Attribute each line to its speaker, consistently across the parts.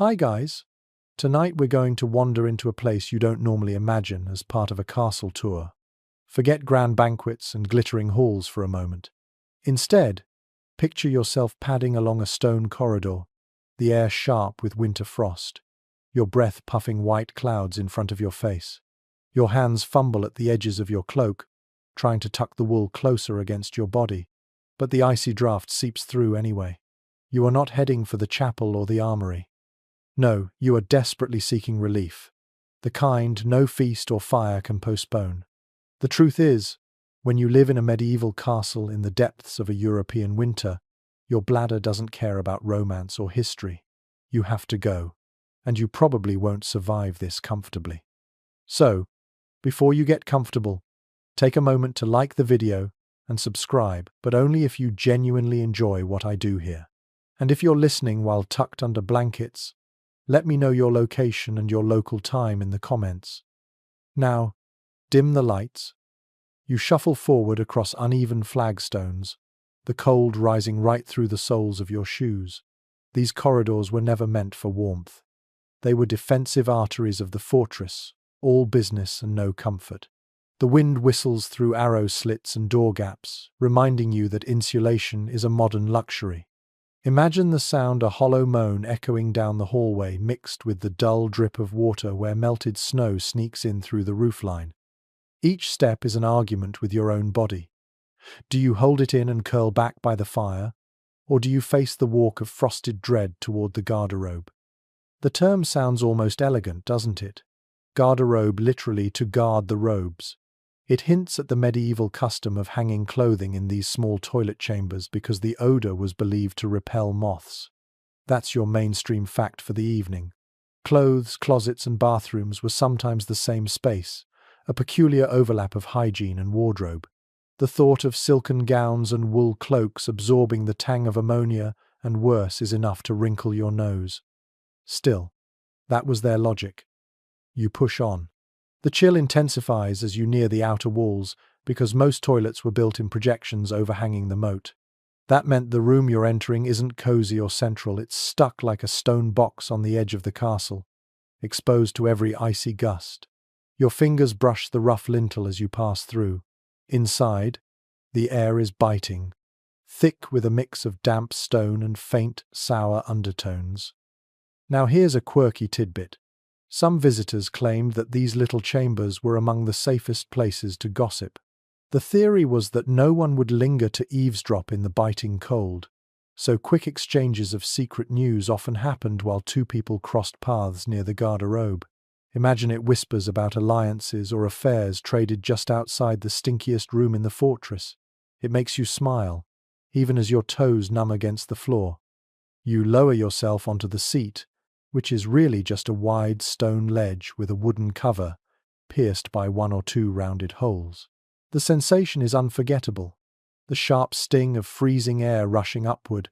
Speaker 1: Hi guys! Tonight we're going to wander into a place you don't normally imagine as part of a castle tour. Forget grand banquets and glittering halls for a moment. Instead, picture yourself padding along a stone corridor, the air sharp with winter frost, your breath puffing white clouds in front of your face. Your hands fumble at the edges of your cloak, trying to tuck the wool closer against your body, but the icy draft seeps through anyway. You are not heading for the chapel or the armory. No, you are desperately seeking relief, the kind no feast or fire can postpone. The truth is, when you live in a medieval castle in the depths of a European winter, your bladder doesn't care about romance or history. You have to go, and you probably won't survive this comfortably. So, before you get comfortable, take a moment to like the video and subscribe, but only if you genuinely enjoy what I do here. And if you're listening while tucked under blankets, let me know your location and your local time in the comments. Now, dim the lights. You shuffle forward across uneven flagstones, the cold rising right through the soles of your shoes. These corridors were never meant for warmth. They were defensive arteries of the fortress, all business and no comfort. The wind whistles through arrow slits and door gaps, reminding you that insulation is a modern luxury. Imagine the sound a hollow moan echoing down the hallway mixed with the dull drip of water where melted snow sneaks in through the roofline. Each step is an argument with your own body. Do you hold it in and curl back by the fire, or do you face the walk of frosted dread toward the garderobe? The term sounds almost elegant, doesn't it? Garderobe literally to guard the robes. It hints at the medieval custom of hanging clothing in these small toilet chambers because the odor was believed to repel moths. That's your mainstream fact for the evening. Clothes, closets, and bathrooms were sometimes the same space, a peculiar overlap of hygiene and wardrobe. The thought of silken gowns and wool cloaks absorbing the tang of ammonia and worse is enough to wrinkle your nose. Still, that was their logic. You push on. The chill intensifies as you near the outer walls because most toilets were built in projections overhanging the moat. That meant the room you're entering isn't cozy or central, it's stuck like a stone box on the edge of the castle, exposed to every icy gust. Your fingers brush the rough lintel as you pass through. Inside, the air is biting, thick with a mix of damp stone and faint, sour undertones. Now here's a quirky tidbit. Some visitors claimed that these little chambers were among the safest places to gossip. The theory was that no one would linger to eavesdrop in the biting cold, so quick exchanges of secret news often happened while two people crossed paths near the garderobe. Imagine it whispers about alliances or affairs traded just outside the stinkiest room in the fortress. It makes you smile, even as your toes numb against the floor. You lower yourself onto the seat, which is really just a wide stone ledge with a wooden cover, pierced by one or two rounded holes. The sensation is unforgettable. The sharp sting of freezing air rushing upward,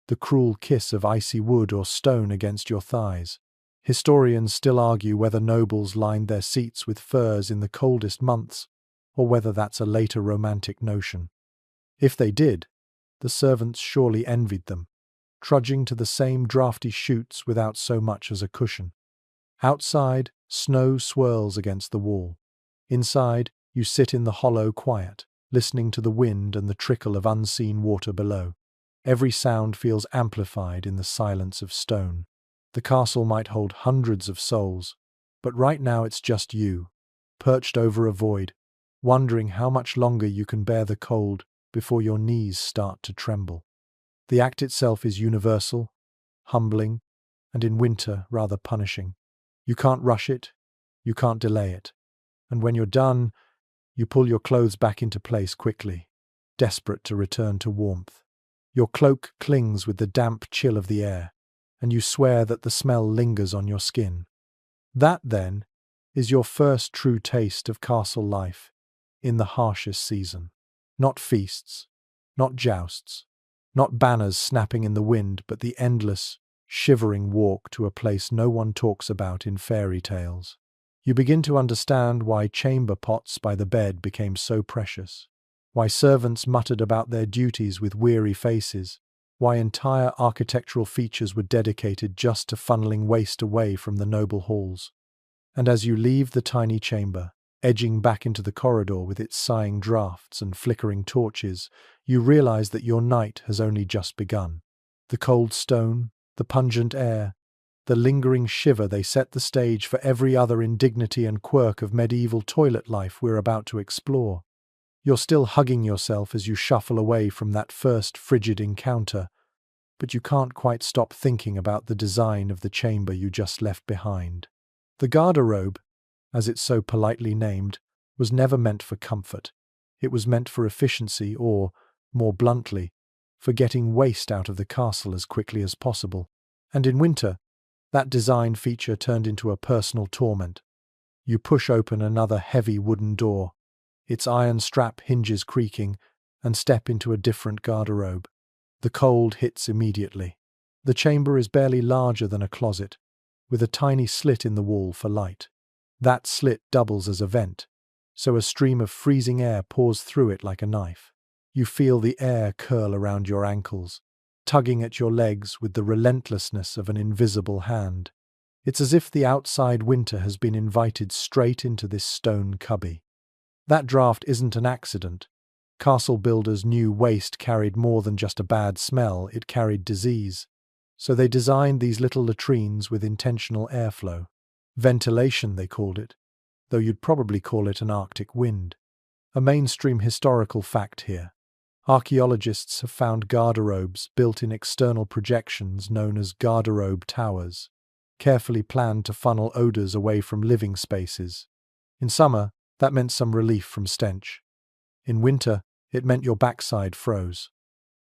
Speaker 1: the cruel kiss of icy wood or stone against your thighs. Historians still argue whether nobles lined their seats with furs in the coldest months, or whether that's a later romantic notion. If they did, the servants surely envied them, trudging to the same drafty chutes without so much as a cushion. Outside, snow swirls against the wall. Inside, you sit in the hollow quiet, listening to the wind and the trickle of unseen water below. Every sound feels amplified in the silence of stone. The castle might hold hundreds of souls, but right now it's just you, perched over a void, wondering how much longer you can bear the cold before your knees start to tremble. The act itself is universal, humbling, and in winter rather punishing. You can't rush it, you can't delay it, and when you're done, you pull your clothes back into place quickly, desperate to return to warmth. Your cloak clings with the damp chill of the air, and you swear that the smell lingers on your skin. That, then, is your first true taste of castle life, in the harshest season. Not feasts, not jousts, not banners snapping in the wind, but the endless, shivering walk to a place no one talks about in fairy tales. You begin to understand why chamber pots by the bed became so precious, why servants muttered about their duties with weary faces, why entire architectural features were dedicated just to funneling waste away from the noble halls. And as you leave the tiny chamber, edging back into the corridor with its sighing draughts and flickering torches, you realize that your night has only just begun. The cold stone, the pungent air, the lingering shiver, they set the stage for every other indignity and quirk of medieval toilet life we're about to explore. You're still hugging yourself as you shuffle away from that first frigid encounter, but you can't quite stop thinking about the design of the chamber you just left behind. The garderobe, as it's so politely named, was never meant for comfort. It was meant for efficiency or, more bluntly, for getting waste out of the castle as quickly as possible. And in winter, that design feature turned into a personal torment. You push open another heavy wooden door, its iron strap hinges creaking, and step into a different garderobe. The cold hits immediately. The chamber is barely larger than a closet, with a tiny slit in the wall for light. That slit doubles as a vent, so a stream of freezing air pours through it like a knife. You feel the air curl around your ankles, tugging at your legs with the relentlessness of an invisible hand. It's as if the outside winter has been invited straight into this stone cubby. That draft isn't an accident. Castle builders knew waste carried more than just a bad smell, it carried disease. So they designed these little latrines with intentional airflow. Ventilation, they called it, though you'd probably call it an Arctic wind. A mainstream historical fact here. Archaeologists have found garderobes built in external projections known as garderobe towers, carefully planned to funnel odors away from living spaces. In summer, that meant some relief from stench. In winter, it meant your backside froze.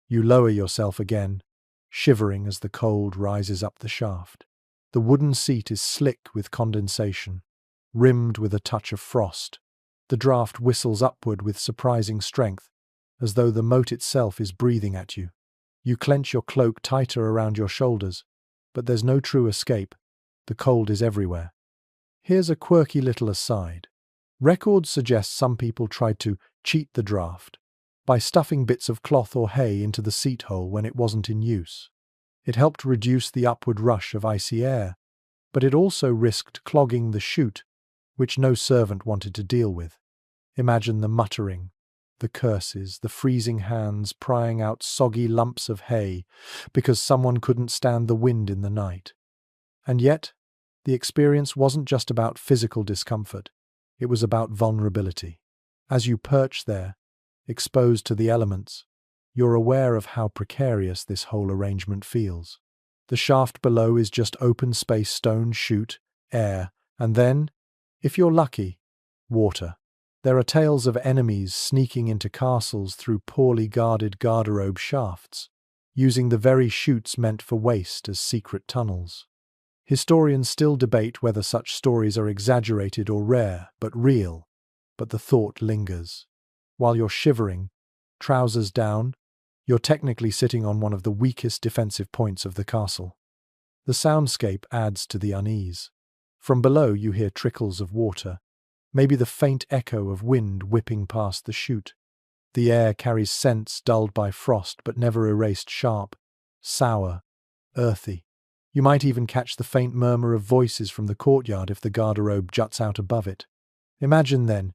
Speaker 1: You lower yourself again, shivering as the cold rises up the shaft. The wooden seat is slick with condensation, rimmed with a touch of frost. The draft whistles upward with surprising strength, as though the moat itself is breathing at you. You clench your cloak tighter around your shoulders, but there's no true escape. The cold is everywhere. Here's a quirky little aside. Records suggest some people tried to cheat the draft by stuffing bits of cloth or hay into the seat hole when it wasn't in use. It helped reduce the upward rush of icy air, but it also risked clogging the chute, which no servant wanted to deal with. Imagine the muttering, the curses, the freezing hands prying out soggy lumps of hay because someone couldn't stand the wind in the night. And yet, the experience wasn't just about physical discomfort, it was about vulnerability. As you perch there, exposed to the elements, you're aware of how precarious this whole arrangement feels. The shaft below is just open space, stone, chute, air, and then, if you're lucky, water. There are tales of enemies sneaking into castles through poorly guarded garderobe shafts, using the very chutes meant for waste as secret tunnels. Historians still debate whether such stories are exaggerated or rare, but real, but the thought lingers. While you're shivering, trousers down, you're technically sitting on one of the weakest defensive points of the castle. The soundscape adds to the unease. From below you hear trickles of water, maybe the faint echo of wind whipping past the chute. The air carries scents dulled by frost but never erased, sharp, sour, earthy. You might even catch the faint murmur of voices from the courtyard if the garderobe juts out above it. Imagine then,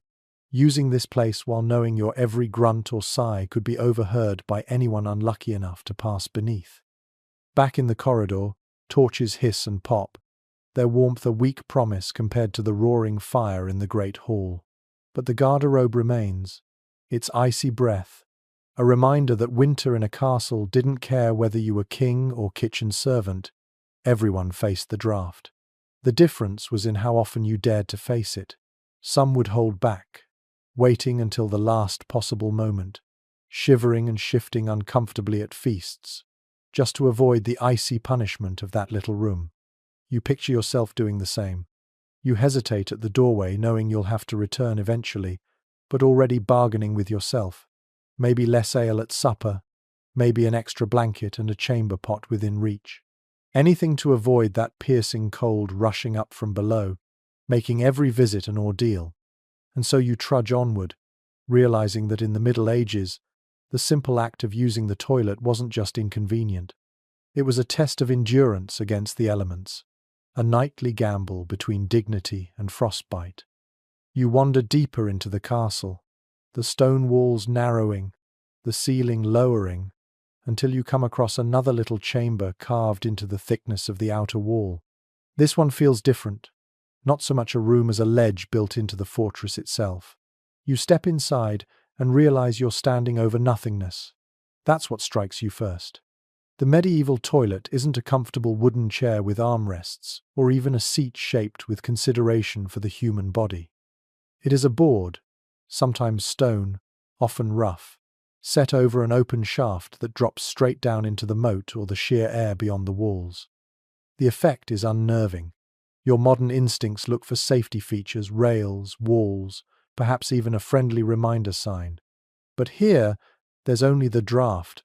Speaker 1: using this place while knowing your every grunt or sigh could be overheard by anyone unlucky enough to pass beneath. Back in the corridor, torches hiss and pop, their warmth a weak promise compared to the roaring fire in the great hall. But the garderobe remains, its icy breath, a reminder that winter in a castle didn't care whether you were king or kitchen servant. Everyone faced the draft. The difference was in how often you dared to face it. Some would hold back, waiting until the last possible moment, shivering and shifting uncomfortably at feasts, just to avoid the icy punishment of that little room. You picture yourself doing the same. You hesitate at the doorway knowing you'll have to return eventually, but already bargaining with yourself. Maybe less ale at supper, maybe an extra blanket and a chamber pot within reach. Anything to avoid that piercing cold rushing up from below, making every visit an ordeal. And so you trudge onward, realizing that in the Middle Ages, The simple act of using the toilet wasn't just inconvenient. It was a test of endurance against the elements, a nightly gamble between dignity and frostbite. You wander deeper into the castle, the stone walls narrowing, the ceiling lowering, until you come across another little chamber carved into the thickness of the outer wall. This one feels different, not so much a room as a ledge built into the fortress itself. You step inside and realize you're standing over nothingness. That's what strikes you first. The medieval toilet isn't a comfortable wooden chair with armrests, or even a seat shaped with consideration for the human body. It is a board, sometimes stone, often rough, set over an open shaft that drops straight down into the moat or the sheer air beyond the walls. The effect is unnerving. Your modern instincts look for safety features, rails, walls, perhaps even a friendly reminder sign. But here, there's only the draft,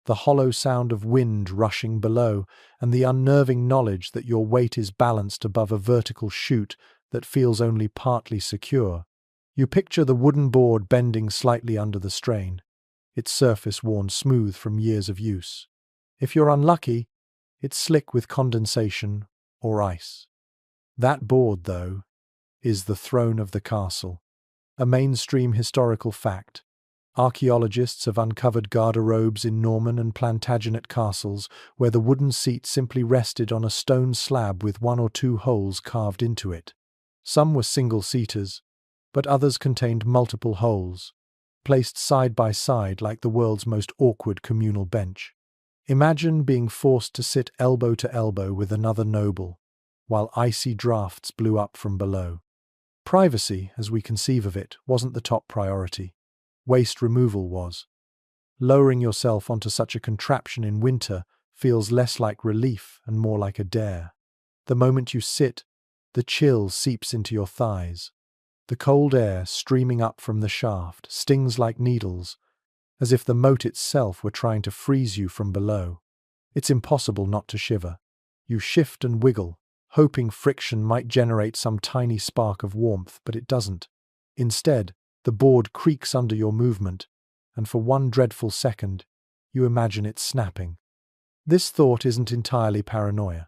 Speaker 1: the hollow sound of wind rushing below, and the unnerving knowledge that your weight is balanced above a vertical chute that feels only partly secure. You picture the wooden board bending slightly under the strain, its surface worn smooth from years of use. If you're unlucky, it's slick with condensation or ice. That board, though, is the throne of the castle, a mainstream historical fact. Archaeologists have uncovered garderobes in Norman and Plantagenet castles where the wooden seat simply rested on a stone slab with 1 or 2 holes carved into it. Some were single-seaters, but others contained multiple holes, placed side by side like the world's most awkward communal bench. Imagine being forced to sit elbow to elbow with another noble, while icy drafts blew up from below. Privacy, as we conceive of it, wasn't the top priority. Waste removal was. Lowering yourself onto such a contraption in winter feels less like relief and more like a dare. The moment you sit, the chill seeps into your thighs. The cold air streaming up from the shaft stings like needles, as if the moat itself were trying to freeze you from below. It's impossible not to shiver. You shift and wiggle, hoping friction might generate some tiny spark of warmth, but it doesn't. Instead, the board creaks under your movement, and for one dreadful second, you imagine it snapping. This thought isn't entirely paranoia.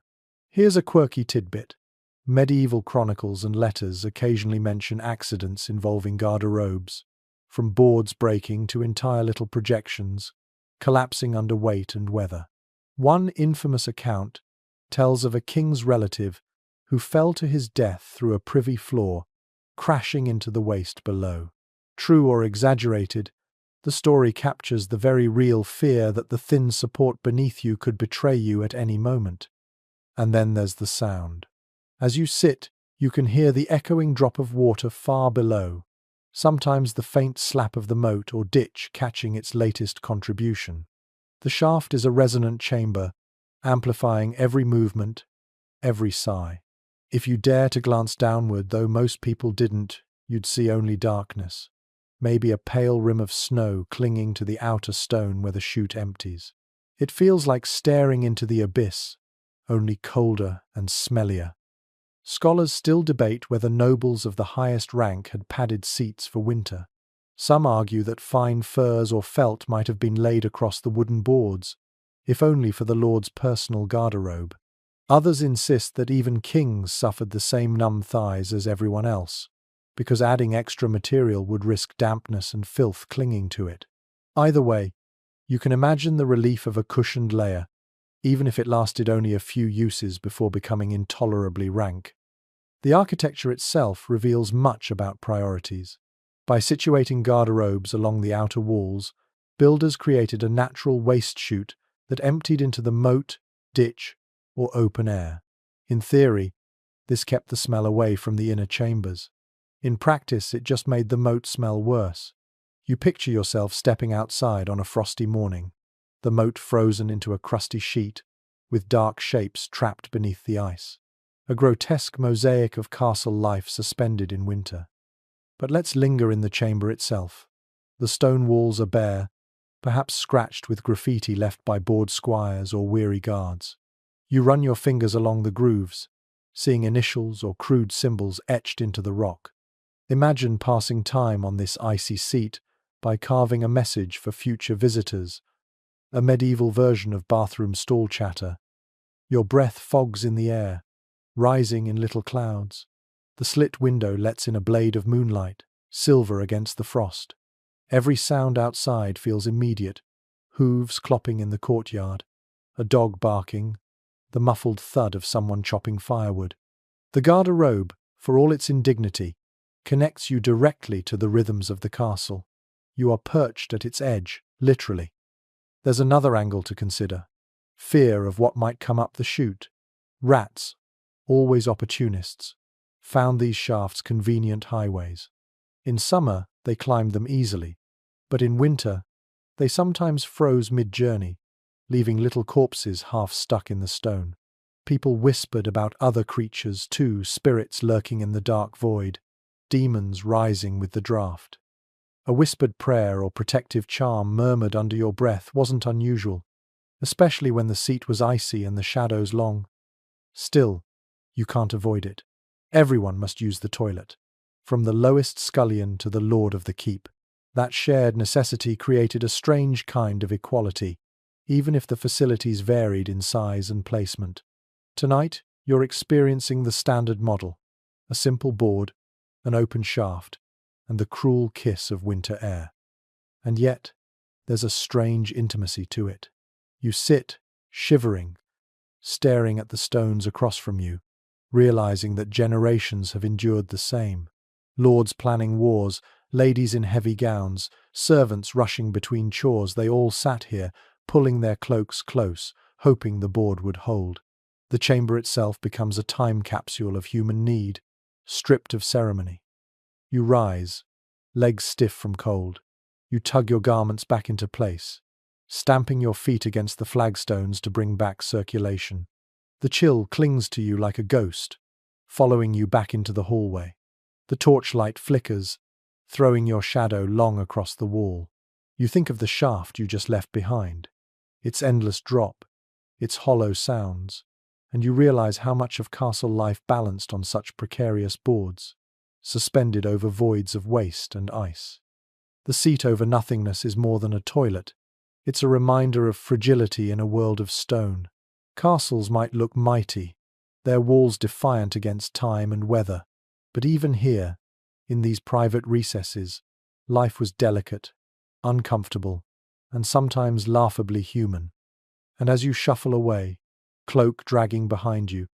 Speaker 1: Here's a quirky tidbit. Medieval chronicles and letters occasionally mention accidents involving garderobes, from boards breaking to entire little projections, collapsing under weight and weather. One infamous account tells of a king's relative who fell to his death through a privy floor, crashing into the waste below. True or exaggerated, the story captures the very real fear that the thin support beneath you could betray you at any moment. And then there's the sound. As you sit, you can hear the echoing drop of water far below, sometimes the faint slap of the moat or ditch catching its latest contribution. The shaft is a resonant chamber, amplifying every movement, every sigh. If you dare to glance downward, though most people didn't, you'd see only darkness. Maybe a pale rim of snow clinging to the outer stone where the chute empties. It feels like staring into the abyss, only colder and smellier. Scholars still debate whether nobles of the highest rank had padded seats for winter. Some argue that fine furs or felt might have been laid across the wooden boards, if only for the lord's personal garderobe. Others insist that even kings suffered the same numb thighs as everyone else, because adding extra material would risk dampness and filth clinging to it. Either way, you can imagine the relief of a cushioned layer, even if it lasted only a few uses before becoming intolerably rank. The architecture itself reveals much about priorities. By situating garderobes along the outer walls, builders created a natural waste chute that emptied into the moat, ditch, or open air. In theory, this kept the smell away from the inner chambers. In practice, it just made the moat smell worse. You picture yourself stepping outside on a frosty morning, the moat frozen into a crusty sheet, with dark shapes trapped beneath the ice. A grotesque mosaic of castle life suspended in winter. But let's linger in the chamber itself. The stone walls are bare, perhaps scratched with graffiti left by bored squires or weary guards. You run your fingers along the grooves, seeing initials or crude symbols etched into the rock. Imagine passing time on this icy seat, by carving a message for future visitors, a medieval version of bathroom stall chatter. Your breath fogs in the air, rising in little clouds. The slit window lets in a blade of moonlight, silver against the frost. Every sound outside feels immediate, hooves clopping in the courtyard, a dog barking, the muffled thud of someone chopping firewood. The garderobe, for all its indignity, connects you directly to the rhythms of the castle. You are perched at its edge, literally. There's another angle to consider. Fear of what might come up the chute. Rats, always opportunists, found these shafts convenient highways. In summer, they climbed them easily, but in winter, they sometimes froze mid-journey, leaving little corpses half stuck in the stone. People whispered about other creatures too, spirits lurking in the dark void, demons rising with the draught. A whispered prayer or protective charm murmured under your breath wasn't unusual, especially when the seat was icy and the shadows long. Still, you can't avoid it. Everyone must use the toilet, from the lowest scullion to the lord of the keep. That shared necessity created a strange kind of equality, even if the facilities varied in size and placement. Tonight, you're experiencing the standard model, a simple board, an open shaft, and the cruel kiss of winter air. And yet, there's a strange intimacy to it. You sit, shivering, staring at the stones across from you, realizing that generations have endured the same. Lords planning wars, ladies in heavy gowns, servants rushing between chores, they all sat here, pulling their cloaks close, hoping the board would hold. The chamber itself becomes a time capsule of human need, stripped of ceremony. You rise, legs stiff from cold. You tug your garments back into place, stamping your feet against the flagstones to bring back circulation. The chill clings to you like a ghost, following you back into the hallway. The torchlight flickers, throwing your shadow long across the wall. You think of the shaft you just left behind, its endless drop, its hollow sounds, and you realize how much of castle life balanced on such precarious boards, suspended over voids of waste and ice. The seat over nothingness is more than a toilet. It's a reminder of fragility in a world of stone. Castles might look mighty, their walls defiant against time and weather, but even here, in these private recesses, life was delicate, uncomfortable, and sometimes laughably human. And as you shuffle away, cloak dragging behind you,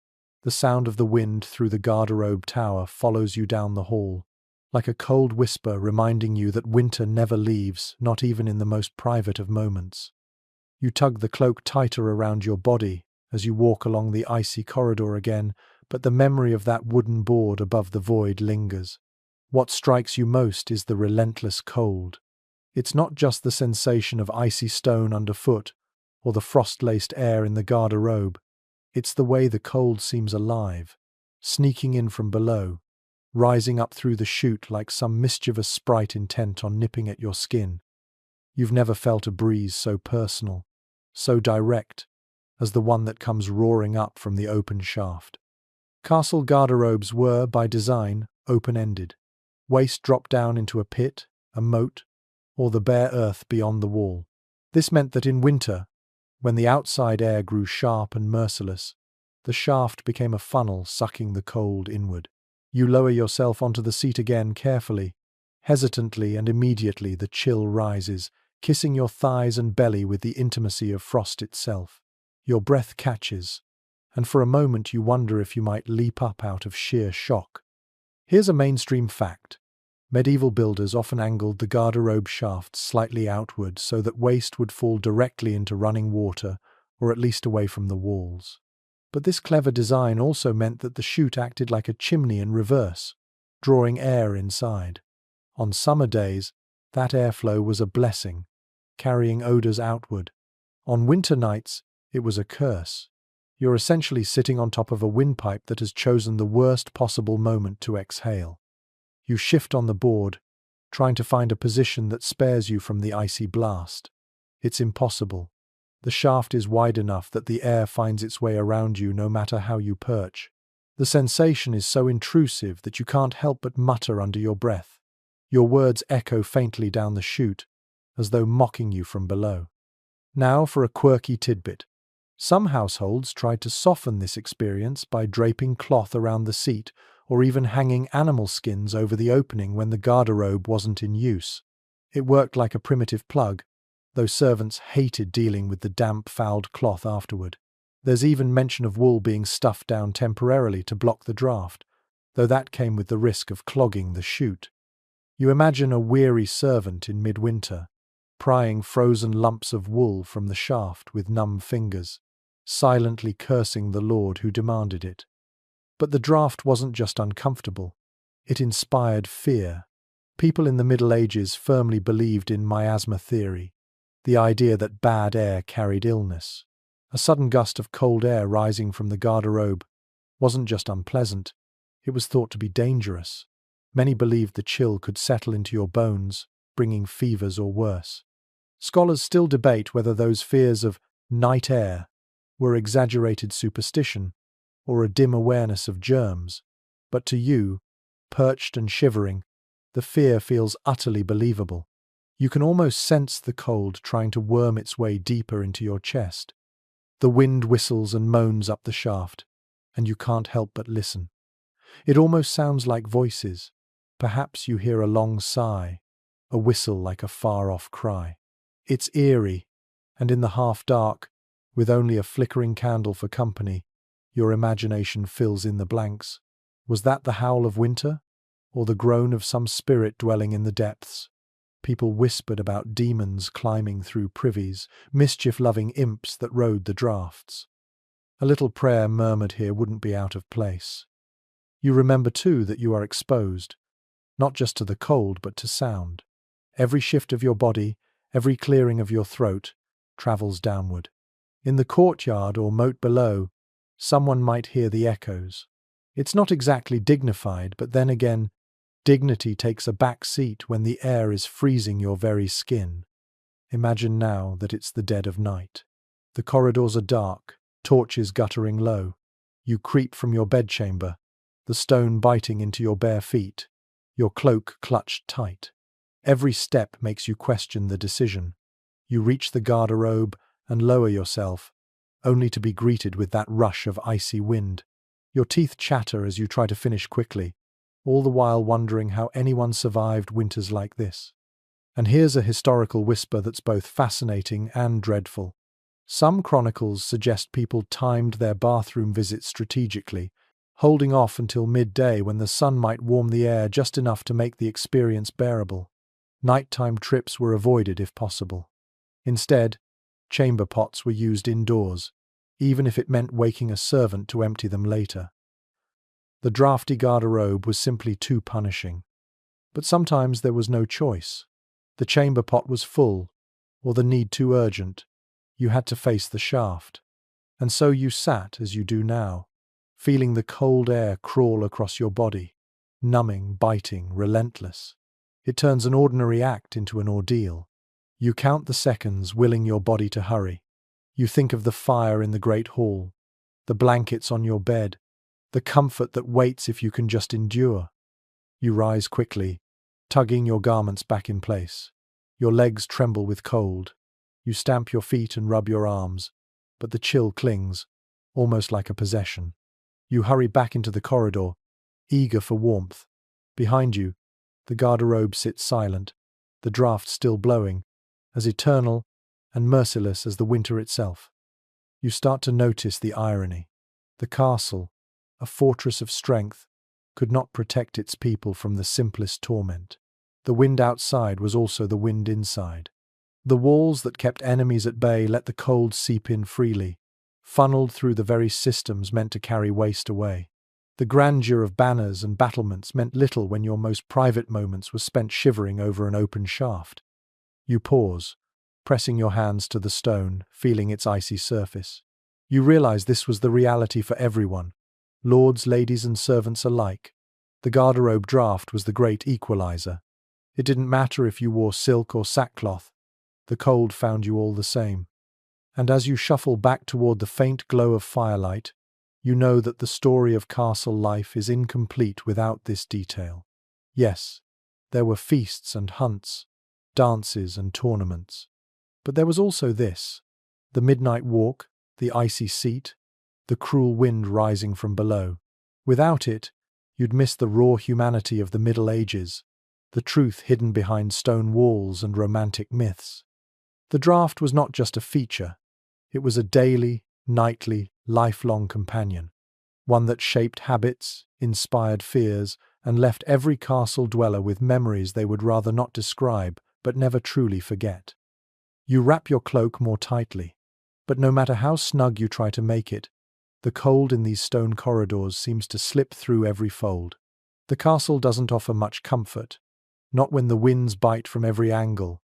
Speaker 1: the sound of the wind through the garderobe tower follows you down the hall, like a cold whisper reminding you that winter never leaves, not even in the most private of moments. You tug the cloak tighter around your body as you walk along the icy corridor again, but the memory of that wooden board above the void lingers. What strikes you most is the relentless cold. It's not just the sensation of icy stone underfoot or the frost-laced air in the garderobe. It's the way the cold seems alive, sneaking in from below, rising up through the chute like some mischievous sprite intent on nipping at your skin. You've never felt a breeze so personal, so direct, as the one that comes roaring up from the open shaft. Castle garderobes were, by design, open-ended. Waste dropped down into a pit, a moat, or the bare earth beyond the wall. This meant that in winter, when the outside air grew sharp and merciless, the shaft became a funnel sucking the cold inward. You lower yourself onto the seat again carefully. Hesitantly and immediately the chill rises, kissing your thighs and belly with the intimacy of frost itself. Your breath catches, and for a moment you wonder if you might leap up out of sheer shock. Here's a mainstream fact. Medieval builders often angled the garderobe shafts slightly outward so that waste would fall directly into running water, or at least away from the walls. But this clever design also meant that the chute acted like a chimney in reverse, drawing air inside. On summer days, that airflow was a blessing, carrying odors outward. On winter nights, it was a curse. You're essentially sitting on top of a windpipe that has chosen the worst possible moment to exhale. You shift on the board, trying to find a position that spares you from the icy blast. It's impossible. The shaft is wide enough that the air finds its way around you no matter how you perch. The sensation is so intrusive that you can't help but mutter under your breath. Your words echo faintly down the chute, as though mocking you from below. Now for a quirky tidbit. Some households tried to soften this experience by draping cloth around the seat or even hanging animal skins over the opening when the garderobe wasn't in use. It worked like a primitive plug, though servants hated dealing with the damp, fouled cloth afterward. There's even mention of wool being stuffed down temporarily to block the draft, though that came with the risk of clogging the chute. You imagine a weary servant in midwinter, prying frozen lumps of wool from the shaft with numb fingers, silently cursing the lord who demanded it. But the draft wasn't just uncomfortable, it inspired fear. People in the Middle Ages firmly believed in miasma theory, the idea that bad air carried illness. A sudden gust of cold air rising from the garderobe wasn't just unpleasant, it was thought to be dangerous. Many believed the chill could settle into your bones, bringing fevers or worse. Scholars still debate whether those fears of night air were exaggerated superstition or a dim awareness of germs, but to you, perched and shivering, the fear feels utterly believable. You can almost sense the cold trying to worm its way deeper into your chest. The wind whistles and moans up the shaft, and you can't help but listen. It almost sounds like voices. Perhaps you hear a long sigh, a whistle like a far-off cry. It's eerie, and in the half-dark, with only a flickering candle for company, your imagination fills in the blanks. Was that the howl of winter, or the groan of some spirit dwelling in the depths? People whispered about demons climbing through privies, mischief-loving imps that rode the drafts. A little prayer murmured here wouldn't be out of place. You remember too that you are exposed, not just to the cold but to sound. Every shift of your body, every clearing of your throat, travels downward. In the courtyard or moat below, someone might hear the echoes. It's not exactly dignified, but then again, dignity takes a back seat when the air is freezing your very skin. Imagine now that it's the dead of night. The corridors are dark, torches guttering low. You creep from your bedchamber, the stone biting into your bare feet, your cloak clutched tight. Every step makes you question the decision. You reach the garderobe and lower yourself, only to be greeted with that rush of icy wind. Your teeth chatter as you try to finish quickly, all the while wondering how anyone survived winters like this. And here's a historical whisper that's both fascinating and dreadful. Some chronicles suggest people timed their bathroom visits strategically, holding off until midday when the sun might warm the air just enough to make the experience bearable. Nighttime trips were avoided if possible. Instead, chamber pots were used indoors, even if it meant waking a servant to empty them later. The drafty garderobe was simply too punishing. But sometimes there was no choice. The chamber pot was full, or the need too urgent. You had to face the shaft. And so you sat as you do now, feeling the cold air crawl across your body, numbing, biting, relentless. It turns an ordinary act into an ordeal. You count the seconds, willing your body to hurry. You think of the fire in the great hall, the blankets on your bed, the comfort that waits if you can just endure. You rise quickly, tugging your garments back in place. Your legs tremble with cold. You stamp your feet and rub your arms, but the chill clings, almost like a possession. You hurry back into the corridor, eager for warmth. Behind you, the garderobe sits silent, the draft still blowing, as eternal and merciless as the winter itself. You start to notice the irony. The castle, a fortress of strength, could not protect its people from the simplest torment. The wind outside was also the wind inside. The walls that kept enemies at bay let the cold seep in freely, funneled through the very systems meant to carry waste away. The grandeur of banners and battlements meant little when your most private moments were spent shivering over an open shaft. You pause, pressing your hands to the stone, feeling its icy surface. You realize this was the reality for everyone, lords, ladies, and servants alike. The garderobe draft was the great equalizer. It didn't matter if you wore silk or sackcloth, the cold found you all the same. And as you shuffle back toward the faint glow of firelight, you know that the story of castle life is incomplete without this detail. Yes, There were feasts and hunts, dances and tournaments. But there was also this: the midnight walk, the icy seat, the cruel wind rising from below. Without it, you'd miss the raw humanity of the Middle Ages, the truth hidden behind stone walls and romantic myths. The draft was not just a feature, it was a daily, nightly, lifelong companion, one that shaped habits, inspired fears, and left every castle dweller with memories they would rather not describe but never truly forget. You wrap your cloak more tightly, but no matter how snug you try to make it, the cold in these stone corridors seems to slip through every fold. The castle doesn't offer much comfort, not when the winds bite from every angle,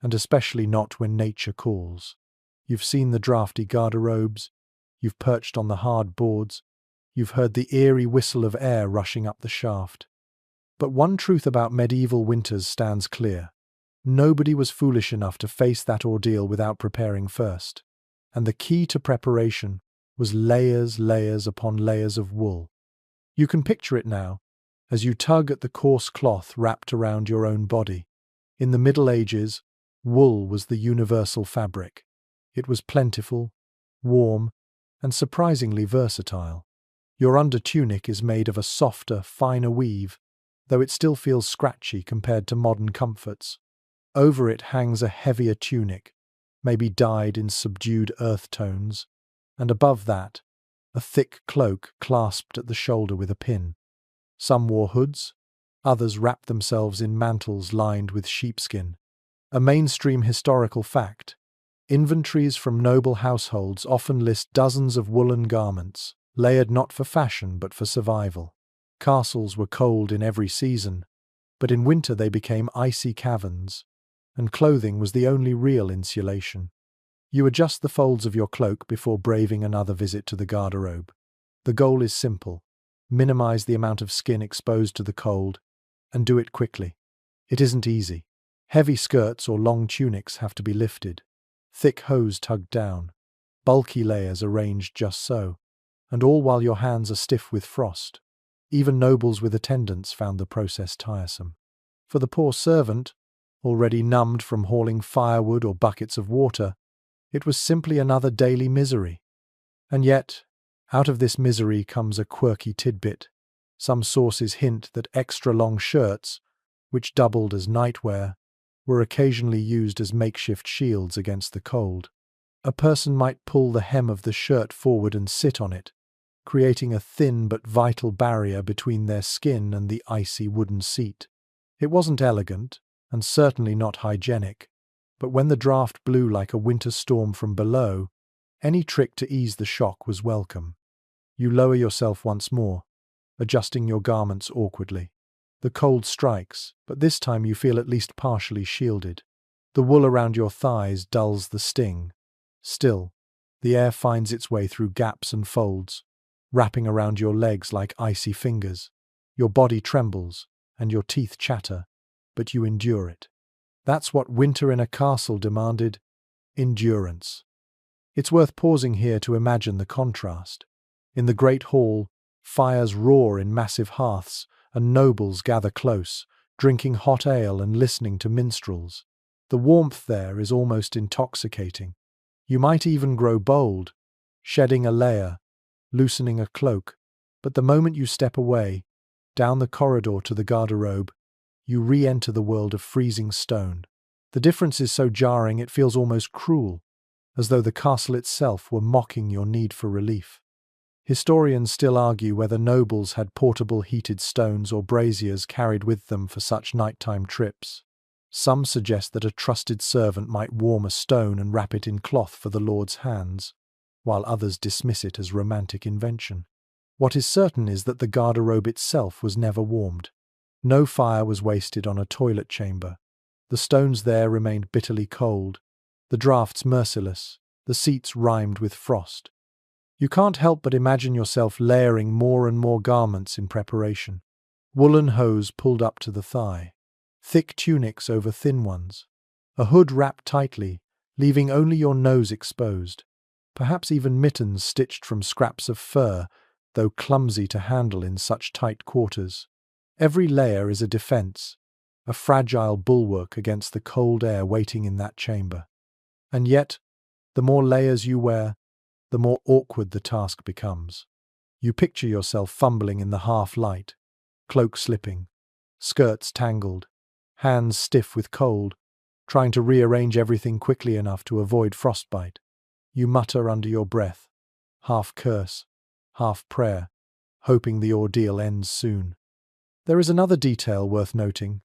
Speaker 1: and especially not when nature calls. You've seen the drafty garderobes, you've perched on the hard boards, you've heard the eerie whistle of air rushing up the shaft. But one truth about medieval winters stands clear. Nobody was foolish enough to face that ordeal without preparing first. And the key to preparation was layers upon layers of wool. You can picture it now, as you tug at the coarse cloth wrapped around your own body. In the Middle Ages, wool was the universal fabric. It was plentiful, warm, and surprisingly versatile. Your under-tunic is made of a softer, finer weave, though it still feels scratchy compared to modern comforts. Over it hangs a heavier tunic, maybe dyed in subdued earth tones, and above that, a thick cloak clasped at the shoulder with a pin. Some wore hoods, others wrapped themselves in mantles lined with sheepskin. A mainstream historical fact: inventories from noble households often list dozens of woolen garments, layered not for fashion but for survival. Castles were cold in every season, but in winter they became icy caverns, and clothing was the only real insulation. You adjust the folds of your cloak before braving another visit to the garderobe. The goal is simple: minimize the amount of skin exposed to the cold, and do it quickly. It isn't easy. Heavy skirts or long tunics have to be lifted, thick hose tugged down, bulky layers arranged just so, and all while your hands are stiff with frost. Even nobles with attendants found the process tiresome. For the poor servant, already numbed from hauling firewood or buckets of water, it was simply another daily misery. And yet, out of this misery comes a quirky tidbit. Some sources hint that extra long shirts, which doubled as nightwear, were occasionally used as makeshift shields against the cold. A person might pull the hem of the shirt forward and sit on it, creating a thin but vital barrier between their skin and the icy wooden seat. It wasn't elegant, and certainly not hygienic, but when the draft blew like a winter storm from below, any trick to ease the shock was welcome. You lower yourself once more, adjusting your garments awkwardly. The cold strikes, but this time you feel at least partially shielded. The wool around your thighs dulls the sting. Still, the air finds its way through gaps and folds, wrapping around your legs like icy fingers. Your body trembles, and your teeth chatter, but you endure it. That's what winter in a castle demanded: endurance. It's worth pausing here to imagine the contrast. In the great hall, fires roar in massive hearths, and nobles gather close, drinking hot ale and listening to minstrels. The warmth there is almost intoxicating. You might even grow bold, shedding a layer, loosening a cloak, but the moment you step away, down the corridor to the garderobe, you re-enter the world of freezing stone. The difference is so jarring it feels almost cruel, as though the castle itself were mocking your need for relief. Historians still argue whether nobles had portable heated stones or braziers carried with them for such nighttime trips. Some suggest that a trusted servant might warm a stone and wrap it in cloth for the lord's hands, while others dismiss it as romantic invention. What is certain is that the garderobe itself was never warmed. No fire was wasted on a toilet chamber. The stones there remained bitterly cold, the draughts merciless, the seats rimed with frost. You can't help but imagine yourself layering more and more garments in preparation. Woolen hose pulled up to the thigh, thick tunics over thin ones, a hood wrapped tightly, leaving only your nose exposed, perhaps even mittens stitched from scraps of fur, though clumsy to handle in such tight quarters. Every layer is a defense, a fragile bulwark against the cold air waiting in that chamber. And yet, the more layers you wear, the more awkward the task becomes. You picture yourself fumbling in the half-light, cloak slipping, skirts tangled, hands stiff with cold, trying to rearrange everything quickly enough to avoid frostbite. You mutter under your breath, half curse, half prayer, hoping the ordeal ends soon. There is another detail worth noting.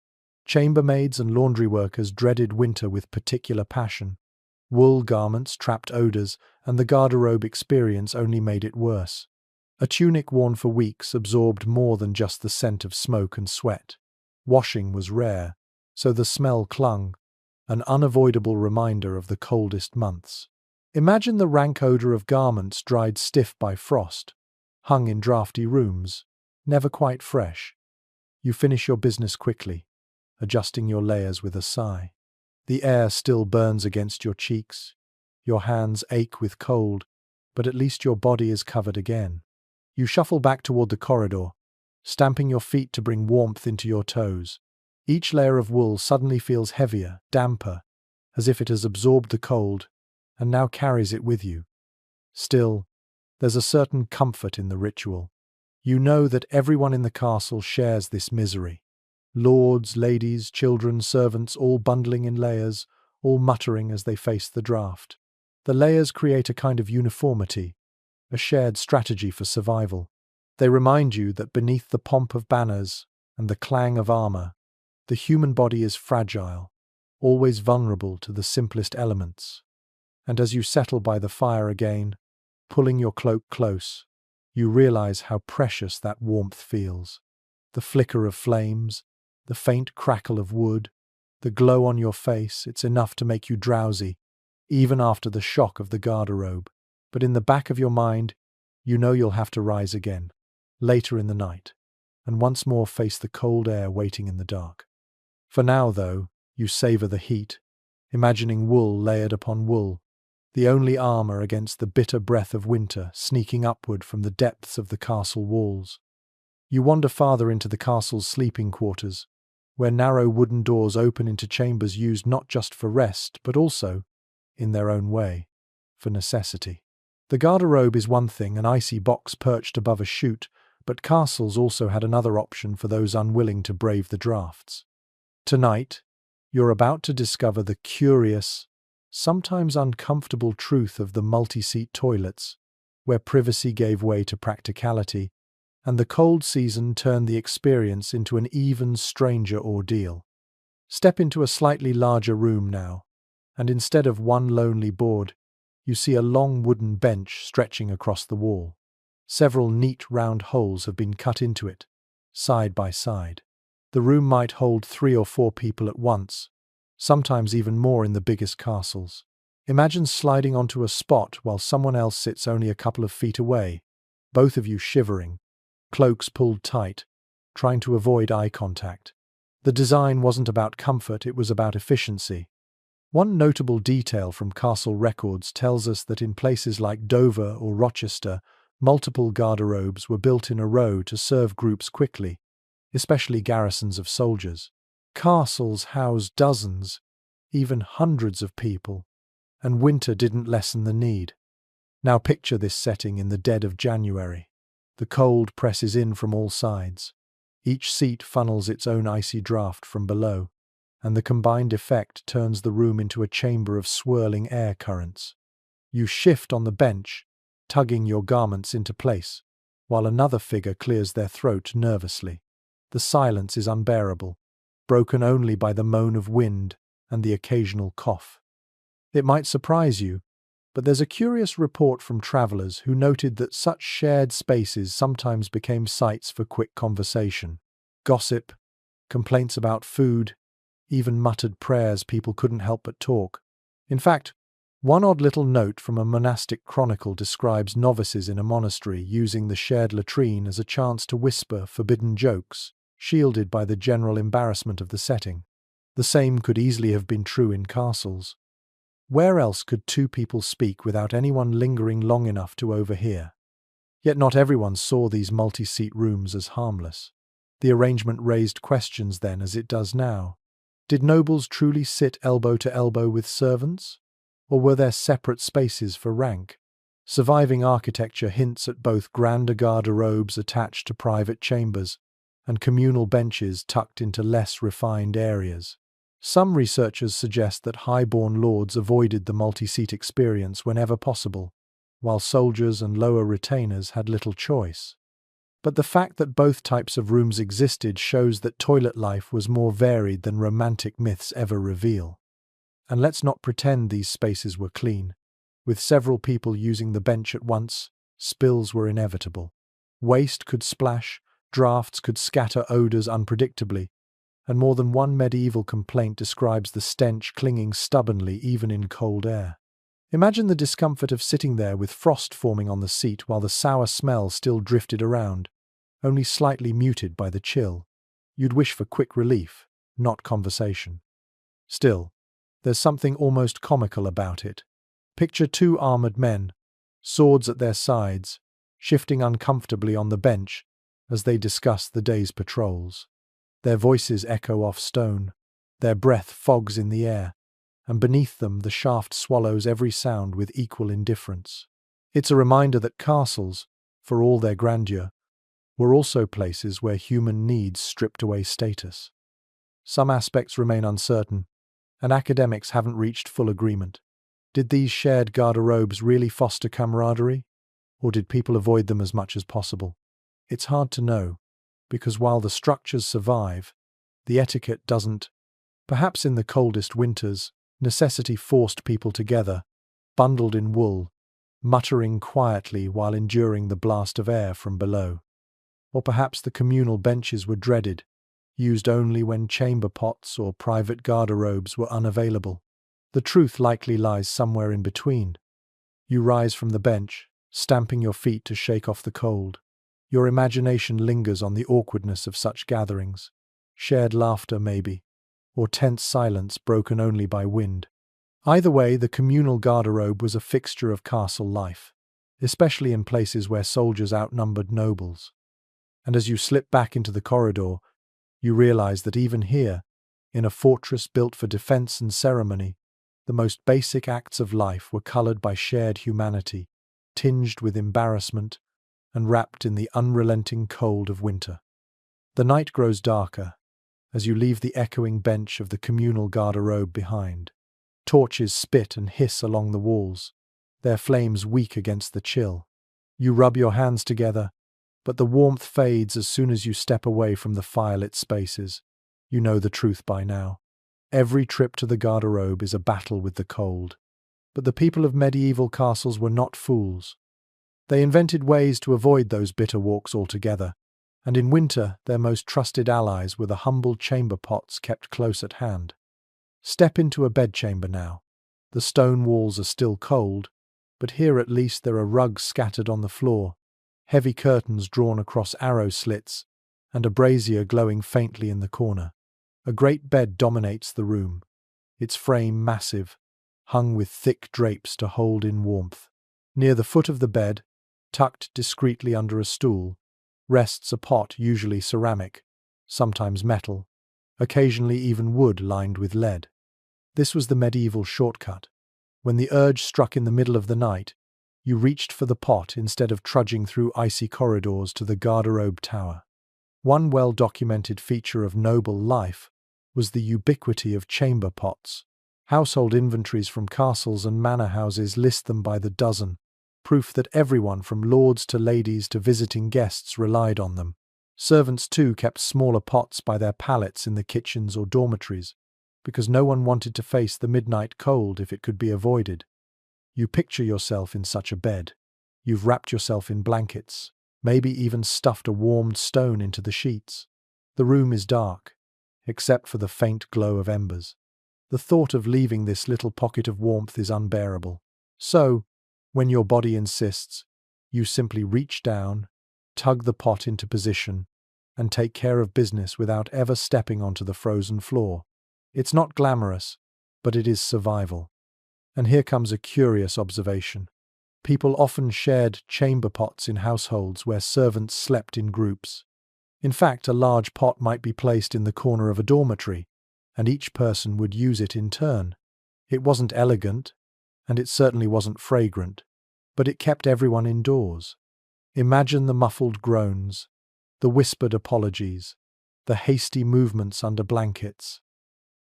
Speaker 1: Chambermaids and laundry workers dreaded winter with particular passion. Wool garments trapped odors, and the garderobe experience only made it worse. A tunic worn for weeks absorbed more than just the scent of smoke and sweat. Washing was rare, so the smell clung, an unavoidable reminder of the coldest months. Imagine the rank odor of garments dried stiff by frost, hung in drafty rooms, never quite fresh. You finish your business quickly, adjusting your layers with a sigh. The air still burns against your cheeks. Your hands ache with cold, but at least your body is covered again. You shuffle back toward the corridor, stamping your feet to bring warmth into your toes. Each layer of wool suddenly feels heavier, damper, as if it has absorbed the cold and now carries it with you. Still, there's a certain comfort in the ritual. You know that everyone in the castle shares this misery. Lords, ladies, children, servants, all bundling in layers, all muttering as they face the draft. The layers create a kind of uniformity, a shared strategy for survival. They remind you that beneath the pomp of banners and the clang of armor, the human body is fragile, always vulnerable to the simplest elements. And as you settle by the fire again, pulling your cloak close, you realize how precious that warmth feels. The flicker of flames, the faint crackle of wood, the glow on your face, it's enough to make you drowsy, even after the shock of the garderobe. But in the back of your mind, you know you'll have to rise again, later in the night, and once more face the cold air waiting in the dark. For now, though, you savor the heat, imagining wool layered upon wool, the only armor against the bitter breath of winter sneaking upward from the depths of the castle walls. You wander farther into the castle's sleeping quarters, where narrow wooden doors open into chambers used not just for rest, but also, in their own way, for necessity. The garderobe is one thing, an icy box perched above a chute, but castles also had another option for those unwilling to brave the drafts. Tonight, you're about to discover the curious, sometimes uncomfortable truth of the multi-seat toilets, where privacy gave way to practicality, and the cold season turned the experience into an even stranger ordeal. Step into a slightly larger room now, and instead of one lonely board, you see a long wooden bench stretching across the wall. Several neat round holes have been cut into it, side by side. The room might hold 3 or 4 people at once, sometimes even more in the biggest castles. Imagine sliding onto a spot while someone else sits only a couple of feet away, both of you shivering, cloaks pulled tight, trying to avoid eye contact. The design wasn't about comfort, it was about efficiency. One notable detail from castle records tells us that in places like Dover or Rochester, multiple garderobes were built in a row to serve groups quickly, especially garrisons of soldiers. Castles housed dozens, even hundreds of people, and winter didn't lessen the need. Now picture this setting in the dead of January. The cold presses in from all sides. Each seat funnels its own icy draft from below, and the combined effect turns the room into a chamber of swirling air currents. You shift on the bench, tugging your garments into place, while another figure clears their throat nervously. The silence is unbearable, broken only by the moan of wind and the occasional cough. It might surprise you, but there's a curious report from travelers who noted that such shared spaces sometimes became sites for quick conversation. Gossip, complaints about food, even muttered prayers. People couldn't help but talk. In fact, one odd little note from a monastic chronicle describes novices in a monastery using the shared latrine as a chance to whisper forbidden jokes, shielded by the general embarrassment of the setting. The same could easily have been true in castles. Where else could 2 people speak without anyone lingering long enough to overhear? Yet not everyone saw these multi-seat rooms as harmless. The arrangement raised questions then, as it does now. Did nobles truly sit elbow to elbow with servants? Or were there separate spaces for rank? Surviving architecture hints at both grander garderobes attached to private chambers and communal benches tucked into less refined areas. Some researchers suggest that high-born lords avoided the multi-seat experience whenever possible, while soldiers and lower retainers had little choice. But the fact that both types of rooms existed shows that toilet life was more varied than romantic myths ever reveal. And let's not pretend these spaces were clean. With several people using the bench at once, spills were inevitable. Waste could splash, drafts could scatter odors unpredictably, and more than one medieval complaint describes the stench clinging stubbornly even in cold air. Imagine the discomfort of sitting there with frost forming on the seat while the sour smell still drifted around, only slightly muted by the chill. You'd wish for quick relief, not conversation. Still, there's something almost comical about it. Picture two armored men, swords at their sides, shifting uncomfortably on the bench as they discuss the day's patrols. Their voices echo off stone, their breath fogs in the air, and beneath them the shaft swallows every sound with equal indifference. It's a reminder that castles, for all their grandeur, were also places where human needs stripped away status. Some aspects remain uncertain, and academics haven't reached full agreement. Did these shared garderobes really foster camaraderie, or did people avoid them as much as possible? It's hard to know, because while the structures survive, the etiquette doesn't. Perhaps in the coldest winters, necessity forced people together, bundled in wool, muttering quietly while enduring the blast of air from below. Or perhaps the communal benches were dreaded, used only when chamber pots or private garderobes were unavailable. The truth likely lies somewhere in between. You rise from the bench, stamping your feet to shake off the cold. Your imagination lingers on the awkwardness of such gatherings. Shared laughter, maybe, or tense silence broken only by wind. Either way, the communal garderobe was a fixture of castle life, especially in places where soldiers outnumbered nobles. And as you slip back into the corridor, you realize that even here, in a fortress built for defense and ceremony, the most basic acts of life were colored by shared humanity, tinged with embarrassment, and wrapped in the unrelenting cold of winter. The night grows darker as you leave the echoing bench of the communal garderobe behind. Torches spit and hiss along the walls, their flames weak against the chill. You rub your hands together, but the warmth fades as soon as you step away from the firelit spaces. You know the truth by now. Every trip to the garderobe is a battle with the cold. But the people of medieval castles were not fools. They invented ways to avoid those bitter walks altogether, and in winter their most trusted allies were the humble chamber pots kept close at hand. Step into a bedchamber now. The stone walls are still cold, but here at least there are rugs scattered on the floor, heavy curtains drawn across arrow slits, and a brazier glowing faintly in the corner. A great bed dominates the room, its frame massive, hung with thick drapes to hold in warmth. Near the foot of the bed, tucked discreetly under a stool, rests a pot, usually ceramic, sometimes metal, occasionally even wood lined with lead. This was the medieval shortcut. When the urge struck in the middle of the night, you reached for the pot instead of trudging through icy corridors to the garderobe tower. One well-documented feature of noble life was the ubiquity of chamber pots. Household inventories from castles and manor houses list them by the dozen, proof that everyone from lords to ladies to visiting guests relied on them. Servants too kept smaller pots by their pallets in the kitchens or dormitories, because no one wanted to face the midnight cold if it could be avoided. You picture yourself in such a bed. You've wrapped yourself in blankets, maybe even stuffed a warmed stone into the sheets. The room is dark, except for the faint glow of embers. The thought of leaving this little pocket of warmth is unbearable. So, when your body insists, you simply reach down, tug the pot into position, and take care of business without ever stepping onto the frozen floor. It's not glamorous, but it is survival. And here comes a curious observation. People often shared chamber pots in households where servants slept in groups. In fact, a large pot might be placed in the corner of a dormitory, and each person would use it in turn. It wasn't elegant, and it certainly wasn't fragrant, but it kept everyone indoors. Imagine the muffled groans, the whispered apologies, the hasty movements under blankets.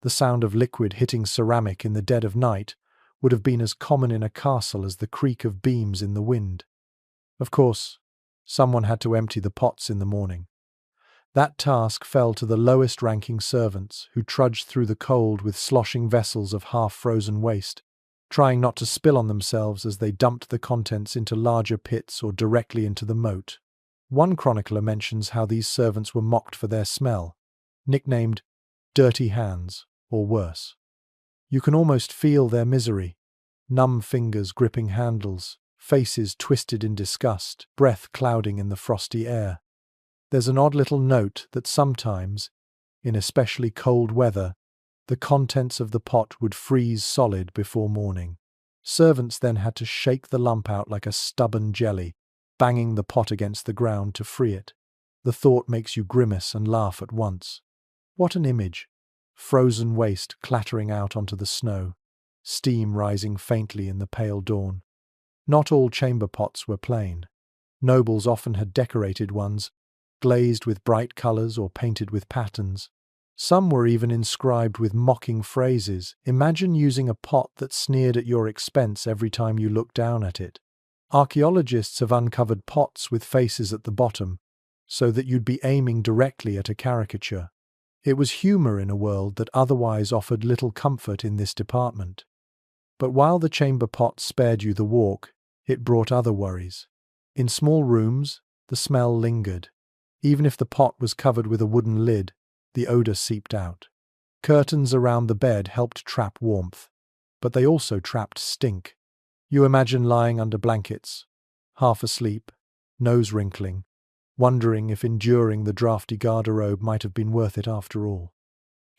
Speaker 1: The sound of liquid hitting ceramic in the dead of night would have been as common in a castle as the creak of beams in the wind. Of course, someone had to empty the pots in the morning. That task fell to the lowest-ranking servants, who trudged through the cold with sloshing vessels of half-frozen waste, trying not to spill on themselves as they dumped the contents into larger pits or directly into the moat. One chronicler mentions how these servants were mocked for their smell, nicknamed dirty hands, or worse. You can almost feel their misery, numb fingers gripping handles, faces twisted in disgust, breath clouding in the frosty air. There's an odd little note that sometimes, in especially cold weather, the contents of the pot would freeze solid before morning. Servants then had to shake the lump out like a stubborn jelly, banging the pot against the ground to free it. The thought makes you grimace and laugh at once. What an image! Frozen waste clattering out onto the snow, steam rising faintly in the pale dawn. Not all chamber pots were plain. Nobles often had decorated ones, glazed with bright colours or painted with patterns. Some were even inscribed with mocking phrases. Imagine using a pot that sneered at your expense every time you looked down at it. Archaeologists have uncovered pots with faces at the bottom, so that you'd be aiming directly at a caricature. It was humour in a world that otherwise offered little comfort in this department. But while the chamber pot spared you the walk, it brought other worries. In small rooms, the smell lingered. Even if the pot was covered with a wooden lid, the odour seeped out. Curtains around the bed helped trap warmth, but they also trapped stink. You imagine lying under blankets, half asleep, nose wrinkling, wondering if enduring the drafty garderobe might have been worth it after all.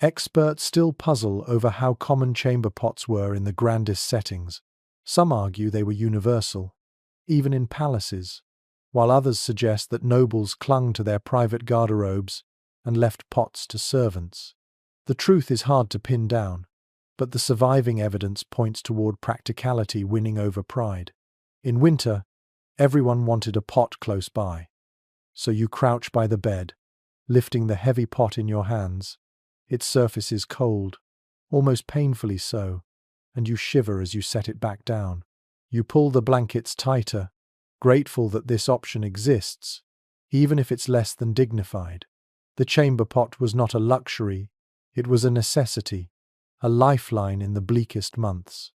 Speaker 1: Experts still puzzle over how common chamber pots were in the grandest settings. Some argue they were universal, even in palaces, while others suggest that nobles clung to their private garderobes and left pots to servants. The truth is hard to pin down, but the surviving evidence points toward practicality winning over pride. In winter, everyone wanted a pot close by, so you crouch by the bed, lifting the heavy pot in your hands. Its surface is cold, almost painfully so, and you shiver as you set it back down. You pull the blankets tighter, grateful that this option exists, even if it's less than dignified. The chamber pot was not a luxury, it was a necessity, a lifeline in the bleakest months.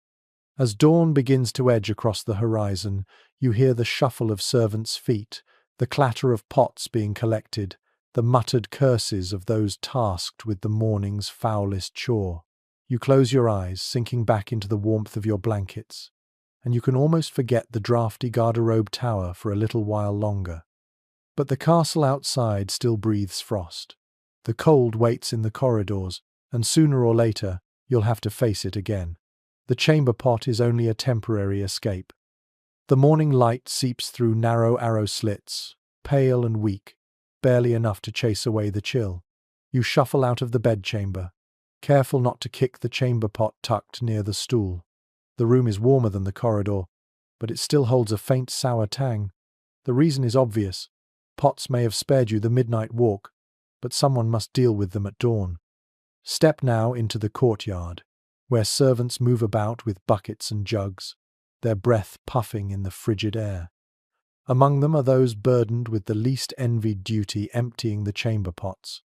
Speaker 1: As dawn begins to edge across the horizon, you hear the shuffle of servants' feet, the clatter of pots being collected, the muttered curses of those tasked with the morning's foulest chore. You close your eyes, sinking back into the warmth of your blankets, and you can almost forget the drafty garderobe tower for a little while longer. But the castle outside still breathes frost. The cold waits in the corridors, and sooner or later you'll have to face it again. The chamber pot is only a temporary escape. The morning light seeps through narrow arrow slits, pale and weak, barely enough to chase away the chill. You shuffle out of the bedchamber, careful not to kick the chamber pot tucked near the stool. The room is warmer than the corridor, but it still holds a faint sour tang. The reason is obvious. Pots may have spared you the midnight walk, but someone must deal with them at dawn. Step now into the courtyard, where servants move about with buckets and jugs, their breath puffing in the frigid air. Among them are those burdened with the least envied duty, emptying the chamber pots.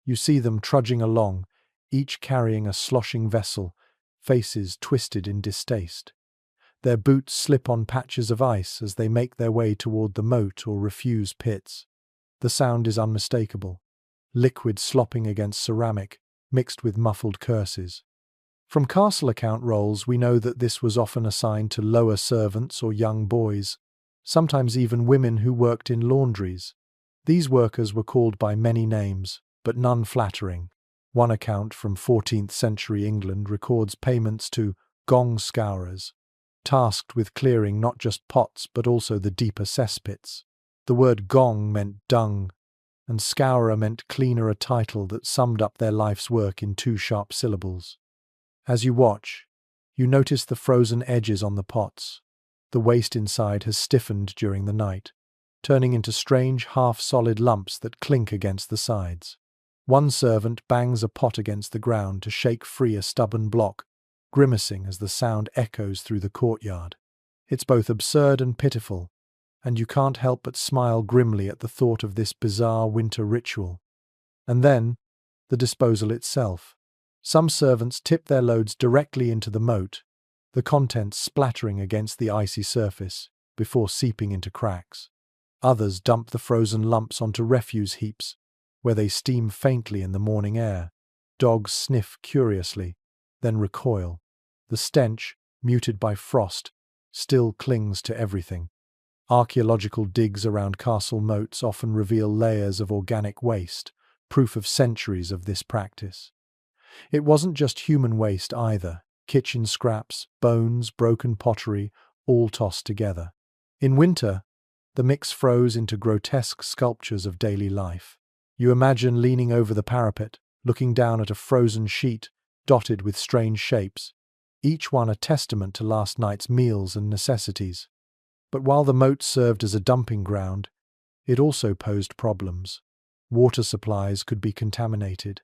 Speaker 1: You see them trudging along, each carrying a sloshing vessel, faces twisted in distaste. Their boots slip on patches of ice as they make their way toward the moat or refuse pits. The sound is unmistakable, liquid slopping against ceramic, mixed with muffled curses. From castle account rolls, we know that this was often assigned to lower servants or young boys, sometimes even women who worked in laundries. These workers were called by many names, but none flattering. One account from 14th century England records payments to gong scourers, tasked with clearing not just pots but also the deeper cesspits. The word gong meant dung, and scourer meant cleaner, a title that summed up their life's work in two sharp syllables. As you watch, you notice the frozen edges on the pots. The waste inside has stiffened during the night, turning into strange half-solid lumps that clink against the sides. One servant bangs a pot against the ground to shake free a stubborn block, grimacing as the sound echoes through the courtyard. It's both absurd and pitiful, and you can't help but smile grimly at the thought of this bizarre winter ritual. And then, the disposal itself. Some servants tip their loads directly into the moat, the contents splattering against the icy surface before seeping into cracks. Others dump the frozen lumps onto refuse heaps, where they steam faintly in the morning air. Dogs sniff curiously, then recoil. The stench, muted by frost, still clings to everything. Archaeological digs around castle moats often reveal layers of organic waste, proof of centuries of this practice. It wasn't just human waste either. Kitchen scraps, bones, broken pottery, all tossed together. In winter, the mix froze into grotesque sculptures of daily life. You imagine leaning over the parapet, looking down at a frozen sheet dotted with strange shapes, each one a testament to last night's meals and necessities. But while the moat served as a dumping ground, it also posed problems. Water supplies could be contaminated.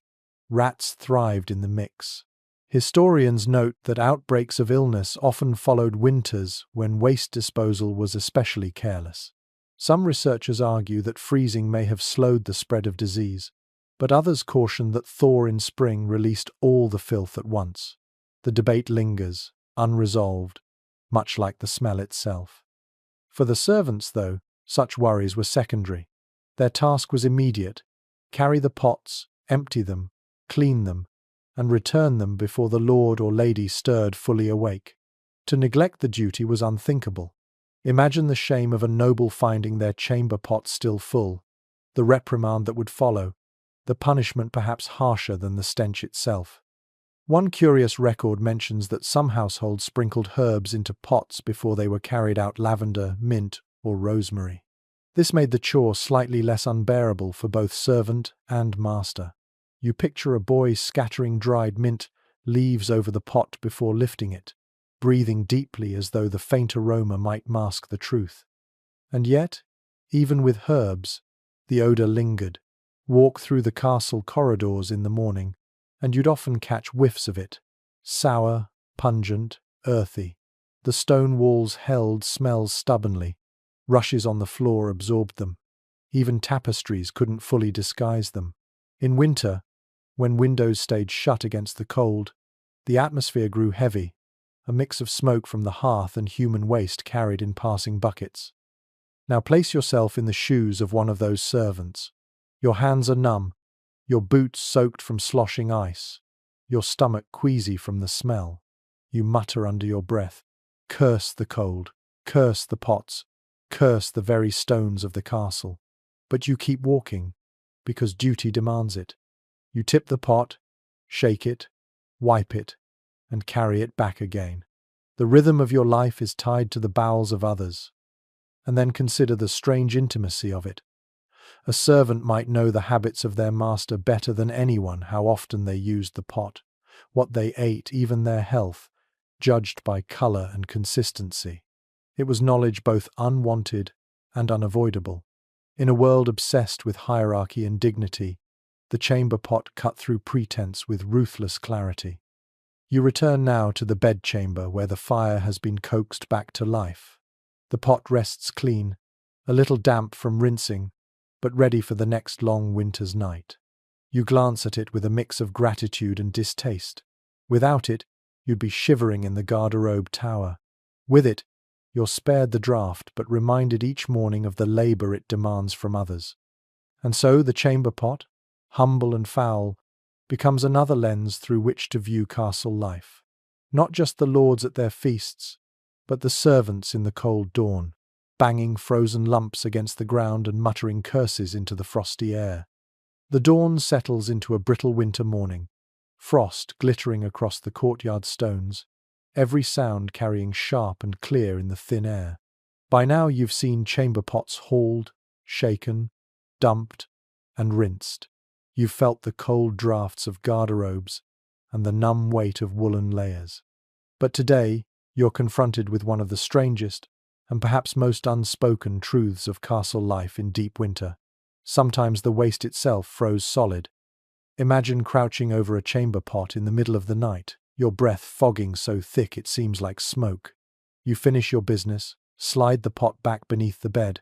Speaker 1: Rats thrived in the mix. Historians note that outbreaks of illness often followed winters when waste disposal was especially careless. Some researchers argue that freezing may have slowed the spread of disease, but others caution that thaw in spring released all the filth at once. The debate lingers, unresolved, much like the smell itself. For the servants, though, such worries were secondary. Their task was immediate: carry the pots, empty them, clean them, and return them before the lord or lady stirred fully awake. To neglect the duty was unthinkable. Imagine the shame of a noble finding their chamber pot still full, the reprimand that would follow, the punishment perhaps harsher than the stench itself. One curious record mentions that some households sprinkled herbs into pots before they were carried out: lavender, mint, or rosemary. This made the chore slightly less unbearable for both servant and master. You picture a boy scattering dried mint leaves over the pot before lifting it, breathing deeply as though the faint aroma might mask the truth. And yet, even with herbs, the odor lingered. Walk through the castle corridors in the morning, and you'd often catch whiffs of it. Sour, pungent, earthy. The stone walls held smells stubbornly. Rushes on the floor absorbed them. Even tapestries couldn't fully disguise them. In winter, when windows stayed shut against the cold, the atmosphere grew heavy, a mix of smoke from the hearth and human waste carried in passing buckets. Now place yourself in the shoes of one of those servants. Your hands are numb, your boots soaked from sloshing ice, your stomach queasy from the smell. You mutter under your breath, curse the cold, curse the pots, curse the very stones of the castle. But you keep walking, because duty demands it. You tip the pot, shake it, wipe it, and carry it back again. The rhythm of your life is tied to the bowels of others. And then consider the strange intimacy of it. A servant might know the habits of their master better than anyone: how often they used the pot, what they ate, even their health, judged by colour and consistency. It was knowledge both unwanted and unavoidable. In a world obsessed with hierarchy and dignity, the chamber pot cut through pretense with ruthless clarity. You return now to the bedchamber where the fire has been coaxed back to life. The pot rests clean, a little damp from rinsing, but ready for the next long winter's night. You glance at it with a mix of gratitude and distaste. Without it, you'd be shivering in the garderobe tower. With it, you're spared the draught, but reminded each morning of the labour it demands from others. And so the chamber pot, humble and foul, becomes another lens through which to view castle life. Not just the lords at their feasts, but the servants in the cold dawn, banging frozen lumps against the ground and muttering curses into the frosty air. The dawn settles into a brittle winter morning, frost glittering across the courtyard stones, every sound carrying sharp and clear in the thin air. By now you've seen chamber pots hauled, shaken, dumped, and rinsed. You felt the cold drafts of garderobes and the numb weight of woolen layers. But today, you're confronted with one of the strangest and perhaps most unspoken truths of castle life in deep winter. Sometimes the waste itself froze solid. Imagine crouching over a chamber pot in the middle of the night, your breath fogging so thick it seems like smoke. You finish your business, slide the pot back beneath the bed,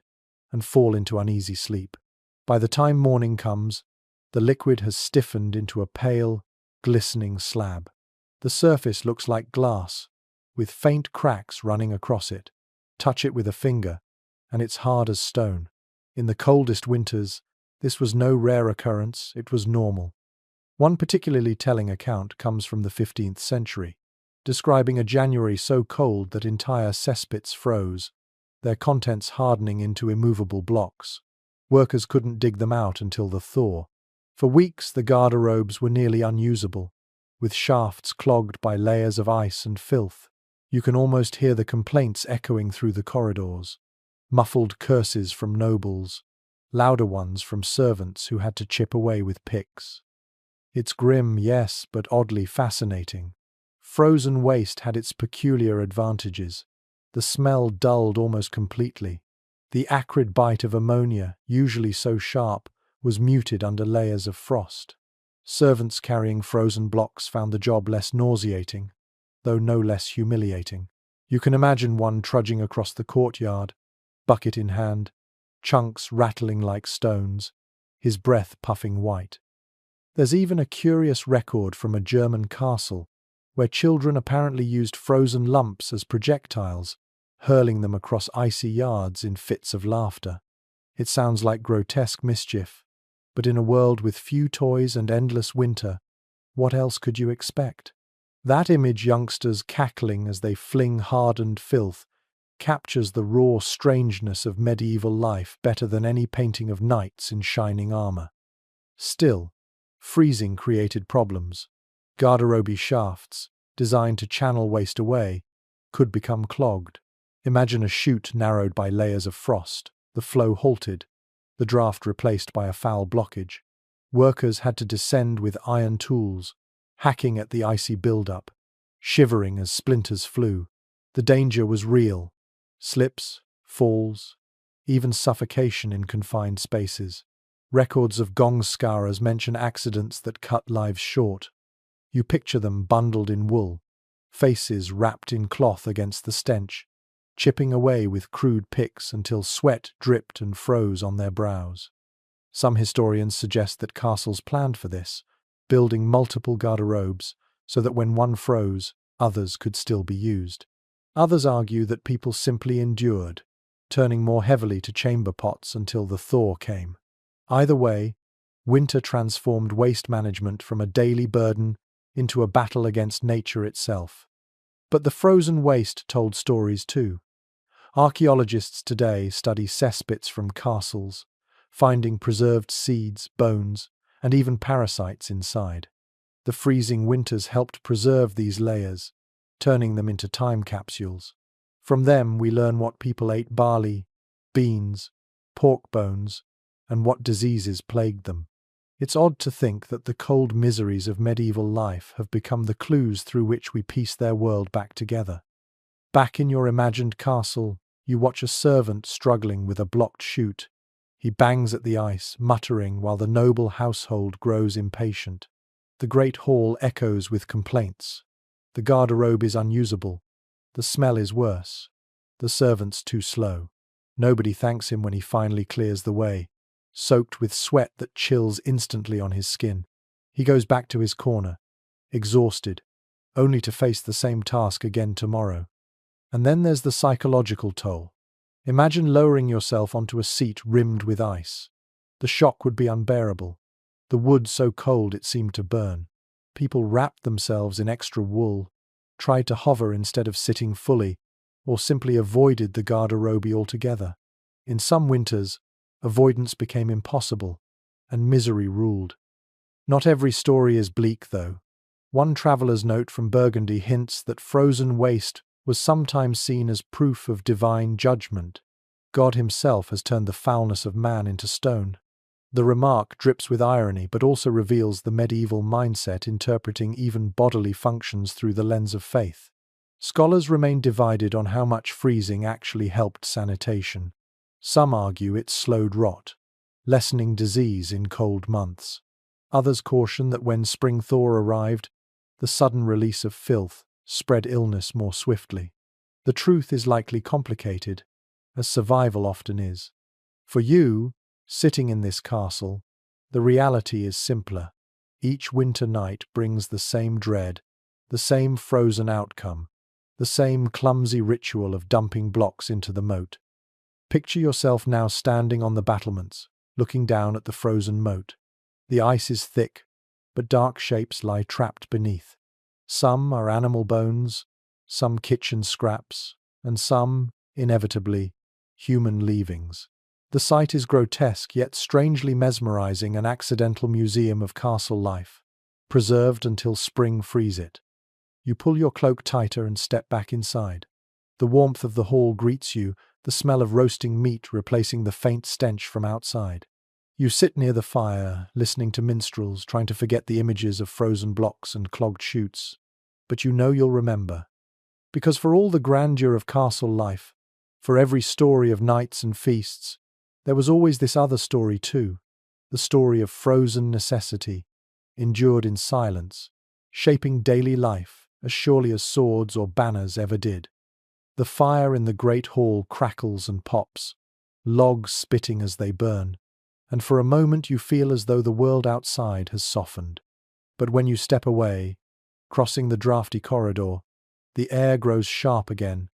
Speaker 1: and fall into uneasy sleep. By the time morning comes, the liquid has stiffened into a pale, glistening slab. The surface looks like glass, with faint cracks running across it. Touch it with a finger, and it's hard as stone. In the coldest winters, this was no rare occurrence, it was normal. One particularly telling account comes from the 15th century, describing a January so cold that entire cesspits froze, their contents hardening into immovable blocks. Workers couldn't dig them out until the thaw. For weeks the garderobes were nearly unusable, with shafts clogged by layers of ice and filth. You can almost hear the complaints echoing through the corridors. Muffled curses from nobles, louder ones from servants who had to chip away with picks. It's grim, yes, but oddly fascinating. Frozen waste had its peculiar advantages. The smell dulled almost completely. The acrid bite of ammonia, usually so sharp, was muted under layers of frost. Servants carrying frozen blocks found the job less nauseating, though no less humiliating. You can imagine one trudging across the courtyard, bucket in hand, chunks rattling like stones, his breath puffing white. There's even a curious record from a German castle, where children apparently used frozen lumps as projectiles, hurling them across icy yards in fits of laughter. It sounds like grotesque mischief, but in a world with few toys and endless winter, what else could you expect? That image, youngsters cackling as they fling hardened filth, captures the raw strangeness of medieval life better than any painting of knights in shining armor. Still, freezing created problems. Garderobe shafts, designed to channel waste away, could become clogged. Imagine a chute narrowed by layers of frost, the flow halted, the draft replaced by a foul blockage. Workers had to descend with iron tools, hacking at the icy buildup, shivering as splinters flew. The danger was real. Slips, falls, even suffocation in confined spaces. Records of gong scourers mention accidents that cut lives short. You picture them bundled in wool, faces wrapped in cloth against the stench, chipping away with crude picks until sweat dripped and froze on their brows. Some historians suggest that castles planned for this, building multiple garderobes so that when one froze, others could still be used. Others argue that people simply endured, turning more heavily to chamber pots until the thaw came. Either way, winter transformed waste management from a daily burden into a battle against nature itself. But the frozen waste told stories too. Archaeologists today study cesspits from castles, finding preserved seeds, bones, and even parasites inside. The freezing winters helped preserve these layers, turning them into time capsules. From them we learn what people ate: barley, beans, pork bones, and what diseases plagued them. It's odd to think that the cold miseries of medieval life have become the clues through which we piece their world back together. Back in your imagined castle, you watch a servant struggling with a blocked chute. He bangs at the ice, muttering while the noble household grows impatient. The great hall echoes with complaints. The garderobe is unusable. The smell is worse. The servant's too slow. Nobody thanks him when he finally clears the way, soaked with sweat that chills instantly on his skin. He goes back to his corner, exhausted, only to face the same task again tomorrow. And then there's the psychological toll. Imagine lowering yourself onto a seat rimmed with ice. The shock would be unbearable. The wood so cold it seemed to burn. People wrapped themselves in extra wool, tried to hover instead of sitting fully, or simply avoided the garderobe altogether. In some winters, avoidance became impossible, and misery ruled. Not every story is bleak, though. One traveller's note from Burgundy hints that frozen waste was sometimes seen as proof of divine judgment. God himself has turned the foulness of man into stone. The remark drips with irony but also reveals the medieval mindset interpreting even bodily functions through the lens of faith. Scholars remain divided on how much freezing actually helped sanitation. Some argue it slowed rot, lessening disease in cold months. Others caution that when spring thaw arrived, the sudden release of filth spread illness more swiftly. The truth is likely complicated, as survival often is. For you, sitting in this castle, the reality is simpler. Each winter night brings the same dread, the same frozen outcome, the same clumsy ritual of dumping blocks into the moat. Picture yourself now standing on the battlements, looking down at the frozen moat. The ice is thick, but dark shapes lie trapped beneath. Some are animal bones, some kitchen scraps, and some, inevitably, human leavings. The sight is grotesque yet strangely mesmerizing, an accidental museum of castle life, preserved until spring frees it. You pull your cloak tighter and step back inside. The warmth of the hall greets you, the smell of roasting meat replacing the faint stench from outside. You sit near the fire, listening to minstrels, trying to forget the images of frozen blocks and clogged chutes. But you know you'll remember. Because for all the grandeur of castle life, for every story of nights and feasts, there was always this other story too, the story of frozen necessity, endured in silence, shaping daily life as surely as swords or banners ever did. The fire in the great hall crackles and pops, logs spitting as they burn, and for a moment you feel as though the world outside has softened. But when you step away, crossing the drafty corridor, the air grows sharp again,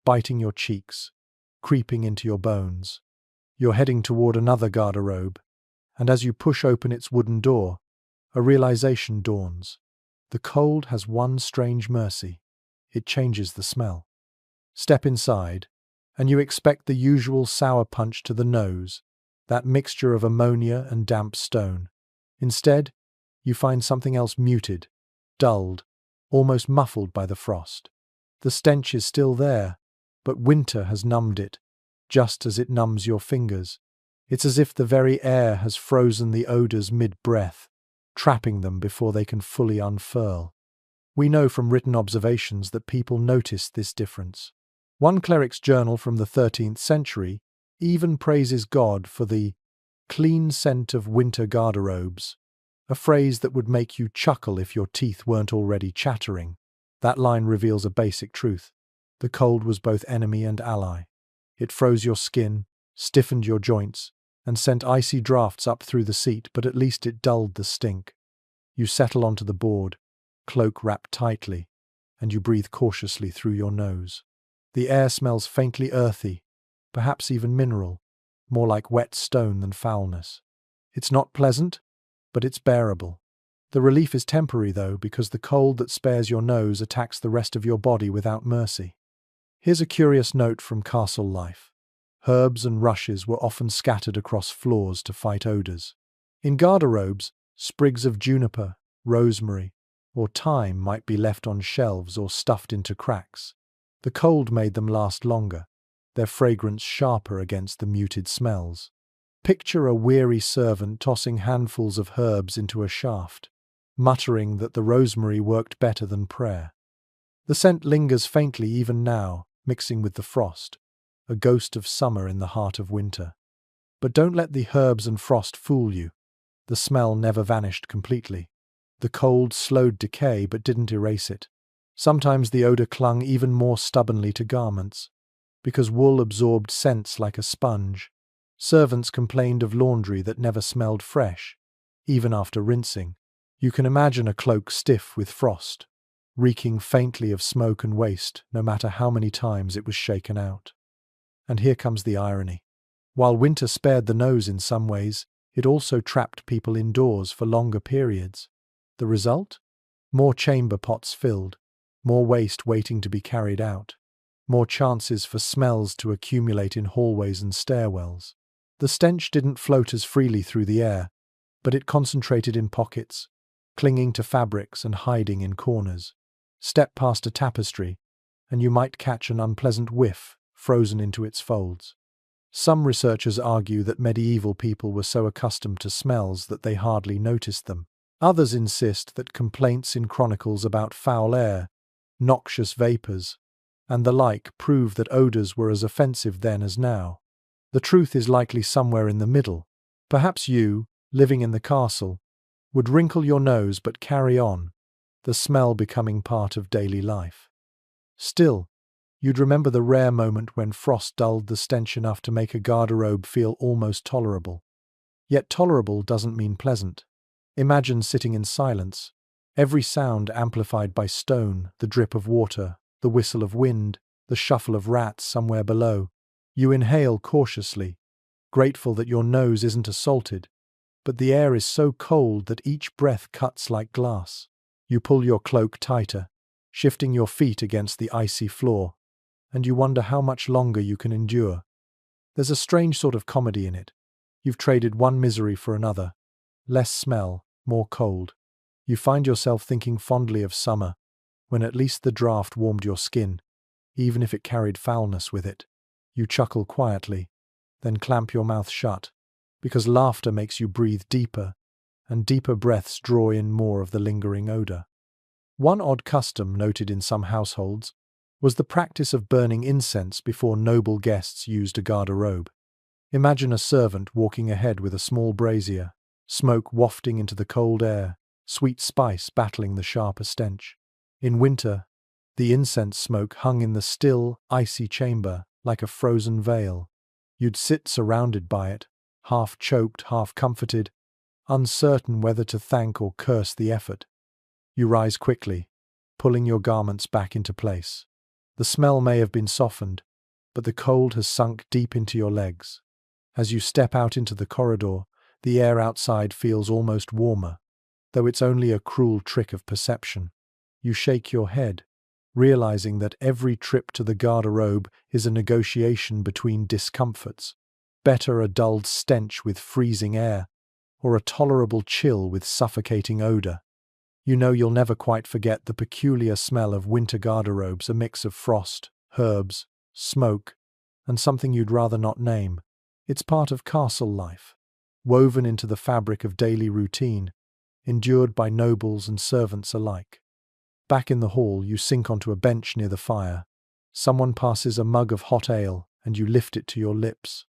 Speaker 1: biting your cheeks, creeping into your bones. You're heading toward another garderobe, and as you push open its wooden door, a realization dawns. The cold has one strange mercy. It changes the smell. Step inside, and you expect the usual sour punch to the nose, that mixture of ammonia and damp stone. Instead, you find something else muted, dulled, almost muffled by the frost. The stench is still there, but winter has numbed it, just as it numbs your fingers. It's as if the very air has frozen the odors mid-breath, trapping them before they can fully unfurl. We know from written observations that people noticed this difference. One cleric's journal from the 13th century even praises God for the clean scent of winter garderobes, a phrase that would make you chuckle if your teeth weren't already chattering. That line reveals a basic truth. The cold was both enemy and ally. It froze your skin, stiffened your joints, and sent icy drafts up through the seat, but at least it dulled the stink. You settle onto the board, cloak wrapped tightly, and you breathe cautiously through your nose. The air smells faintly earthy, perhaps even mineral, more like wet stone than foulness. It's not pleasant, but it's bearable. The relief is temporary, though, because the cold that spares your nose attacks the rest of your body without mercy. Here's a curious note from castle life. Herbs and rushes were often scattered across floors to fight odors. In garderobes, sprigs of juniper, rosemary, or thyme might be left on shelves or stuffed into cracks. The cold made them last longer, their fragrance sharper against the muted smells. Picture a weary servant tossing handfuls of herbs into a shaft, muttering that the rosemary worked better than prayer. The scent lingers faintly even now, mixing with the frost, a ghost of summer in the heart of winter. But don't let the herbs and frost fool you. The smell never vanished completely. The cold slowed decay but didn't erase it. Sometimes the odor clung even more stubbornly to garments, because wool absorbed scents like a sponge. Servants complained of laundry that never smelled fresh, even after rinsing. You can imagine a cloak stiff with frost, reeking faintly of smoke and waste, no matter how many times it was shaken out. And here comes the irony. While winter spared the nose in some ways, it also trapped people indoors for longer periods. The result? More chamber pots filled, more waste waiting to be carried out, more chances for smells to accumulate in hallways and stairwells. The stench didn't float as freely through the air, but it concentrated in pockets, clinging to fabrics and hiding in corners. Step past a tapestry, and you might catch an unpleasant whiff frozen into its folds. Some researchers argue that medieval people were so accustomed to smells that they hardly noticed them. Others insist that complaints in chronicles about foul air, noxious vapors, and the like prove that odors were as offensive then as now. The truth is likely somewhere in the middle. Perhaps you, living in the castle, would wrinkle your nose but carry on, the smell becoming part of daily life. Still, you'd remember the rare moment when frost dulled the stench enough to make a garderobe feel almost tolerable. Yet tolerable doesn't mean pleasant. Imagine sitting in silence, every sound amplified by stone, the drip of water, the whistle of wind, the shuffle of rats somewhere below. You inhale cautiously, grateful that your nose isn't assaulted, but the air is so cold that each breath cuts like glass. You pull your cloak tighter, shifting your feet against the icy floor, and you wonder how much longer you can endure. There's a strange sort of comedy in it. You've traded one misery for another. Less smell, more cold. You find yourself thinking fondly of summer, when at least the draft warmed your skin, even if it carried foulness with it. You chuckle quietly, then clamp your mouth shut, because laughter makes you breathe deeper, and deeper breaths draw in more of the lingering odor. One odd custom noted in some households was the practice of burning incense before noble guests used a garderobe. Imagine a servant walking ahead with a small brazier, smoke wafting into the cold air, sweet spice battling the sharper stench. In winter, the incense smoke hung in the still, icy chamber like a frozen veil. You'd sit surrounded by it, half choked, half comforted, uncertain whether to thank or curse the effort. You rise quickly, pulling your garments back into place. The smell may have been softened, but the cold has sunk deep into your legs. As you step out into the corridor, the air outside feels almost warmer, though it's only a cruel trick of perception. You shake your head, realizing that every trip to the garderobe is a negotiation between discomforts. Better a dulled stench with freezing air, or a tolerable chill with suffocating odor. You know you'll never quite forget the peculiar smell of winter garderobes, a mix of frost, herbs, smoke, and something you'd rather not name. It's part of castle life, woven into the fabric of daily routine, endured by nobles and servants alike. Back in the hall, you sink onto a bench near the fire. Someone passes a mug of hot ale, and you lift it to your lips.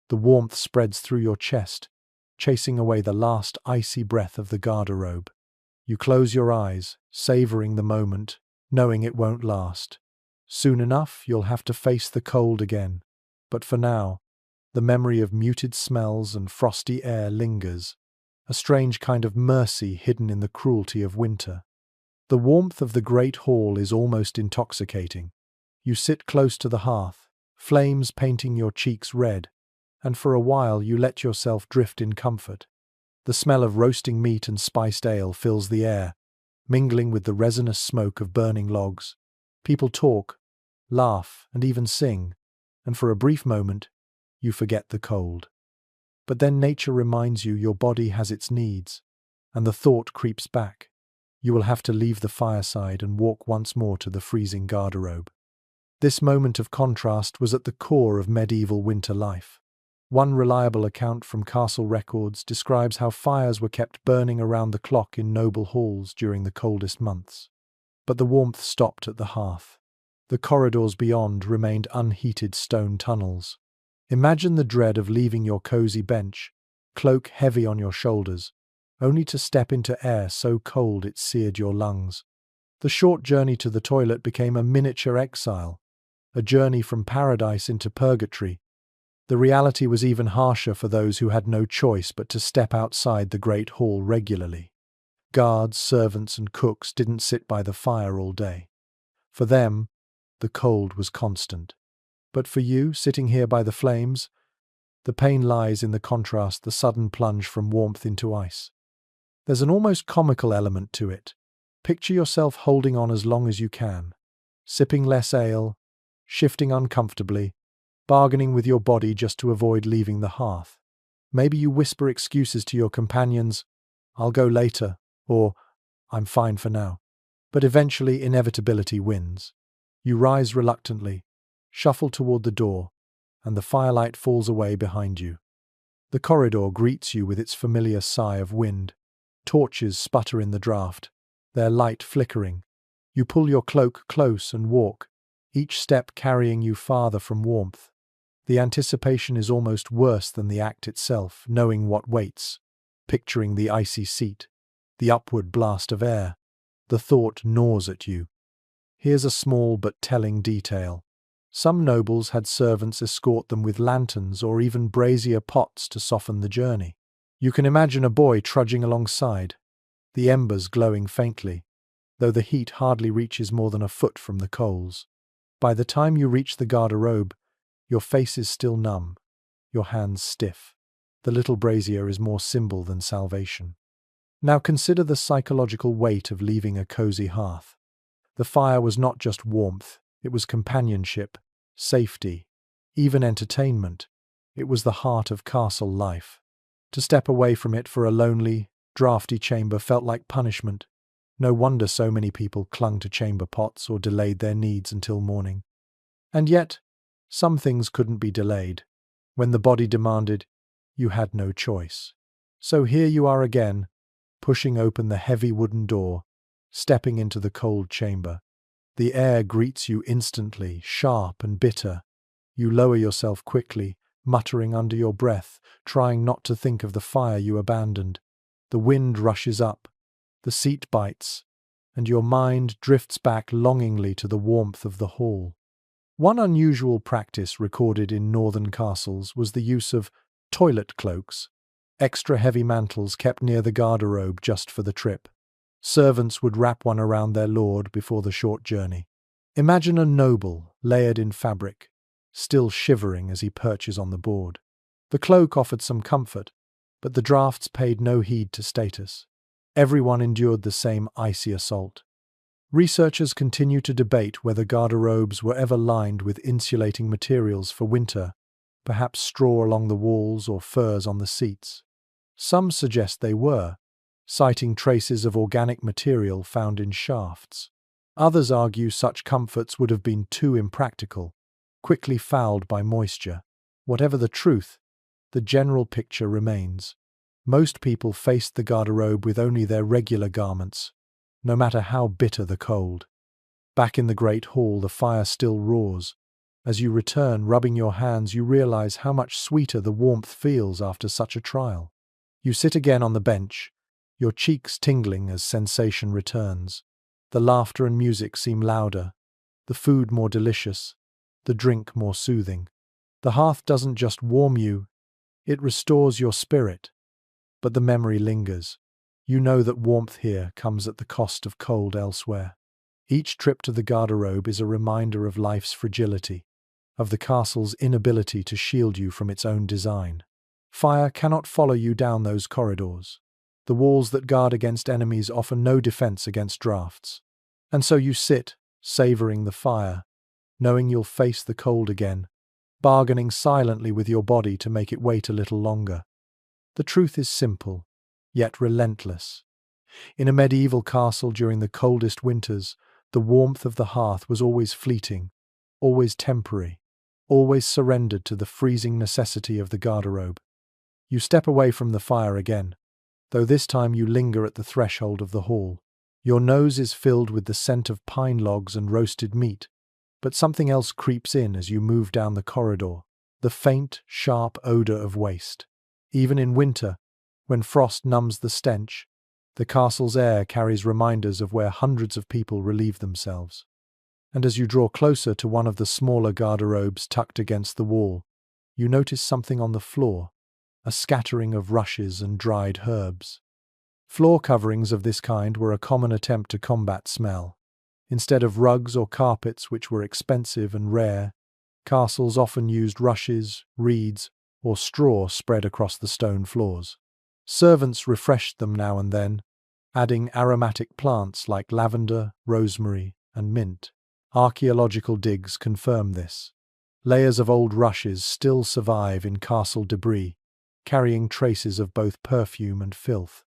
Speaker 1: The warmth spreads through your chest, chasing away the last icy breath of the garderobe. You close your eyes, savoring the moment, knowing it won't last. Soon enough, you'll have to face the cold again. But for now, the memory of muted smells and frosty air lingers, a strange kind of mercy hidden in the cruelty of winter. The warmth of the great hall is almost intoxicating. You sit close to the hearth, flames painting your cheeks red, and for a while you let yourself drift in comfort. The smell of roasting meat and spiced ale fills the air, mingling with the resinous smoke of burning logs. People talk, laugh, and even sing, and for a brief moment, you forget the cold. But then nature reminds you your body has its needs, and the thought creeps back. You will have to leave the fireside and walk once more to the freezing garderobe. This moment of contrast was at the core of medieval winter life. One reliable account from castle records describes how fires were kept burning around the clock in noble halls during the coldest months. But the warmth stopped at the hearth. The corridors beyond remained unheated stone tunnels. Imagine the dread of leaving your cozy bench, cloak heavy on your shoulders, only to step into air so cold it seared your lungs. The short journey to the toilet became a miniature exile, a journey from paradise into purgatory. The reality was even harsher for those who had no choice but to step outside the great hall regularly. Guards, servants, and cooks didn't sit by the fire all day. For them, the cold was constant. But for you, sitting here by the flames, the pain lies in the contrast, the sudden plunge from warmth into ice. There's an almost comical element to it. Picture yourself holding on as long as you can, sipping less ale, shifting uncomfortably, bargaining with your body just to avoid leaving the hearth. Maybe you whisper excuses to your companions, "I'll go later," or "I'm fine for now." But eventually inevitability wins. You rise reluctantly, shuffle toward the door, and the firelight falls away behind you. The corridor greets you with its familiar sigh of wind. Torches sputter in the draught, their light flickering. You pull your cloak close and walk, each step carrying you farther from warmth. The anticipation is almost worse than the act itself, knowing what waits, picturing the icy seat, the upward blast of air. The thought gnaws at you. Here's a small but telling detail. Some nobles had servants escort them with lanterns or even brazier pots to soften the journey. You can imagine a boy trudging alongside, the embers glowing faintly, though the heat hardly reaches more than a foot from the coals. By the time you reach the garderobe, your face is still numb, your hands stiff. The little brazier is more symbol than salvation. Now consider the psychological weight of leaving a cozy hearth. The fire was not just warmth, it was companionship, safety, even entertainment. It was the heart of castle life. To step away from it for a lonely, draughty chamber felt like punishment. No wonder so many people clung to chamber pots or delayed their needs until morning. And yet, some things couldn't be delayed. When the body demanded, you had no choice. So here you are again, pushing open the heavy wooden door, stepping into the cold chamber. The air greets you instantly, sharp and bitter. You lower yourself quickly, muttering under your breath, trying not to think of the fire you abandoned. The wind rushes up, the seat bites, and your mind drifts back longingly to the warmth of the hall. One unusual practice recorded in northern castles was the use of toilet cloaks, extra heavy mantles kept near the garderobe just for the trip. Servants would wrap one around their lord before the short journey. Imagine a noble, layered in fabric, still shivering as he perches on the board. The cloak offered some comfort, but the drafts paid no heed to status. Everyone endured the same icy assault. Researchers continue to debate whether garderobes were ever lined with insulating materials for winter, perhaps straw along the walls or furs on the seats. Some suggest they were, citing traces of organic material found in shafts. Others argue such comforts would have been too impractical, quickly fouled by moisture. Whatever the truth, the general picture remains. Most people faced the garderobe with only their regular garments, no matter how bitter the cold. Back in the great hall, the fire still roars. As you return, rubbing your hands, you realize how much sweeter the warmth feels after such a trial. You sit again on the bench, your cheeks tingling as sensation returns. The laughter and music seem louder, the food more delicious, the drink more soothing. The hearth doesn't just warm you, it restores your spirit. But the memory lingers. You know that warmth here comes at the cost of cold elsewhere. Each trip to the garderobe is a reminder of life's fragility, of the castle's inability to shield you from its own design. Fire cannot follow you down those corridors. The walls that guard against enemies offer no defense against drafts. And so you sit, savoring the fire, knowing you'll face the cold again, bargaining silently with your body to make it wait a little longer. The truth is simple, yet relentless. In a medieval castle during the coldest winters, the warmth of the hearth was always fleeting, always temporary, always surrendered to the freezing necessity of the garderobe. You step away from the fire again, though this time you linger at the threshold of the hall. Your nose is filled with the scent of pine logs and roasted meat, but something else creeps in as you move down the corridor, the faint, sharp odor of waste. Even in winter, when frost numbs the stench, the castle's air carries reminders of where hundreds of people relieve themselves. And as you draw closer to one of the smaller garderobes tucked against the wall, you notice something on the floor, a scattering of rushes and dried herbs. Floor coverings of this kind were a common attempt to combat smell. Instead of rugs or carpets, which were expensive and rare, castles often used rushes, reeds, or straw spread across the stone floors. Servants refreshed them now and then, adding aromatic plants like lavender, rosemary, and mint. Archaeological digs confirm this. Layers of old rushes still survive in castle debris, carrying traces of both perfume and filth.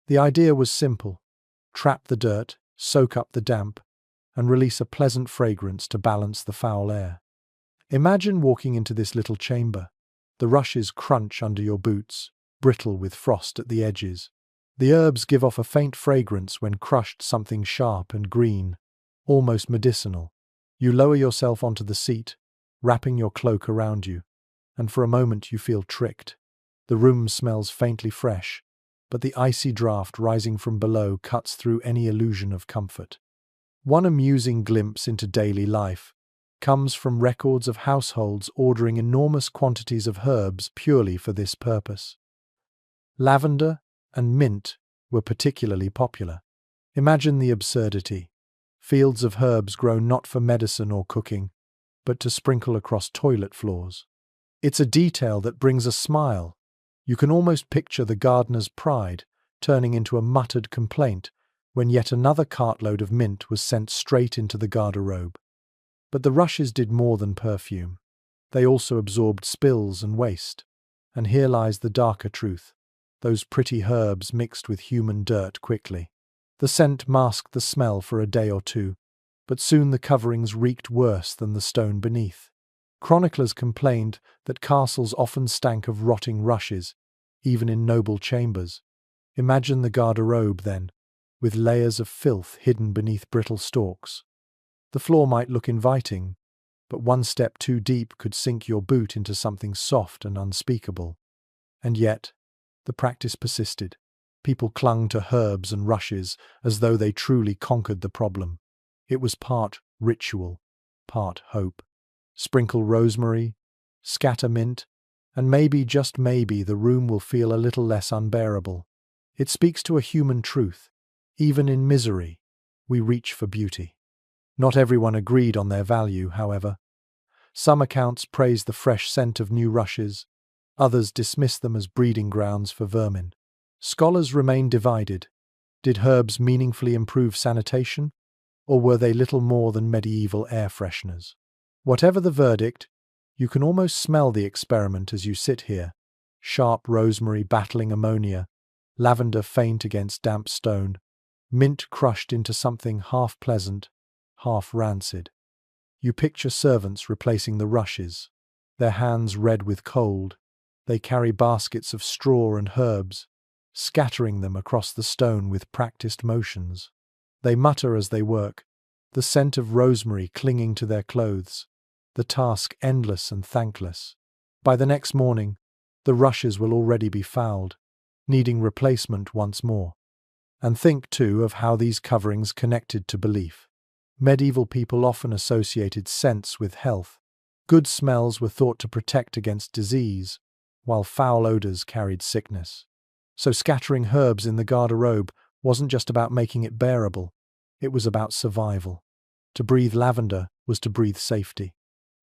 Speaker 1: The idea was simple: trap the dirt, soak up the damp, and release a pleasant fragrance to balance the foul air. Imagine walking into this little chamber. The rushes crunch under your boots, brittle with frost at the edges. The herbs give off a faint fragrance when crushed, something sharp and green, almost medicinal. You lower yourself onto the seat, wrapping your cloak around you, and for a moment you feel tricked. The room smells faintly fresh, but the icy draft rising from below cuts through any illusion of comfort. One amusing glimpse into daily life comes from records of households ordering enormous quantities of herbs purely for this purpose. Lavender and mint were particularly popular. Imagine the absurdity. Fields of herbs grown not for medicine or cooking, but to sprinkle across toilet floors. It's a detail that brings a smile. You can almost picture the gardener's pride turning into a muttered complaint when yet another cartload of mint was sent straight into the garderobe. But the rushes did more than perfume. They also absorbed spills and waste. And here lies the darker truth. Those pretty herbs mixed with human dirt quickly. The scent masked the smell for a day or two, but soon the coverings reeked worse than the stone beneath. Chroniclers complained that castles often stank of rotting rushes, even in noble chambers. Imagine the garderobe, then, with layers of filth hidden beneath brittle stalks. The floor might look inviting, but one step too deep could sink your boot into something soft and unspeakable. And yet, the practice persisted. People clung to herbs and rushes as though they truly conquered the problem. It was part ritual, part hope. Sprinkle rosemary, scatter mint, and maybe, just maybe, the room will feel a little less unbearable. It speaks to a human truth. Even in misery, we reach for beauty. Not everyone agreed on their value, however. Some accounts praised the fresh scent of new rushes, others dismissed them as breeding grounds for vermin. Scholars remained divided. Did herbs meaningfully improve sanitation, or were they little more than medieval air fresheners? Whatever the verdict, you can almost smell the experiment as you sit here. Sharp rosemary battling ammonia, lavender faint against damp stone, mint crushed into something half pleasant, half rancid. You picture servants replacing the rushes, their hands red with cold. They carry baskets of straw and herbs, scattering them across the stone with practiced motions. They mutter as they work, the scent of rosemary clinging to their clothes, the task endless and thankless. By the next morning, the rushes will already be fouled, needing replacement once more. And think, too, of how these coverings connected to belief. Medieval people often associated scents with health. Good smells were thought to protect against disease, while foul odors carried sickness. So scattering herbs in the garderobe wasn't just about making it bearable, it was about survival. To breathe lavender was to breathe safety.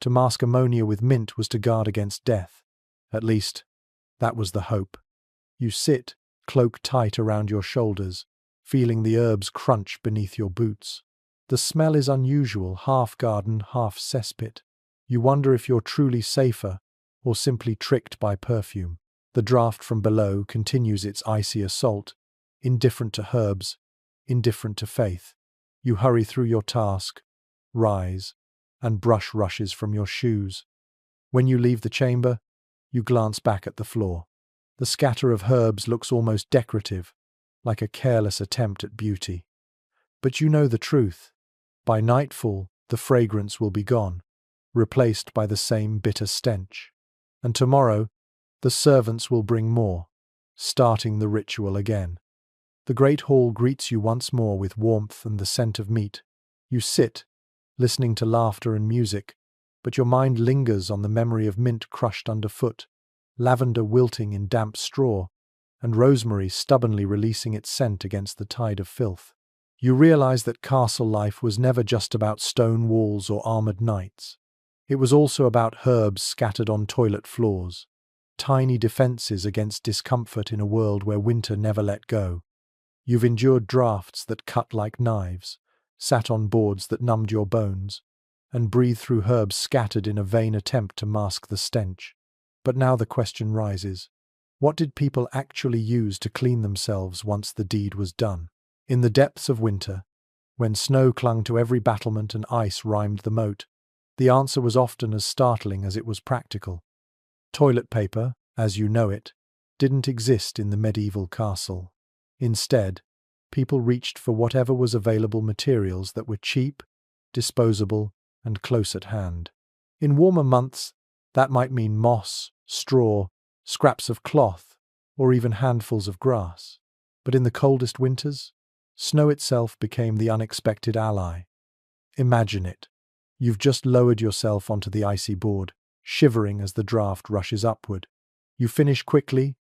Speaker 1: To mask ammonia with mint was to guard against death. At least, that was the hope. You sit, cloak tight around your shoulders, feeling the herbs crunch beneath your boots. The smell is unusual, half garden, half cesspit. You wonder if you're truly safer or simply tricked by perfume. The draft from below continues its icy assault, indifferent to herbs, indifferent to faith. You hurry through your task, rise, and brush rushes from your shoes. When you leave the chamber, you glance back at the floor. The scatter of herbs looks almost decorative, like a careless attempt at beauty. But you know the truth. By nightfall, the fragrance will be gone, replaced by the same bitter stench. And tomorrow, the servants will bring more, starting the ritual again. The great hall greets you once more with warmth and the scent of meat. You sit, listening to laughter and music, but your mind lingers on the memory of mint crushed underfoot, lavender wilting in damp straw, and rosemary stubbornly releasing its scent against the tide of filth. You realize that castle life was never just about stone walls or armored knights. It was also about herbs scattered on toilet floors, tiny defenses against discomfort in a world where winter never let go. You've endured drafts that cut like knives, sat on boards that numbed your bones, and breathed through herbs scattered in a vain attempt to mask the stench. But now the question rises, what did people actually use to clean themselves once the deed was done? In the depths of winter, when snow clung to every battlement and ice rimed the moat, The answer was often as startling as it was practical. Toilet paper, as you know it, didn't exist in the medieval castle. Instead, people reached for whatever was available materials that were cheap, disposable, and close at hand. In warmer months, that might mean moss, straw, scraps of cloth, or even handfuls of grass. But in the coldest winters, snow itself became the unexpected ally. Imagine it. You've just lowered yourself onto the icy board, shivering as the draft rushes upward. You finish quickly,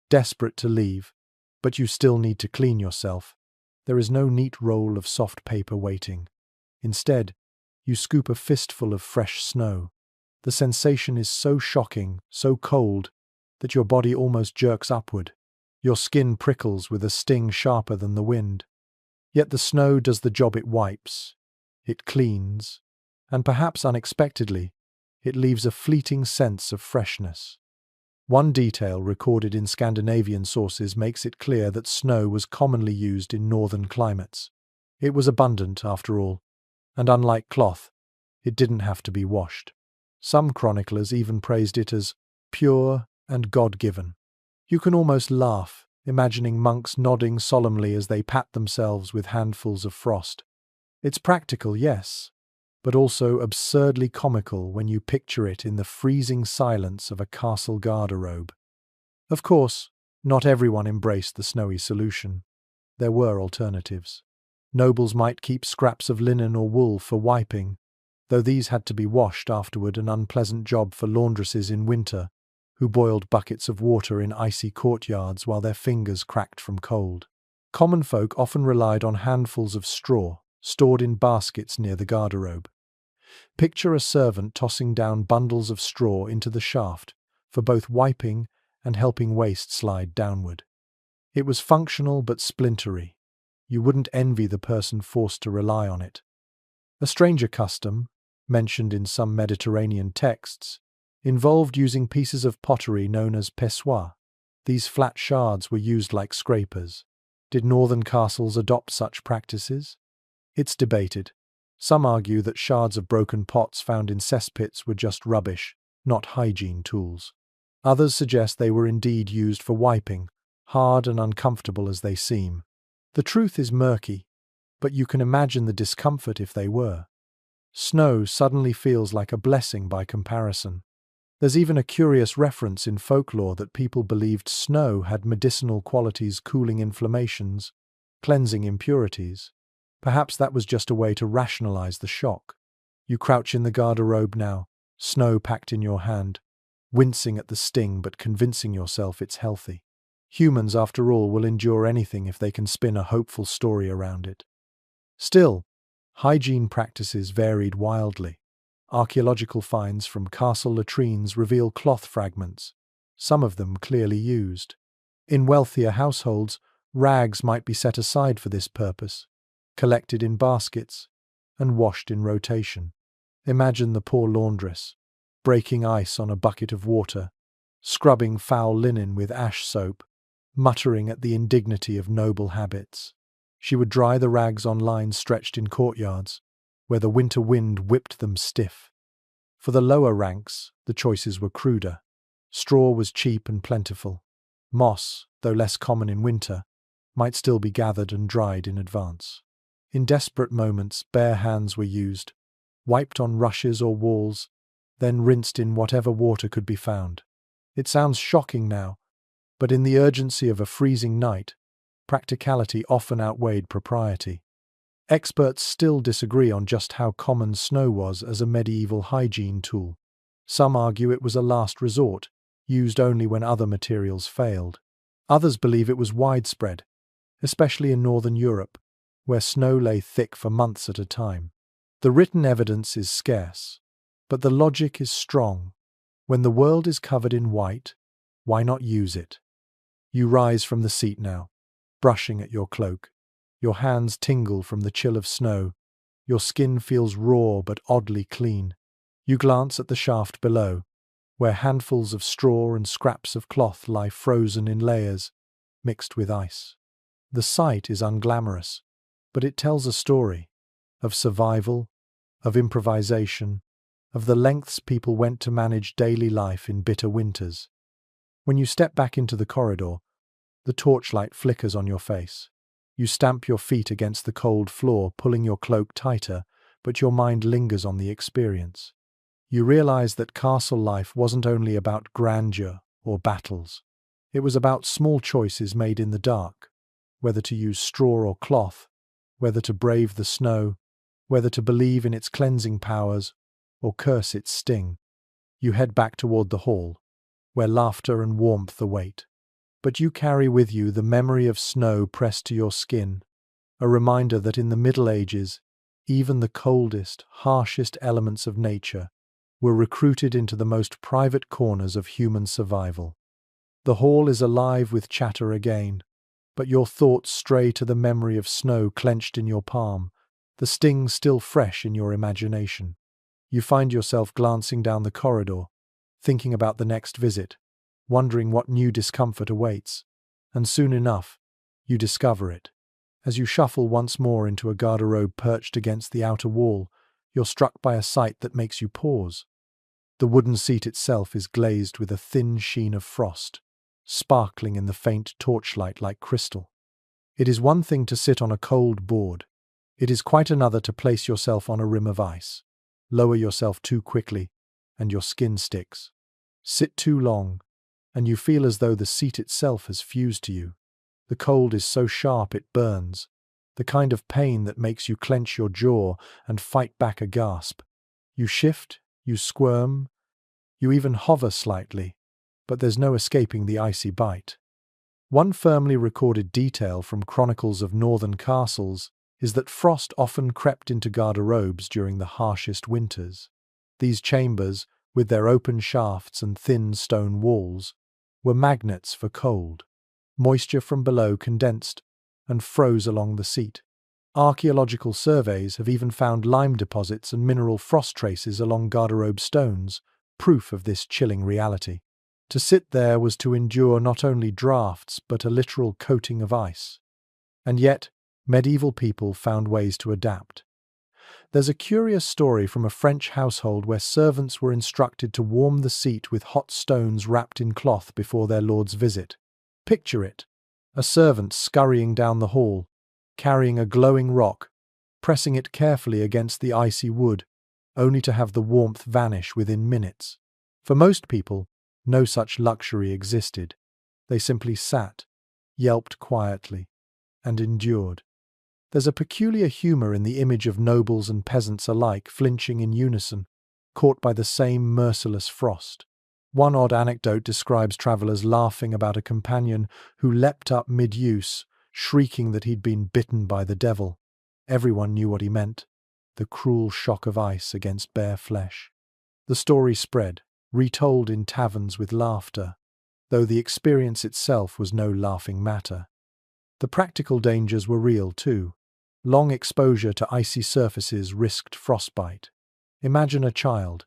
Speaker 1: desperate to leave, but you still need to clean yourself. There is no neat roll of soft paper waiting. Instead, you scoop a fistful of fresh snow. The sensation is so shocking, so cold, that your body almost jerks upward. Your skin prickles with a sting sharper than the wind. Yet the snow does the job it wipes. It cleans, and perhaps unexpectedly, it leaves a fleeting sense of freshness. One detail recorded in Scandinavian sources makes it clear that snow was commonly used in northern climates. It was abundant, after all, and unlike cloth, it didn't have to be washed. Some chroniclers even praised it as pure and God-given. You can almost laugh, imagining monks nodding solemnly as they pat themselves with handfuls of frost. It's practical, yes, but also absurdly comical when you picture it in the freezing silence of a castle garderobe. Of course, not everyone embraced the snowy solution. There were alternatives. Nobles might keep scraps of linen or wool for wiping, though these had to be washed afterward, an unpleasant job for laundresses in winter, who boiled buckets of water in icy courtyards while their fingers cracked from cold. Common folk often relied on handfuls of straw, stored in baskets near the garderobe. Picture a servant tossing down bundles of straw into the shaft for both wiping and helping waste slide downward. It was functional but splintery. You wouldn't envy the person forced to rely on it. A stranger custom, mentioned in some Mediterranean texts, involved using pieces of pottery known as pessoa. These flat shards were used like scrapers. Did northern castles adopt such practices? It's debated. Some argue that shards of broken pots found in cesspits were just rubbish, not hygiene tools. Others suggest they were indeed used for wiping, hard and uncomfortable as they seem. The truth is murky, but you can imagine the discomfort if they were. Snow suddenly feels like a blessing by comparison. There's even a curious reference in folklore that people believed snow had medicinal qualities, cooling inflammations, cleansing impurities. Perhaps that was just a way to rationalize the shock. You crouch in the garderobe now, snow packed in your hand, wincing at the sting but convincing yourself it's healthy. Humans, after all, will endure anything if they can spin a hopeful story around it. Still, hygiene practices varied wildly. Archaeological finds from castle latrines reveal cloth fragments, some of them clearly used. In wealthier households, rags might be set aside for this purpose, collected in baskets, and washed in rotation. Imagine the poor laundress, breaking ice on a bucket of water, scrubbing foul linen with ash soap, muttering at the indignity of noble habits. She would dry the rags on lines stretched in courtyards, where the winter wind whipped them stiff. For the lower ranks, the choices were cruder. Straw was cheap and plentiful. Moss, though less common in winter, might still be gathered and dried in advance. In desperate moments, bare hands were used, wiped on rushes or walls, then rinsed in whatever water could be found. It sounds shocking now, but in the urgency of a freezing night, practicality often outweighed propriety. Experts still disagree on just how common snow was as a medieval hygiene tool. Some argue it was a last resort, used only when other materials failed. Others believe it was widespread, especially in northern Europe, where snow lay thick for months at a time. The written evidence is scarce, but the logic is strong. When the world is covered in white, why not use it? You rise from the seat now, brushing at your cloak. Your hands tingle from the chill of snow. Your skin feels raw but oddly clean. You glance at the shaft below, where handfuls of straw and scraps of cloth lie frozen in layers, mixed with ice. The sight is unglamorous, but it tells a story of survival, of improvisation, of the lengths people went to manage daily life in bitter winters. When you step back into the corridor, the torchlight flickers on your face. You stamp your feet against the cold floor, pulling your cloak tighter, but your mind lingers on the experience. You realize that castle life wasn't only about grandeur or battles. It was about small choices made in the dark, whether to use straw or cloth, whether to brave the snow, whether to believe in its cleansing powers or curse its sting. You head back toward the hall, where laughter and warmth await. But you carry with you the memory of snow pressed to your skin, a reminder that in the Middle Ages, even the coldest, harshest elements of nature were recruited into the most private corners of human survival. The hall is alive with chatter again, but your thoughts stray to the memory of snow clenched in your palm, the sting still fresh in your imagination. You find yourself glancing down the corridor, thinking about the next visit, wondering what new discomfort awaits, and soon enough, you discover it. As you shuffle once more into a garderobe perched against the outer wall, you're struck by a sight that makes you pause. The wooden seat itself is glazed with a thin sheen of frost, sparkling in the faint torchlight like crystal. It is one thing to sit on a cold board. It is quite another to place yourself on a rim of ice. Lower yourself too quickly, and your skin sticks. Sit too long, and you feel as though the seat itself has fused to you. The cold is so sharp it burns, the kind of pain that makes you clench your jaw and fight back a gasp. You shift, you squirm, you even hover slightly, but there's no escaping the icy bite. One firmly recorded detail from chronicles of northern castles is that frost often crept into garderobes during the harshest winters. These chambers, with their open shafts and thin stone walls, were magnets for cold. Moisture from below condensed and froze along the seat. Archaeological surveys have even found lime deposits and mineral frost traces along garderobe stones, proof of this chilling reality. To sit there was to endure not only drafts but a literal coating of ice. And yet, medieval people found ways to adapt. There's a curious story from a French household where servants were instructed to warm the seat with hot stones wrapped in cloth before their lord's visit. Picture it, a servant scurrying down the hall, carrying a glowing rock, pressing it carefully against the icy wood, only to have the warmth vanish within minutes. For most people, no such luxury existed. They simply sat, yelped quietly, and endured. There's a peculiar humor in the image of nobles and peasants alike flinching in unison, caught by the same merciless frost. One odd anecdote describes travelers laughing about a companion who leapt up mid-use, shrieking that he'd been bitten by the devil. Everyone knew what he meant, the cruel shock of ice against bare flesh. The story spread, retold in taverns with laughter, though the experience itself was no laughing matter. The practical dangers were real too. Long exposure to icy surfaces risked frostbite. Imagine a child,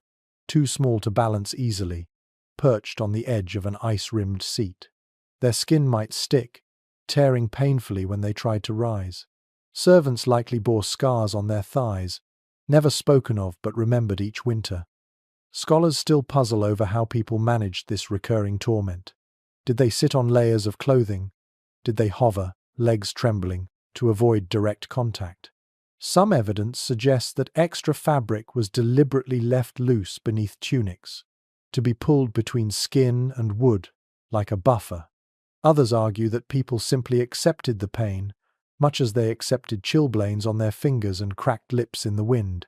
Speaker 1: too small to balance easily, perched on the edge of an ice-rimmed seat. Their skin might stick, tearing painfully when they tried to rise. Servants likely bore scars on their thighs, never spoken of but remembered each winter. Scholars still puzzle over how people managed this recurring torment. Did they sit on layers of clothing? Did they hover, legs trembling, to avoid direct contact? Some evidence suggests that extra fabric was deliberately left loose beneath tunics, to be pulled between skin and wood, like a buffer. Others argue that people simply accepted the pain, much as they accepted chilblains on their fingers and cracked lips in the wind.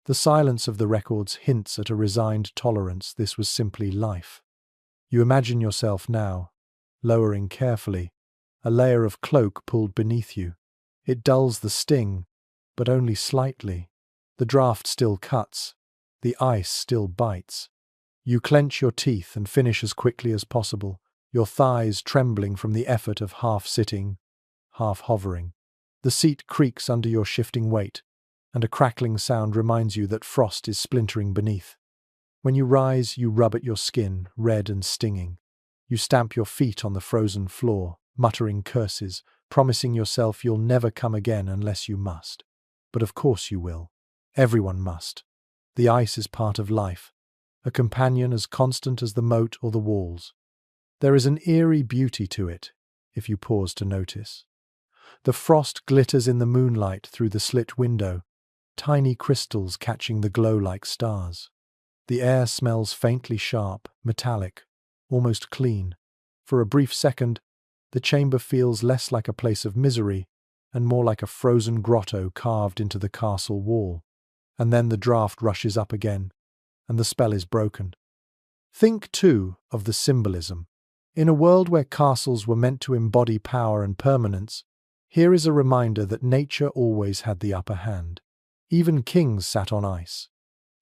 Speaker 1: The silence of the records hints at a resigned tolerance. This was simply life. You imagine yourself now, lowering carefully, a layer of cloak pulled beneath you. It dulls the sting, but only slightly. The draft still cuts, the ice still bites. You clench your teeth and finish as quickly as possible, your thighs trembling from the effort of half-sitting, half-hovering. The seat creaks under your shifting weight, and a crackling sound reminds you that frost is splintering beneath. When you rise, you rub at your skin, red and stinging. You stamp your feet on the frozen floor, muttering curses, promising yourself you'll never come again unless you must. But of course you will. Everyone must. The ice is part of life, a companion as constant as the moat or the walls. There is an eerie beauty to it, if you pause to notice. The frost glitters in the moonlight through the slit window, tiny crystals catching the glow like stars. The air smells faintly sharp, metallic, almost clean. For a brief second, the chamber feels less like a place of misery and more like a frozen grotto carved into the castle wall. And then the draft rushes up again, and the spell is broken. Think, too, of the symbolism. In a world where castles were meant to embody power and permanence, here is a reminder that nature always had the upper hand. Even kings sat on ice.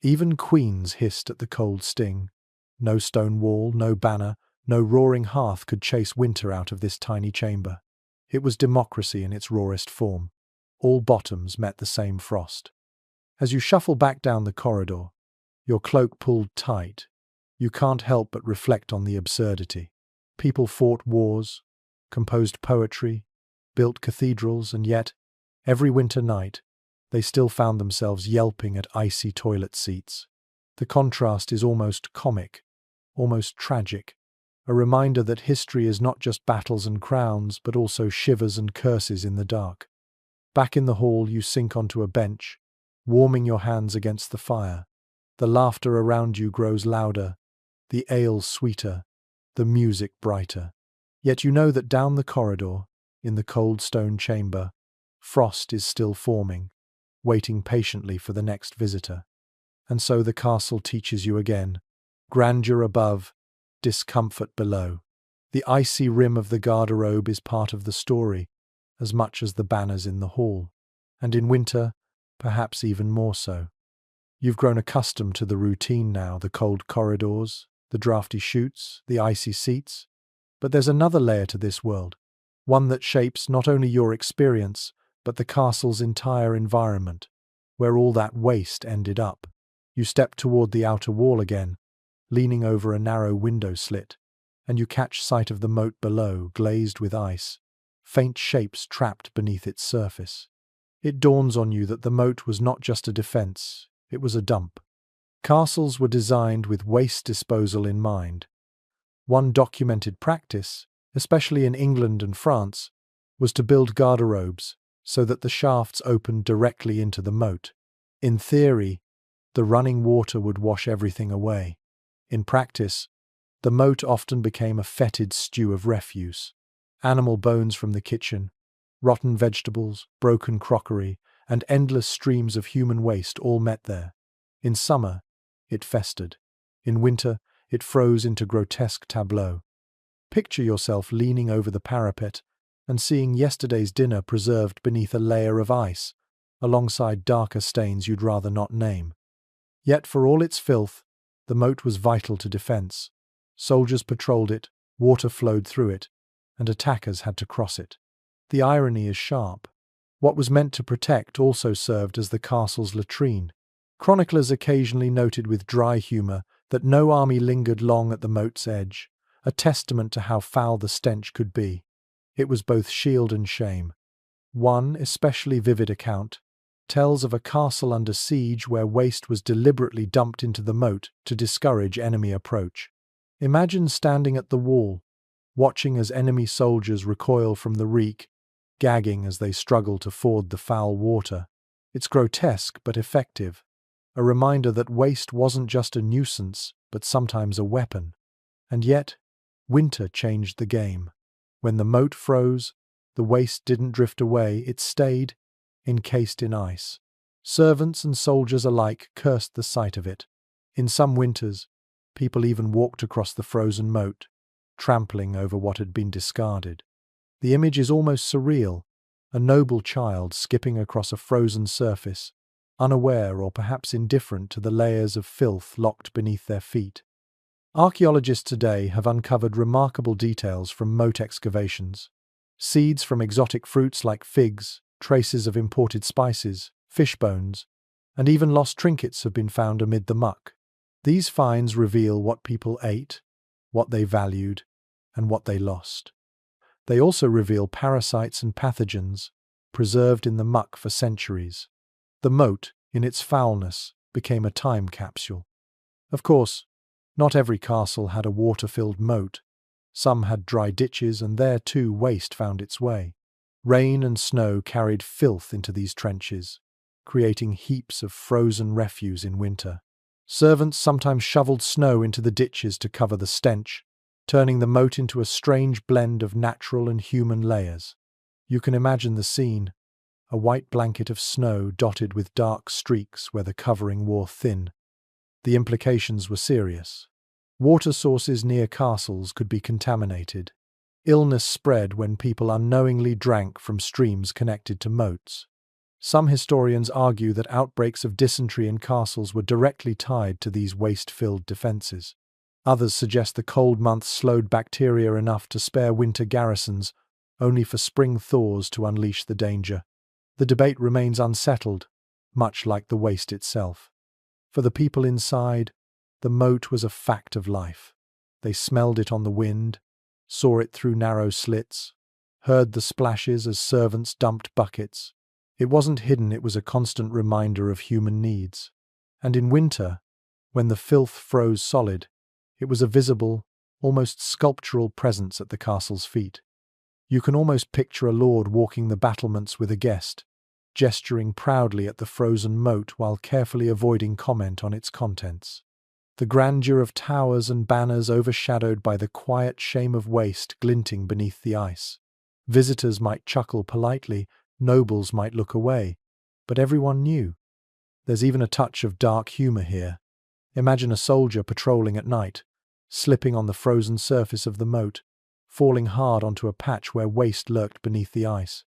Speaker 1: Even queens hissed at the cold sting. No stone wall, no banner, no roaring hearth could chase winter out of this tiny chamber. It was democracy in its rawest form. All bottoms met the same frost. As you shuffle back down the corridor, your cloak pulled tight, you can't help but reflect on the absurdity. People fought wars, composed poetry, built cathedrals, and yet, every winter night, they still found themselves yelping at icy toilet seats. The contrast is almost comic, almost tragic, a reminder that history is not just battles and crowns, but also shivers and curses in the dark. Back in the hall, you sink onto a bench, warming your hands against the fire. The laughter around you grows louder, the ale sweeter, the music brighter. Yet you know that down the corridor, in the cold stone chamber, frost is still forming, waiting patiently for the next visitor. And so the castle teaches you again. Grandeur above, discomfort below. The icy rim of the garderobe is part of the story, as much as the banners in the hall. And in winter, perhaps even more so. You've grown accustomed to the routine now, the cold corridors, the drafty chutes, the icy seats. But there's another layer to this world, one that shapes not only your experience, but the castle's entire environment, where all that waste ended up. You step toward the outer wall again, leaning over a narrow window slit, and you catch sight of the moat below, glazed with ice, faint shapes trapped beneath its surface. It dawns on you that the moat was not just a defense, it was a dump. Castles were designed with waste disposal in mind. One documented practice, especially in England and France, was to build garderobes so that the shafts opened directly into the moat. In theory, the running water would wash everything away. In practice, the moat often became a fetid stew of refuse. Animal bones from the kitchen, rotten vegetables, broken crockery, and endless streams of human waste all met there. In summer, it festered. In winter, it froze into grotesque tableaux. Picture yourself leaning over the parapet and seeing yesterday's dinner preserved beneath a layer of ice, alongside darker stains you'd rather not name. Yet for all its filth, the moat was vital to defense. Soldiers patrolled it, water flowed through it, and attackers had to cross it. The irony is sharp. What was meant to protect also served as the castle's latrine. Chroniclers occasionally noted with dry humour that no army lingered long at the moat's edge, a testament to how foul the stench could be. It was both shield and shame. One especially vivid account tells of a castle under siege where waste was deliberately dumped into the moat to discourage enemy approach. Imagine standing at the wall, watching as enemy soldiers recoil from the reek, gagging as they struggle to ford the foul water. It's grotesque but effective, a reminder that waste wasn't just a nuisance, but sometimes a weapon. And yet, winter changed the game. When the moat froze, the waste didn't drift away, it stayed, encased in ice. Servants and soldiers alike cursed the sight of it. In some winters, people even walked across the frozen moat, trampling over what had been discarded. The image is almost surreal, a noble child skipping across a frozen surface, unaware or perhaps indifferent to the layers of filth locked beneath their feet. Archaeologists today have uncovered remarkable details from moat excavations. Seeds from exotic fruits like figs, traces of imported spices, fish bones, and even lost trinkets have been found amid the muck. These finds reveal what people ate, what they valued, and what they lost. They also reveal parasites and pathogens, preserved in the muck for centuries. The moat, in its foulness, became a time capsule. Of course, not every castle had a water-filled moat. Some had dry ditches, and there too waste found its way. Rain and snow carried filth into these trenches, creating heaps of frozen refuse in winter. Servants sometimes shoveled snow into the ditches to cover the stench, turning the moat into a strange blend of natural and human layers. You can imagine the scene, a white blanket of snow dotted with dark streaks where the covering wore thin. The implications were serious. Water sources near castles could be contaminated. Illness spread when people unknowingly drank from streams connected to moats. Some historians argue that outbreaks of dysentery in castles were directly tied to these waste-filled defences. Others suggest the cold months slowed bacteria enough to spare winter garrisons, only for spring thaws to unleash the danger. The debate remains unsettled, much like the waste itself. For the people inside, the moat was a fact of life. They smelled it on the wind, saw it through narrow slits, heard the splashes as servants dumped buckets. It wasn't hidden, it was a constant reminder of human needs. And in winter, when the filth froze solid, it was a visible, almost sculptural presence at the castle's feet. You can almost picture a lord walking the battlements with a guest, gesturing proudly at the frozen moat while carefully avoiding comment on its contents. The grandeur of towers and banners overshadowed by the quiet shame of waste glinting beneath the ice. Visitors might chuckle politely, nobles might look away, but everyone knew. There's even a touch of dark humour here. Imagine a soldier patrolling at night, slipping on the frozen surface of the moat, falling hard onto a patch where waste lurked beneath the ice.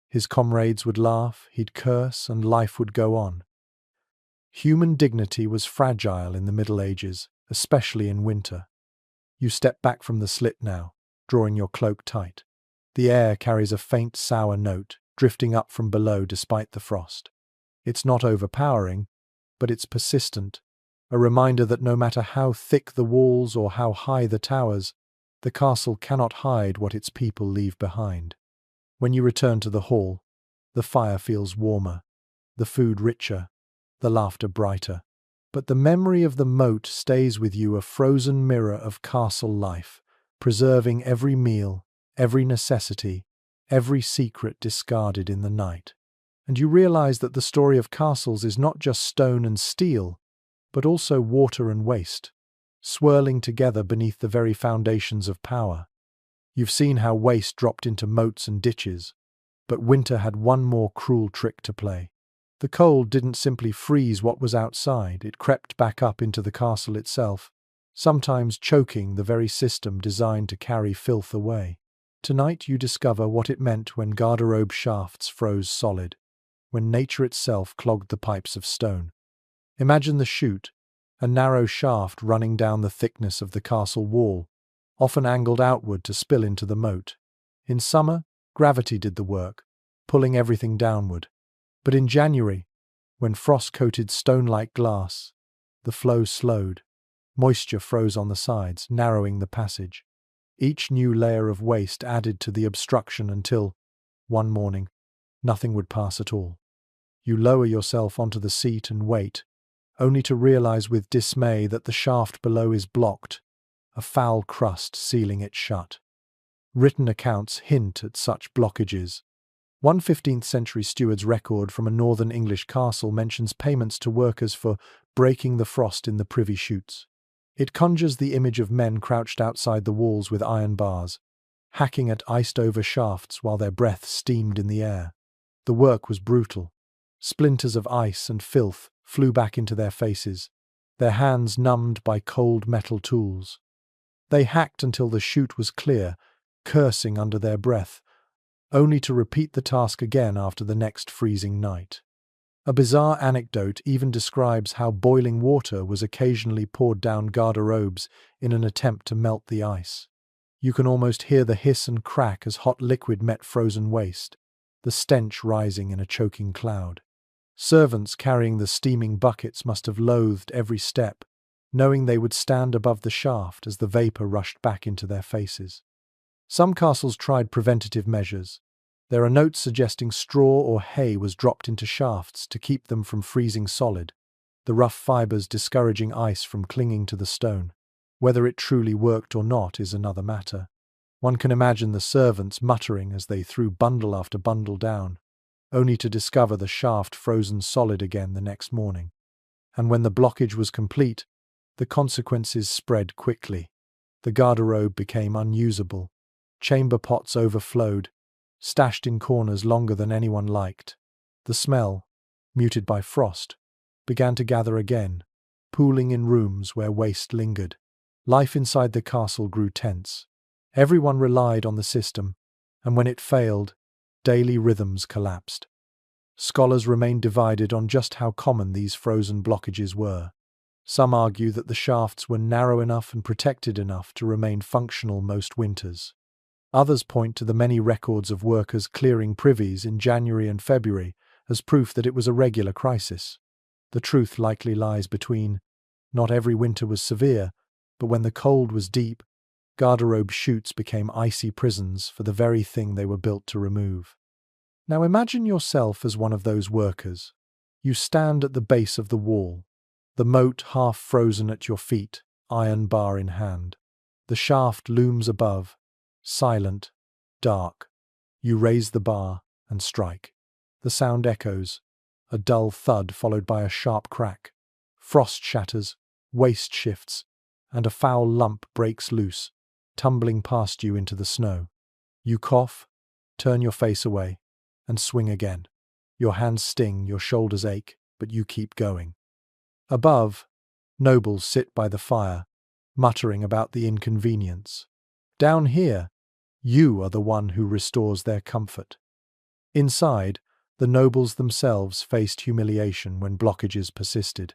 Speaker 1: His comrades would laugh, he'd curse, and life would go on. Human dignity was fragile in the Middle Ages, especially in winter. You step back from the slit now, drawing your cloak tight. The air carries a faint sour note, drifting up from below despite the frost. It's not overpowering, but it's persistent, a reminder that no matter how thick the walls or how high the towers, the castle cannot hide what its people leave behind. When you return to the hall, the fire feels warmer, the food richer, the laughter brighter. But the memory of the moat stays with you, a frozen mirror of castle life, preserving every meal, every necessity, every secret discarded in the night. And you realize that the story of castles is not just stone and steel, but also water and waste, swirling together beneath the very foundations of power. You've seen how waste dropped into moats and ditches, but winter had one more cruel trick to play. The cold didn't simply freeze what was outside, it crept back up into the castle itself, sometimes choking the very system designed to carry filth away. Tonight you discover what it meant when garderobe shafts froze solid, when nature itself clogged the pipes of stone. Imagine the chute, a narrow shaft running down the thickness of the castle wall, often angled outward to spill into the moat. In summer, gravity did the work, pulling everything downward. But in January, when frost coated stone like glass, the flow slowed. Moisture froze on the sides, narrowing the passage. Each new layer of waste added to the obstruction until, one morning, nothing would pass at all. You lower yourself onto the seat and wait, only to realize with dismay that the shaft below is blocked, a foul crust sealing it shut. Written accounts hint at such blockages. One 15th century steward's record from a northern English castle mentions payments to workers for breaking the frost in the privy chutes. It conjures the image of men crouched outside the walls with iron bars, hacking at iced-over shafts while their breath steamed in the air. The work was brutal. Splinters of ice and filth flew back into their faces, their hands numbed by cold metal tools. They hacked until the chute was clear, cursing under their breath, only to repeat the task again after the next freezing night. A bizarre anecdote even describes how boiling water was occasionally poured down garderobes in an attempt to melt the ice. You can almost hear the hiss and crack as hot liquid met frozen waste, the stench rising in a choking cloud. Servants carrying the steaming buckets must have loathed every step, knowing they would stand above the shaft as the vapor rushed back into their faces. Some castles tried preventative measures. There are notes suggesting straw or hay was dropped into shafts to keep them from freezing solid. the rough fibers discouraging ice from clinging to the stone. Whether it truly worked or not is another matter. One can imagine the servants muttering as they threw bundle after bundle down, only to discover the shaft frozen solid again the next morning. And when the blockage was complete, the consequences spread quickly. The garderobe became unusable. Chamber pots overflowed, stashed in corners longer than anyone liked. The smell, muted by frost, began to gather again, pooling in rooms where waste lingered. Life inside the castle grew tense. Everyone relied on the system, and when it failed, daily rhythms collapsed. Scholars remain divided on just how common these frozen blockages were. Some argue that the shafts were narrow enough and protected enough to remain functional most winters. Others point to the many records of workers clearing privies in January and February as proof that it was a regular crisis. The truth likely lies between. Not every winter was severe, but when the cold was deep, garderobe chutes became icy prisons for the very thing they were built to remove. Now imagine yourself as one of those workers. You stand at the base of the wall, the moat half frozen at your feet, iron bar in hand. The shaft looms above, silent, dark. You raise the bar and strike. The sound echoes, a dull thud followed by a sharp crack. Frost shatters, waste shifts, and a foul lump breaks loose, tumbling past you into the snow. You cough, turn your face away, and swing again. Your hands sting, your shoulders ache, but you keep going. Above, nobles sit by the fire, muttering about the inconvenience. Down here, you are the one who restores their comfort. Inside, the nobles themselves faced humiliation when blockages persisted.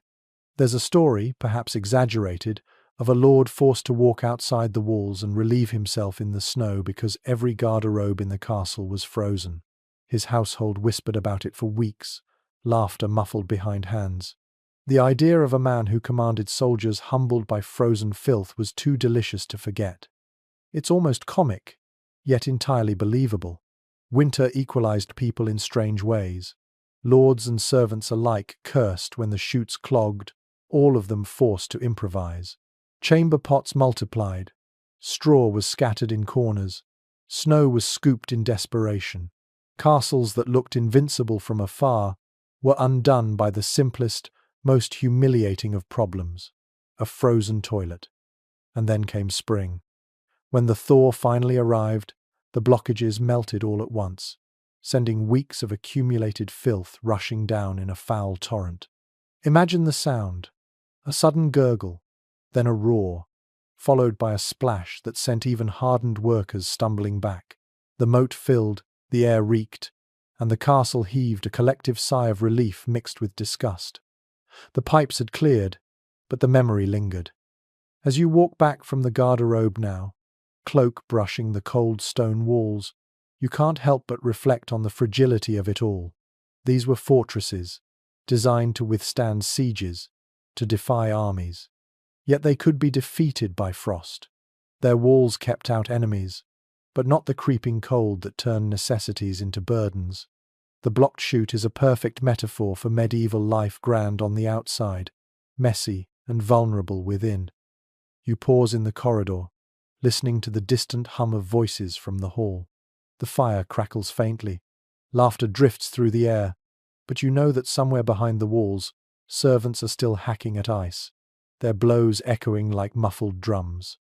Speaker 1: There's a story, perhaps exaggerated, of a lord forced to walk outside the walls and relieve himself in the snow because every garderobe in the castle was frozen. His household whispered about it for weeks, laughter muffled behind hands. The idea of a man who commanded soldiers humbled by frozen filth was too delicious to forget. It's almost comic, yet entirely believable. Winter equalized people in strange ways. Lords and servants alike cursed when the chutes clogged, all of them forced to improvise. Chamber pots multiplied. Straw was scattered in corners. Snow was scooped in desperation. Castles that looked invincible from afar were undone by the simplest, most humiliating of problems, a frozen toilet. And then came spring. When the thaw finally arrived, the blockages melted all at once, sending weeks of accumulated filth rushing down in a foul torrent. Imagine the sound, a sudden gurgle, then a roar, followed by a splash that sent even hardened workers stumbling back. The moat filled, the air reeked, and the castle heaved a collective sigh of relief mixed with disgust. The pipes had cleared, but the memory lingered. As you walk back from the garderobe now, cloak brushing the cold stone walls, you can't help but reflect on the fragility of it all. These were fortresses, designed to withstand sieges, to defy armies. Yet they could be defeated by frost. Their walls kept out enemies, but not the creeping cold that turned necessities into burdens. The blocked chute is a perfect metaphor for medieval life, grand on the outside, messy and vulnerable within. You pause in the corridor, listening to the distant hum of voices from the hall. The fire crackles faintly, laughter drifts through the air, but you know that somewhere behind the walls, servants are still hacking at ice, their blows echoing like muffled drums.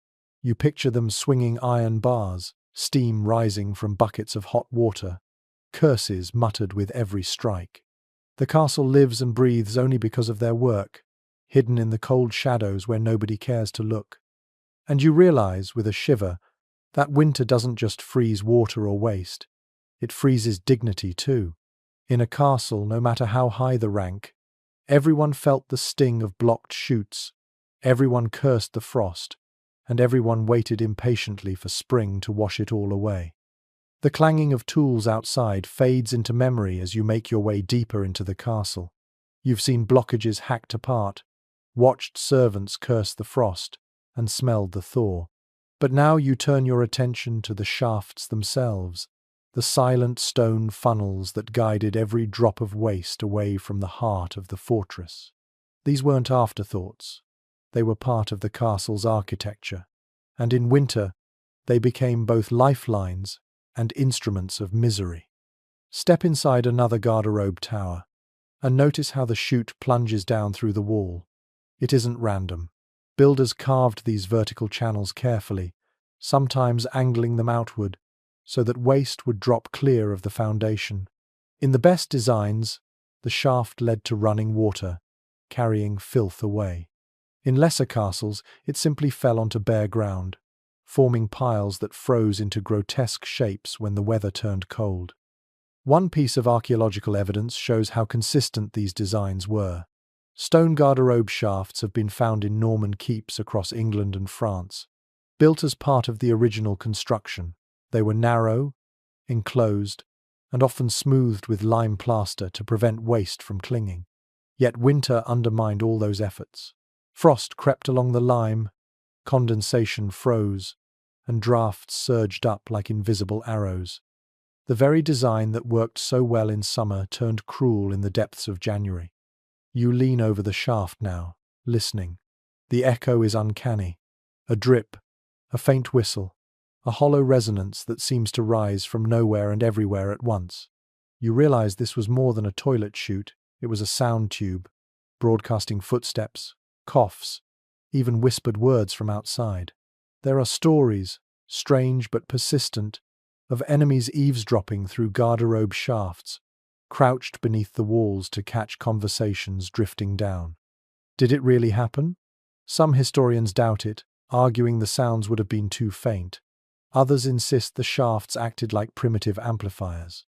Speaker 1: You picture them swinging iron bars, steam rising from buckets of hot water, curses muttered with every strike. The castle lives and breathes only because of their work, hidden in the cold shadows where nobody cares to look. And you realize, with a shiver, that winter doesn't just freeze water or waste, it freezes dignity too. In a castle, no matter how high the rank, everyone felt the sting of blocked chutes, everyone cursed the frost, and everyone waited impatiently for spring to wash it all away. The clanging of tools outside fades into memory as you make your way deeper into the castle. You've seen blockages hacked apart, watched servants curse the frost, and smelled the thaw. But now you turn your attention to the shafts themselves, the silent stone funnels that guided every drop of waste away from the heart of the fortress. These weren't afterthoughts. They were part of the castle's architecture, and in winter they became both lifelines and instruments of misery. Step inside another garderobe tower, and notice how the chute plunges down through the wall. It isn't random. Builders carved these vertical channels carefully, sometimes angling them outward, so that waste would drop clear of the foundation. In the best designs, the shaft led to running water, carrying filth away. In lesser castles, it simply fell onto bare ground, forming piles that froze into grotesque shapes when the weather turned cold. One piece of archaeological evidence shows how consistent these designs were. Stone garderobe shafts have been found in Norman keeps across England and France. Built as part of the original construction, they were narrow, enclosed, and often smoothed with lime plaster to prevent waste from clinging. Yet winter undermined all those efforts. Frost crept along the lime, condensation froze, and drafts surged up like invisible arrows. The very design that worked so well in summer turned cruel in the depths of January. You lean over the shaft now, listening. The echo is uncanny. A drip, a faint whistle, a hollow resonance that seems to rise from nowhere and everywhere at once. You realize this was more than a toilet chute, it was a sound tube, broadcasting footsteps, coughs, even whispered words from outside. There are stories, strange but persistent, of enemies eavesdropping through garderobe shafts, crouched beneath the walls to catch conversations drifting down. Did it really happen? Some historians doubt it, arguing the sounds would have been too faint. Others insist the shafts acted like primitive amplifiers.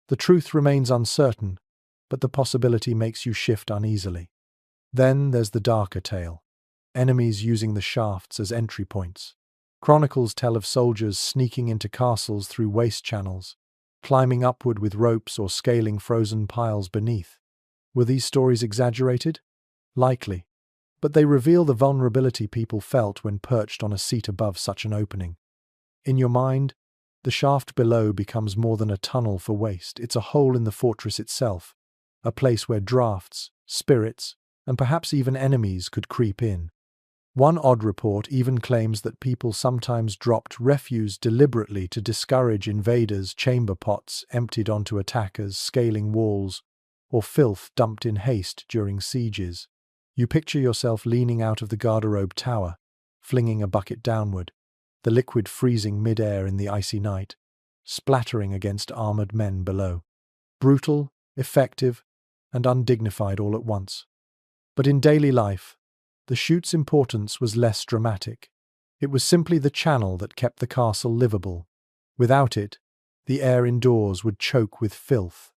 Speaker 1: The truth remains uncertain, but the possibility makes you shift uneasily. Then there's the darker tale. Enemies using the shafts as entry points. Chronicles tell of soldiers sneaking into castles through waste channels, climbing upward with ropes or scaling frozen piles beneath. Were these stories exaggerated? Likely. But they reveal the vulnerability people felt when perched on a seat above such an opening. In your mind, the shaft below becomes more than a tunnel for waste. It's a hole in the fortress itself, a place where drafts, spirits, and perhaps even enemies could creep in. One odd report even claims that people sometimes dropped refuse deliberately to discourage invaders, chamber pots emptied onto attackers, scaling walls, or filth dumped in haste during sieges. You picture yourself leaning out of the garderobe tower, flinging a bucket downward, the liquid freezing mid-air in the icy night, splattering against armored men below. Brutal, effective, and undignified all at once. But in daily life, the chute's importance was less dramatic. It was simply the channel that kept the castle livable. Without it, the air indoors would choke with filth.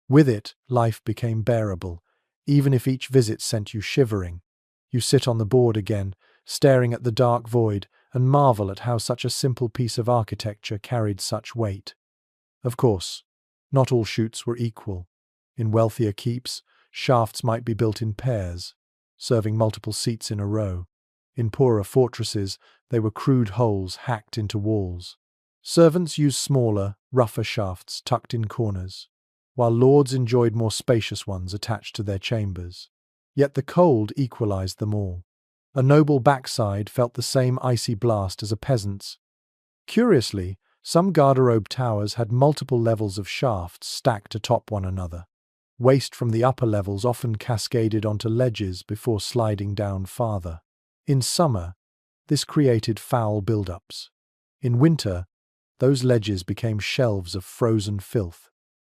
Speaker 1: With it, life became bearable, even if each visit sent you shivering. You sit on the board again, staring at the dark void, and marvel at how such a simple piece of architecture carried such weight. Of course, not all chutes were equal. In wealthier keeps, shafts might be built in pairs, serving multiple seats in a row. In poorer fortresses, they were crude holes hacked into walls. Servants used smaller, rougher shafts tucked in corners, while lords enjoyed more spacious ones attached to their chambers. Yet the cold equalized them all. A noble backside felt the same icy blast as a peasant's. Curiously, some garderobe towers had multiple levels of shafts stacked atop one another. Waste from the upper levels often cascaded onto ledges before sliding down farther. In summer, this created foul buildups. In winter, those ledges became shelves of frozen filth,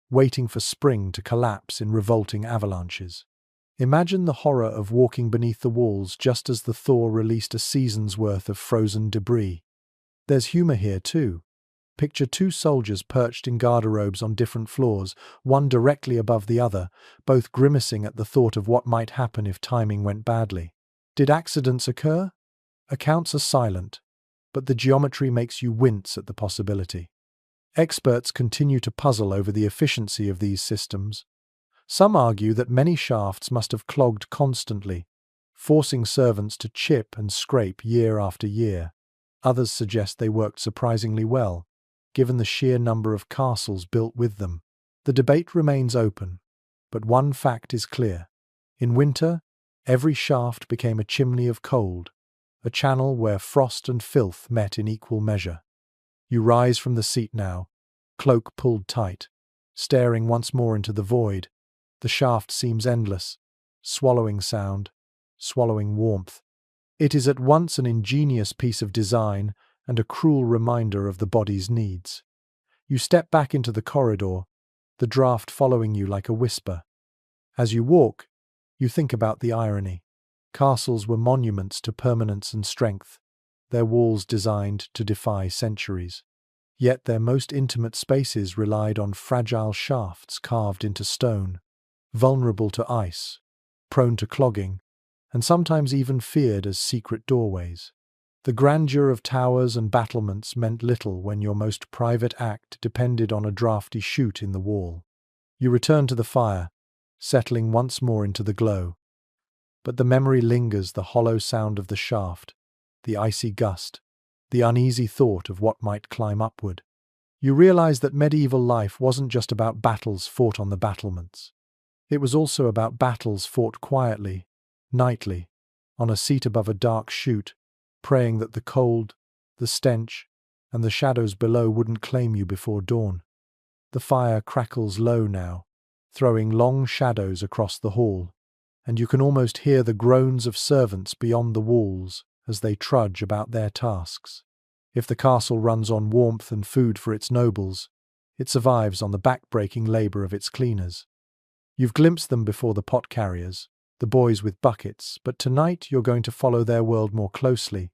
Speaker 1: waiting for spring to collapse in revolting avalanches. Imagine the horror of walking beneath the walls just as the thaw released a season's worth of frozen debris. There's humor here too. Picture two soldiers perched in garderobes on different floors, one directly above the other, both grimacing at the thought of what might happen if timing went badly. Did accidents occur? Accounts are silent, but the geometry makes you wince at the possibility. Experts continue to puzzle over the efficiency of these systems. Some argue that many shafts must have clogged constantly, forcing servants to chip and scrape year after year. Others suggest they worked surprisingly well, given the sheer number of castles built with them. The debate remains open, but one fact is clear. In winter, Every shaft became a chimney of cold, a channel where frost and filth met in equal measure. You rise from the seat now, cloak pulled tight, staring once more into the void. The shaft seems endless, swallowing sound, swallowing warmth. It is at once an ingenious piece of design and a cruel reminder of the body's needs. You step back into the corridor, the draft following you like a whisper. As you walk, you think about the irony. Castles were monuments to permanence and strength, their walls designed to defy centuries. Yet their most intimate spaces relied on fragile shafts carved into stone, vulnerable to ice, prone to clogging, and sometimes even feared as secret doorways. The grandeur of towers and battlements meant little when your most private act depended on a drafty chute in the wall. You return to the fire, settling once more into the glow. But the memory lingers, the hollow sound of the shaft, the icy gust, the uneasy thought of what might climb upward. You realize that medieval life wasn't just about battles fought on the battlements. It was also about battles fought quietly, nightly, on a seat above a dark chute, praying that the cold, the stench, and the shadows below wouldn't claim you before dawn. The fire crackles low now, throwing long shadows across the hall, and you can almost hear the groans of servants beyond the walls as they trudge about their tasks. If the castle runs on warmth and food for its nobles, it survives on the back-breaking labour of its cleaners. You've glimpsed them before, the pot carriers, the boys with buckets, but tonight you're going to follow their world more closely,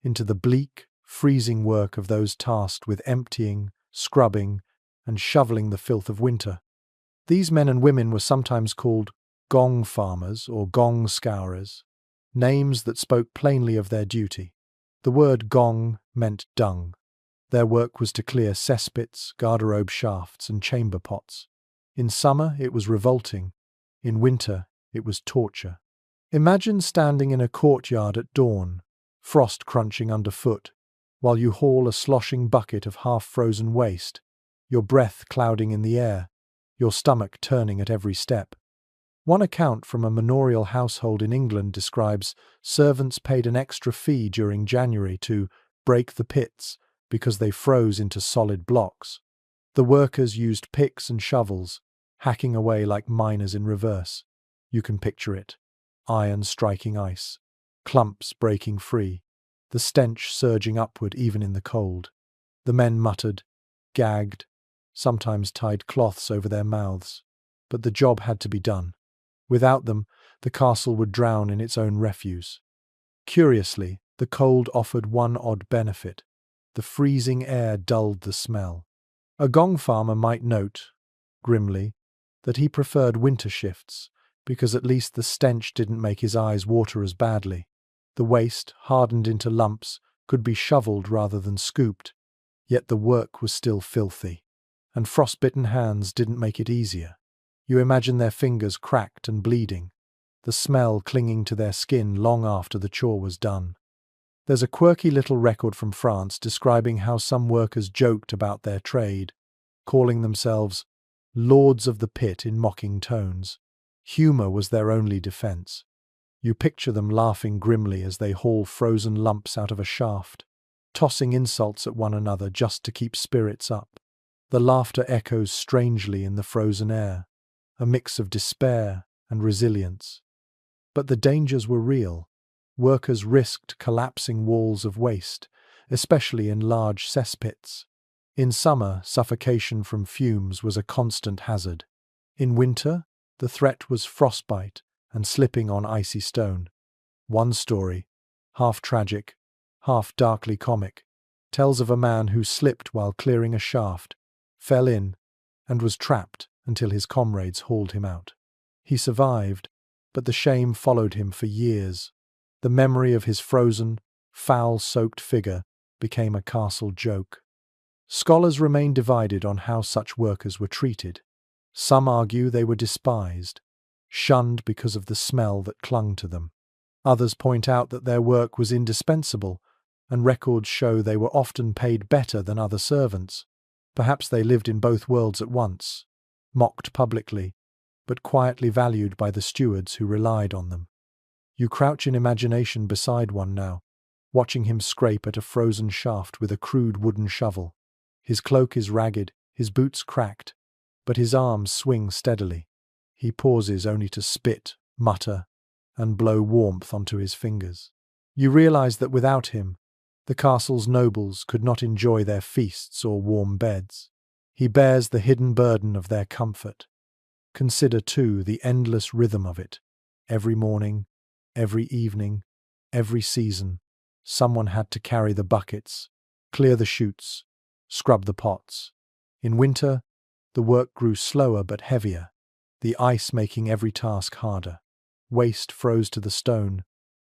Speaker 1: into the bleak, freezing work of those tasked with emptying, scrubbing, and shoveling the filth of winter. These men and women were sometimes called gong farmers or gong scourers, names that spoke plainly of their duty. The word gong meant dung. Their work was to clear cesspits, garderobe shafts, and chamber pots. In summer it was revolting, in winter it was torture. Imagine standing in a courtyard at dawn, frost crunching underfoot, while you haul a sloshing bucket of half-frozen waste, your breath clouding in the air, your stomach turning at every step. One account from a manorial household in England describes servants paid an extra fee during January to break the pits because they froze into solid blocks. The workers used picks and shovels, hacking away like miners in reverse. You can picture it. Iron striking ice, clumps breaking free, the stench surging upward even in the cold. The men muttered, gagged, sometimes tied cloths over their mouths. But the job had to be done. Without them, the castle would drown in its own refuse. Curiously, the cold offered one odd benefit. The freezing air dulled the smell. A gong farmer might note, grimly, that he preferred winter shifts, because at least the stench didn't make his eyes water as badly. The waste, hardened into lumps, could be shoveled rather than scooped, yet the work was still filthy, and frostbitten hands didn't make it easier. You imagine their fingers cracked and bleeding, the smell clinging to their skin long after the chore was done. There's a quirky little record from France describing how some workers joked about their trade, calling themselves lords of the pit in mocking tones. Humour was their only defence. You picture them laughing grimly as they haul frozen lumps out of a shaft, tossing insults at one another just to keep spirits up. The laughter echoes strangely in the frozen air, a mix of despair and resilience. But the dangers were real. Workers risked collapsing walls of waste, especially in large cesspits. In summer, suffocation from fumes was a constant hazard. In winter, the threat was frostbite and slipping on icy stone. One story, half tragic, half darkly comic, tells of a man who slipped while clearing a shaft, fell in, and was trapped until his comrades hauled him out. He survived, but the shame followed him for years. The memory of his frozen, foul-soaked figure became a castle joke. Scholars remain divided on how such workers were treated. Some argue they were despised, shunned because of the smell that clung to them. Others point out that their work was indispensable, and records show they were often paid better than other servants. Perhaps they lived in both worlds at once, mocked publicly, but quietly valued by the stewards who relied on them. You crouch in imagination beside one now, watching him scrape at a frozen shaft with a crude wooden shovel. His cloak is ragged, his boots cracked, but his arms swing steadily. He pauses only to spit, mutter, and blow warmth onto his fingers. You realize that without him, the castle's nobles could not enjoy their feasts or warm beds. He bears the hidden burden of their comfort. Consider, too, the endless rhythm of it. Every morning, every evening, every season, someone had to carry the buckets, clear the chutes, scrub the pots. In winter, the work grew slower but heavier, the ice making every task harder. Waste froze to the stone,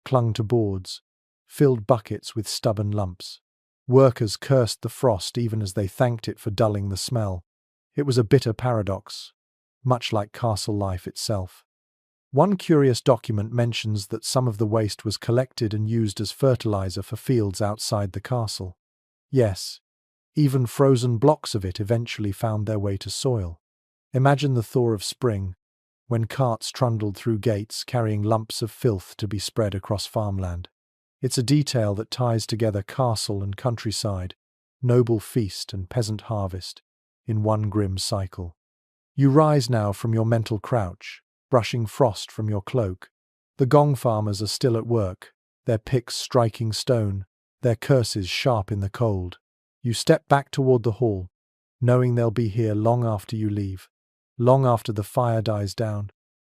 Speaker 1: clung to boards, filled buckets with stubborn lumps. Workers cursed the frost even as they thanked it for dulling the smell. It was a bitter paradox, much like castle life itself. One curious document mentions that some of the waste was collected and used as fertilizer for fields outside the castle. Yes, even frozen blocks of it eventually found their way to soil. Imagine the thaw of spring, when carts trundled through gates carrying lumps of filth to be spread across farmland. It's a detail that ties together castle and countryside, noble feast and peasant harvest, in one grim cycle. You rise now from your mental crouch, brushing frost from your cloak. The gong farmers are still at work, their picks striking stone, their curses sharp in the cold. You step back toward the hall, knowing they'll be here long after you leave, long after the fire dies down,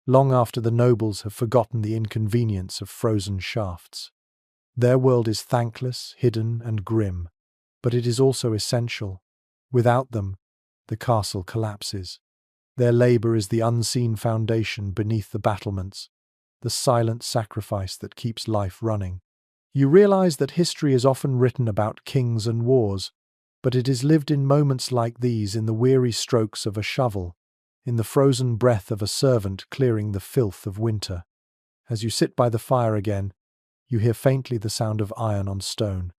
Speaker 1: long after the nobles have forgotten the inconvenience of frozen shafts. Their world is thankless, hidden, and grim, but it is also essential. Without them, the castle collapses. Their labor is the unseen foundation beneath the battlements, the silent sacrifice that keeps life running. You realize that history is often written about kings and wars, but it is lived in moments like these, in the weary strokes of a shovel, in the frozen breath of a servant clearing the filth of winter. As you sit by the fire again, you hear faintly the sound of iron on stone,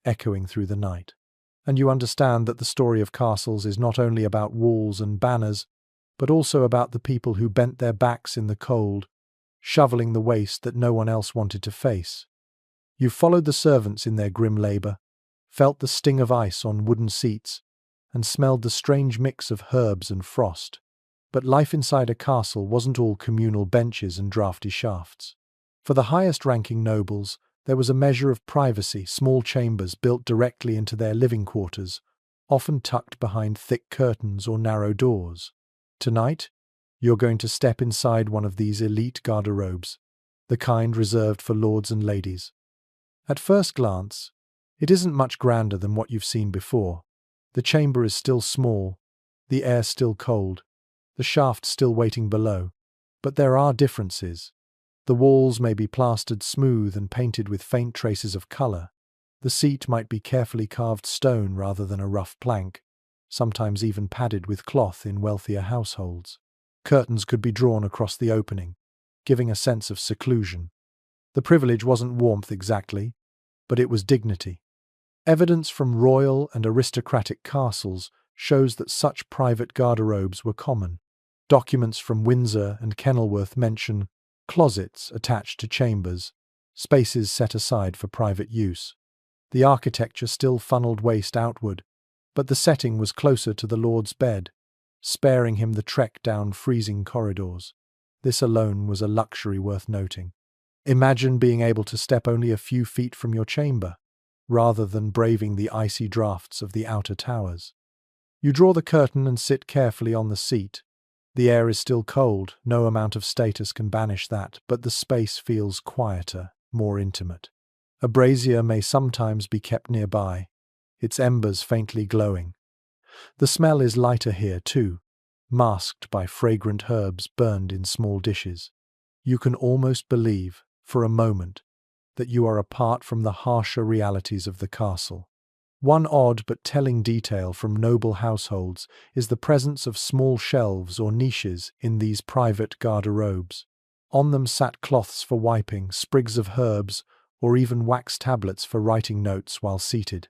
Speaker 1: echoing through the night. And you understand that the story of castles is not only about walls and banners, but also about the people who bent their backs in the cold, shoveling the waste that no one else wanted to face. You followed the servants in their grim labor, felt the sting of ice on wooden seats, and smelled the strange mix of herbs and frost. But life inside a castle wasn't all communal benches and drafty shafts. For the highest-ranking nobles, there was a measure of privacy, small chambers built directly into their living quarters, often tucked behind thick curtains or narrow doors. Tonight, you're going to step inside one of these elite garderobes, the kind reserved for lords and ladies. At first glance, it isn't much grander than what you've seen before. The chamber is still small, the air still cold, the shaft still waiting below. But there are differences. The walls may be plastered smooth and painted with faint traces of color. The seat might be carefully carved stone rather than a rough plank, sometimes even padded with cloth in wealthier households. Curtains could be drawn across the opening, giving a sense of seclusion. The privilege wasn't warmth exactly, but it was dignity. Evidence from royal and aristocratic castles shows that such private garderobes were common. Documents from Windsor and Kenilworth mention closets attached to chambers, spaces set aside for private use. The architecture still funneled waste outward, but the setting was closer to the lord's bed, sparing him the trek down freezing corridors. This alone was a luxury worth noting. Imagine being able to step only a few feet from your chamber, rather than braving the icy drafts of the outer towers. You draw the curtain and sit carefully on the seat. The air is still cold, no amount of status can banish that, but the space feels quieter, more intimate. A brazier may sometimes be kept nearby, its embers faintly glowing. The smell is lighter here too, masked by fragrant herbs burned in small dishes. You can almost believe, for a moment, that you are apart from the harsher realities of the castle. One odd but telling detail from noble households is the presence of small shelves or niches in these private garderobes. On them sat cloths for wiping, sprigs of herbs, or even wax tablets for writing notes while seated.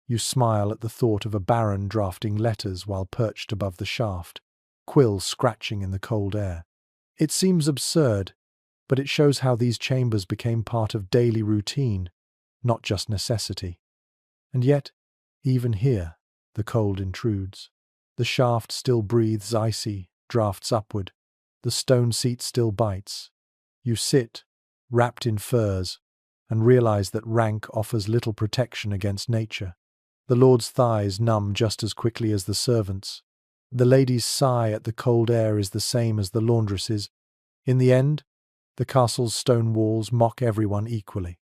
Speaker 1: You smile at the thought of a baron drafting letters while perched above the shaft, quills scratching in the cold air. It seems absurd, but it shows how these chambers became part of daily routine, not just necessity. And yet, even here, the cold intrudes. The shaft still breathes icy, drafts upward. The stone seat still bites. You sit, wrapped in furs, and realize that rank offers little protection against nature. The lord's thighs numb just as quickly as the servants'. The lady's sigh at the cold air is the same as the laundress's. In the end, the castle's stone walls mock everyone equally.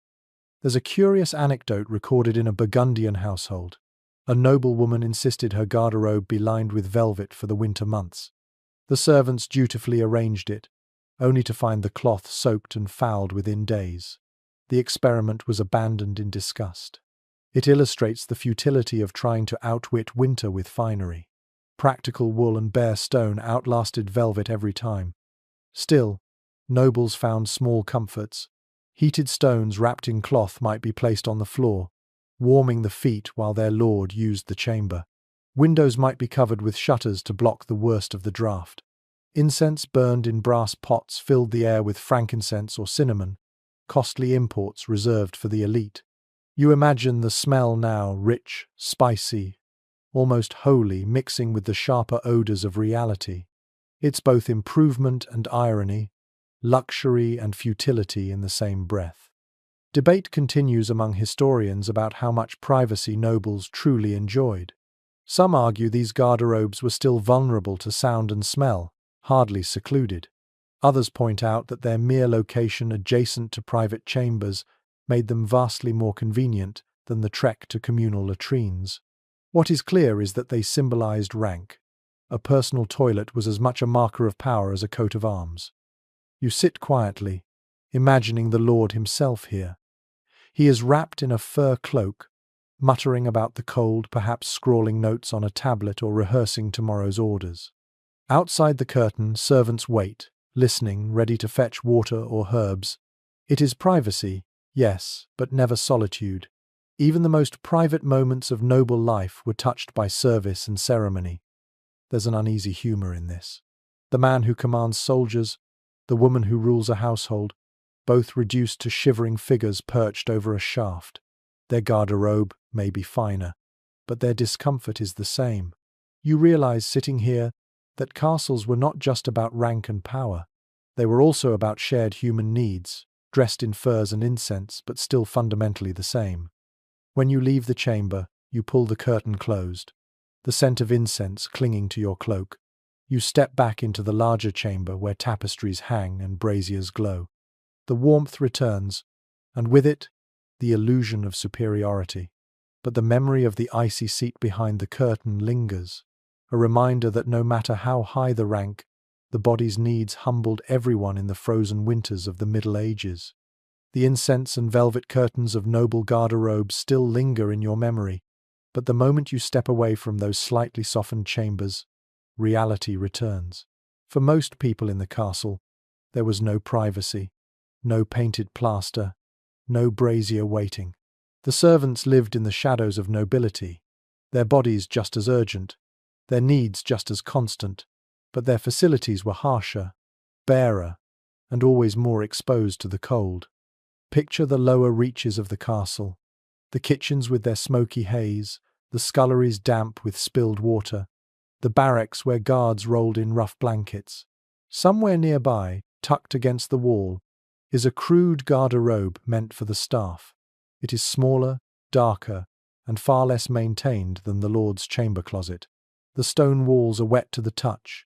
Speaker 1: There's a curious anecdote recorded in a Burgundian household. A noblewoman insisted her garderobe be lined with velvet for the winter months. The servants dutifully arranged it, only to find the cloth soaked and fouled within days. The experiment was abandoned in disgust. It illustrates the futility of trying to outwit winter with finery. Practical wool and bare stone outlasted velvet every time. Still, nobles found small comforts. Heated stones wrapped in cloth might be placed on the floor, warming the feet while their lord used the chamber. Windows might be covered with shutters to block the worst of the draught. Incense burned in brass pots filled the air with frankincense or cinnamon, costly imports reserved for the elite. You imagine the smell now, rich, spicy, almost holy, mixing with the sharper odors of reality. It's both improvement and irony, luxury and futility in the same breath. Debate continues among historians about how much privacy nobles truly enjoyed. Some argue these garderobes were still vulnerable to sound and smell, hardly secluded. Others point out that their mere location adjacent to private chambers made them vastly more convenient than the trek to communal latrines. What is clear is that they symbolized rank. A personal toilet was as much a marker of power as a coat of arms. You sit quietly, imagining the Lord himself here. He is wrapped in a fur cloak, muttering about the cold, perhaps scrawling notes on a tablet or rehearsing tomorrow's orders. Outside the curtain, servants wait, listening, ready to fetch water or herbs. It is privacy, yes, but never solitude. Even the most private moments of noble life were touched by service and ceremony. There's an uneasy humor in this. The man who commands soldiers, the woman who rules a household, both reduced to shivering figures perched over a shaft. Their garderobe may be finer, but their discomfort is the same. You realize sitting here that castles were not just about rank and power. They were also about shared human needs, dressed in furs and incense, but still fundamentally the same. When you leave the chamber, you pull the curtain closed, the scent of incense clinging to your cloak. You step back into the larger chamber where tapestries hang and braziers glow. The warmth returns, and with it, the illusion of superiority. But the memory of the icy seat behind the curtain lingers, a reminder that no matter how high the rank, the body's needs humbled everyone in the frozen winters of the Middle Ages. The incense and velvet curtains of noble garderobes still linger in your memory, but the moment you step away from those slightly softened chambers, reality returns. For most people in the castle, there was no privacy, no painted plaster, no brazier waiting. The servants lived in the shadows of nobility, their bodies just as urgent, their needs just as constant, but their facilities were harsher, barer, and always more exposed to the cold. Picture the lower reaches of the castle, the kitchens with their smoky haze, the sculleries damp with spilled water, the barracks where guards rolled in rough blankets. Somewhere nearby, tucked against the wall, is a crude garderobe meant for the staff. It is smaller, darker, and far less maintained than the Lord's chamber closet. The stone walls are wet to the touch,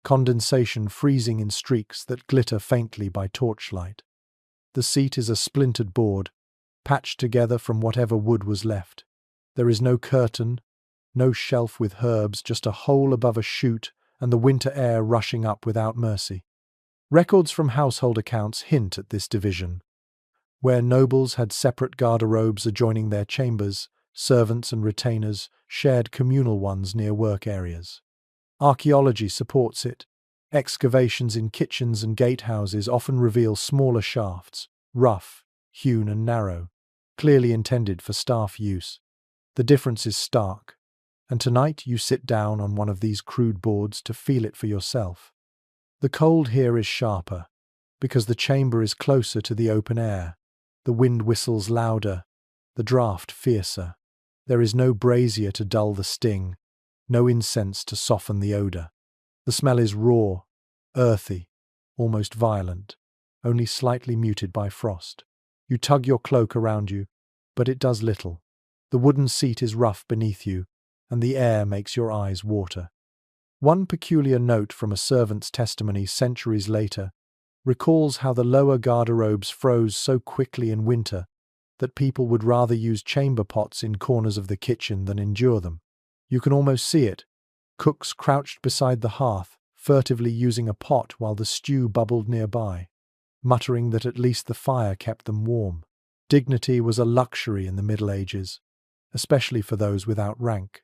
Speaker 1: condensation freezing in streaks that glitter faintly by torchlight. The seat is a splintered board, patched together from whatever wood was left. There is no curtain, no shelf with herbs, just a hole above a chute and the winter air rushing up without mercy. Records from household accounts hint at this division. Where nobles had separate garderobes adjoining their chambers, servants and retainers shared communal ones near work areas. Archaeology supports it. Excavations in kitchens and gatehouses often reveal smaller shafts, rough, hewn and narrow, clearly intended for staff use. The difference is stark, and tonight you sit down on one of these crude boards to feel it for yourself. The cold here is sharper, because the chamber is closer to the open air. The wind whistles louder, the draught fiercer. There is no brazier to dull the sting, no incense to soften the odor. The smell is raw, earthy, almost violent, only slightly muted by frost. You tug your cloak around you, but it does little. The wooden seat is rough beneath you, and the air makes your eyes water. One peculiar note from a servant's testimony centuries later recalls how the lower garderobes froze so quickly in winter that people would rather use chamber pots in corners of the kitchen than endure them. You can almost see it. Cooks crouched beside the hearth, furtively using a pot while the stew bubbled nearby, muttering that at least the fire kept them warm. Dignity was a luxury in the Middle Ages, especially for those without rank.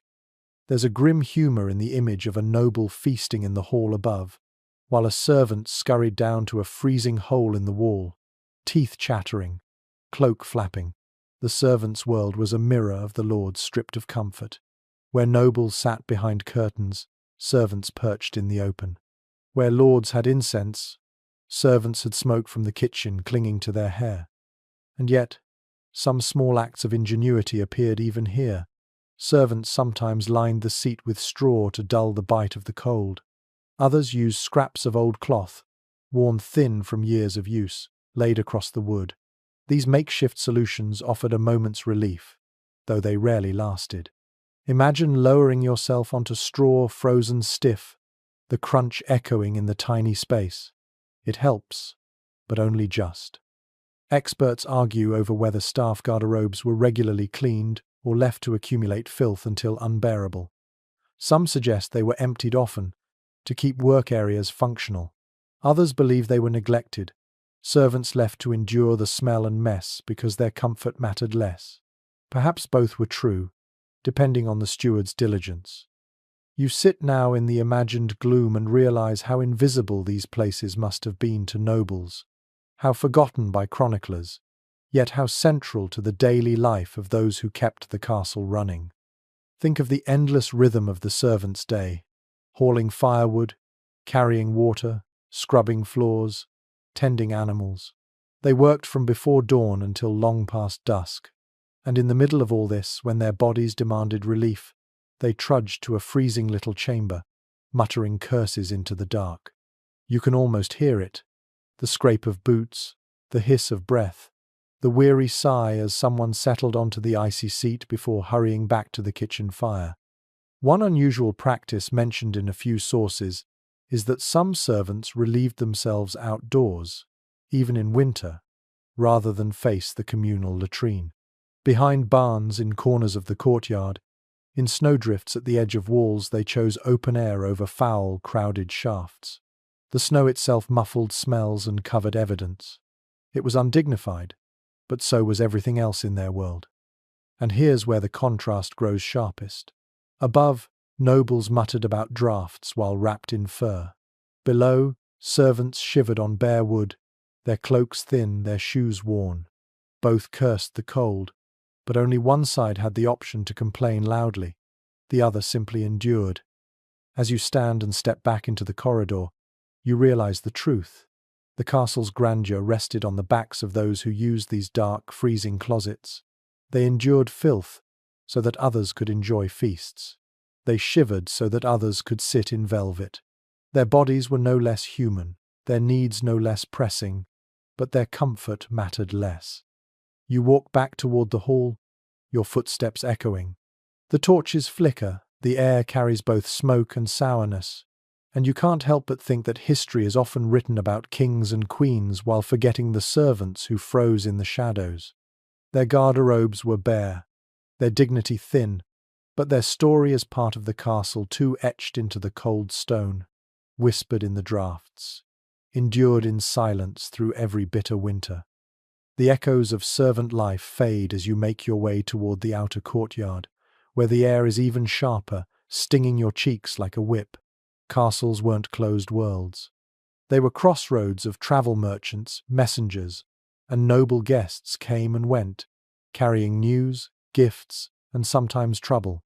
Speaker 1: There's a grim humour in the image of a noble feasting in the hall above, while a servant scurried down to a freezing hole in the wall, teeth chattering, cloak flapping. The servants' world was a mirror of the Lord's stripped of comfort. Where nobles sat behind curtains, servants perched in the open. Where lords had incense, servants had smoke from the kitchen clinging to their hair. And yet, some small acts of ingenuity appeared even here. Servants sometimes lined the seat with straw to dull the bite of the cold. Others used scraps of old cloth, worn thin from years of use, laid across the wood. These makeshift solutions offered a moment's relief, though they rarely lasted. Imagine lowering yourself onto straw frozen stiff, the crunch echoing in the tiny space. It helps, but only just. Experts argue over whether staff garderobes were regularly cleaned or left to accumulate filth until unbearable. Some suggest they were emptied often, to keep work areas functional. Others believe they were neglected, servants left to endure the smell and mess because their comfort mattered less. Perhaps both were true, depending on the steward's diligence. You sit now in the imagined gloom and realize how invisible these places must have been to nobles, how forgotten by chroniclers, yet how central to the daily life of those who kept the castle running. Think of the endless rhythm of the servants' day, hauling firewood, carrying water, scrubbing floors, tending animals. They worked from before dawn until long past dusk, and in the middle of all this, when their bodies demanded relief, they trudged to a freezing little chamber, muttering curses into the dark. You can almost hear it, the scrape of boots, the hiss of breath, the weary sigh as someone settled onto the icy seat before hurrying back to the kitchen fire. One unusual practice mentioned in a few sources is that some servants relieved themselves outdoors, even in winter, rather than face the communal latrine. Behind barns in corners of the courtyard, in snowdrifts at the edge of walls, they chose open air over foul, crowded shafts. The snow itself muffled smells and covered evidence. It was undignified, but so was everything else in their world. And here's where the contrast grows sharpest. Above, nobles muttered about draughts while wrapped in fur. Below, servants shivered on bare wood, their cloaks thin, their shoes worn. Both cursed the cold, but only one side had the option to complain loudly. The other simply endured. As you stand and step back into the corridor, you realize the truth. The castle's grandeur rested on the backs of those who used these dark, freezing closets. They endured filth so that others could enjoy feasts. They shivered so that others could sit in velvet. Their bodies were no less human, their needs no less pressing, but their comfort mattered less. You walk back toward the hall, your footsteps echoing. The torches flicker, the air carries both smoke and sourness, and you can't help but think that history is often written about kings and queens while forgetting the servants who froze in the shadows. Their garderobes were bare, their dignity thin, but their story as part of the castle too etched into the cold stone, whispered in the draughts, endured in silence through every bitter winter. The echoes of servant life fade as you make your way toward the outer courtyard, where the air is even sharper, stinging your cheeks like a whip. Castles weren't closed worlds. They were crossroads of travel merchants, messengers, and noble guests came and went, carrying news, gifts, and sometimes trouble.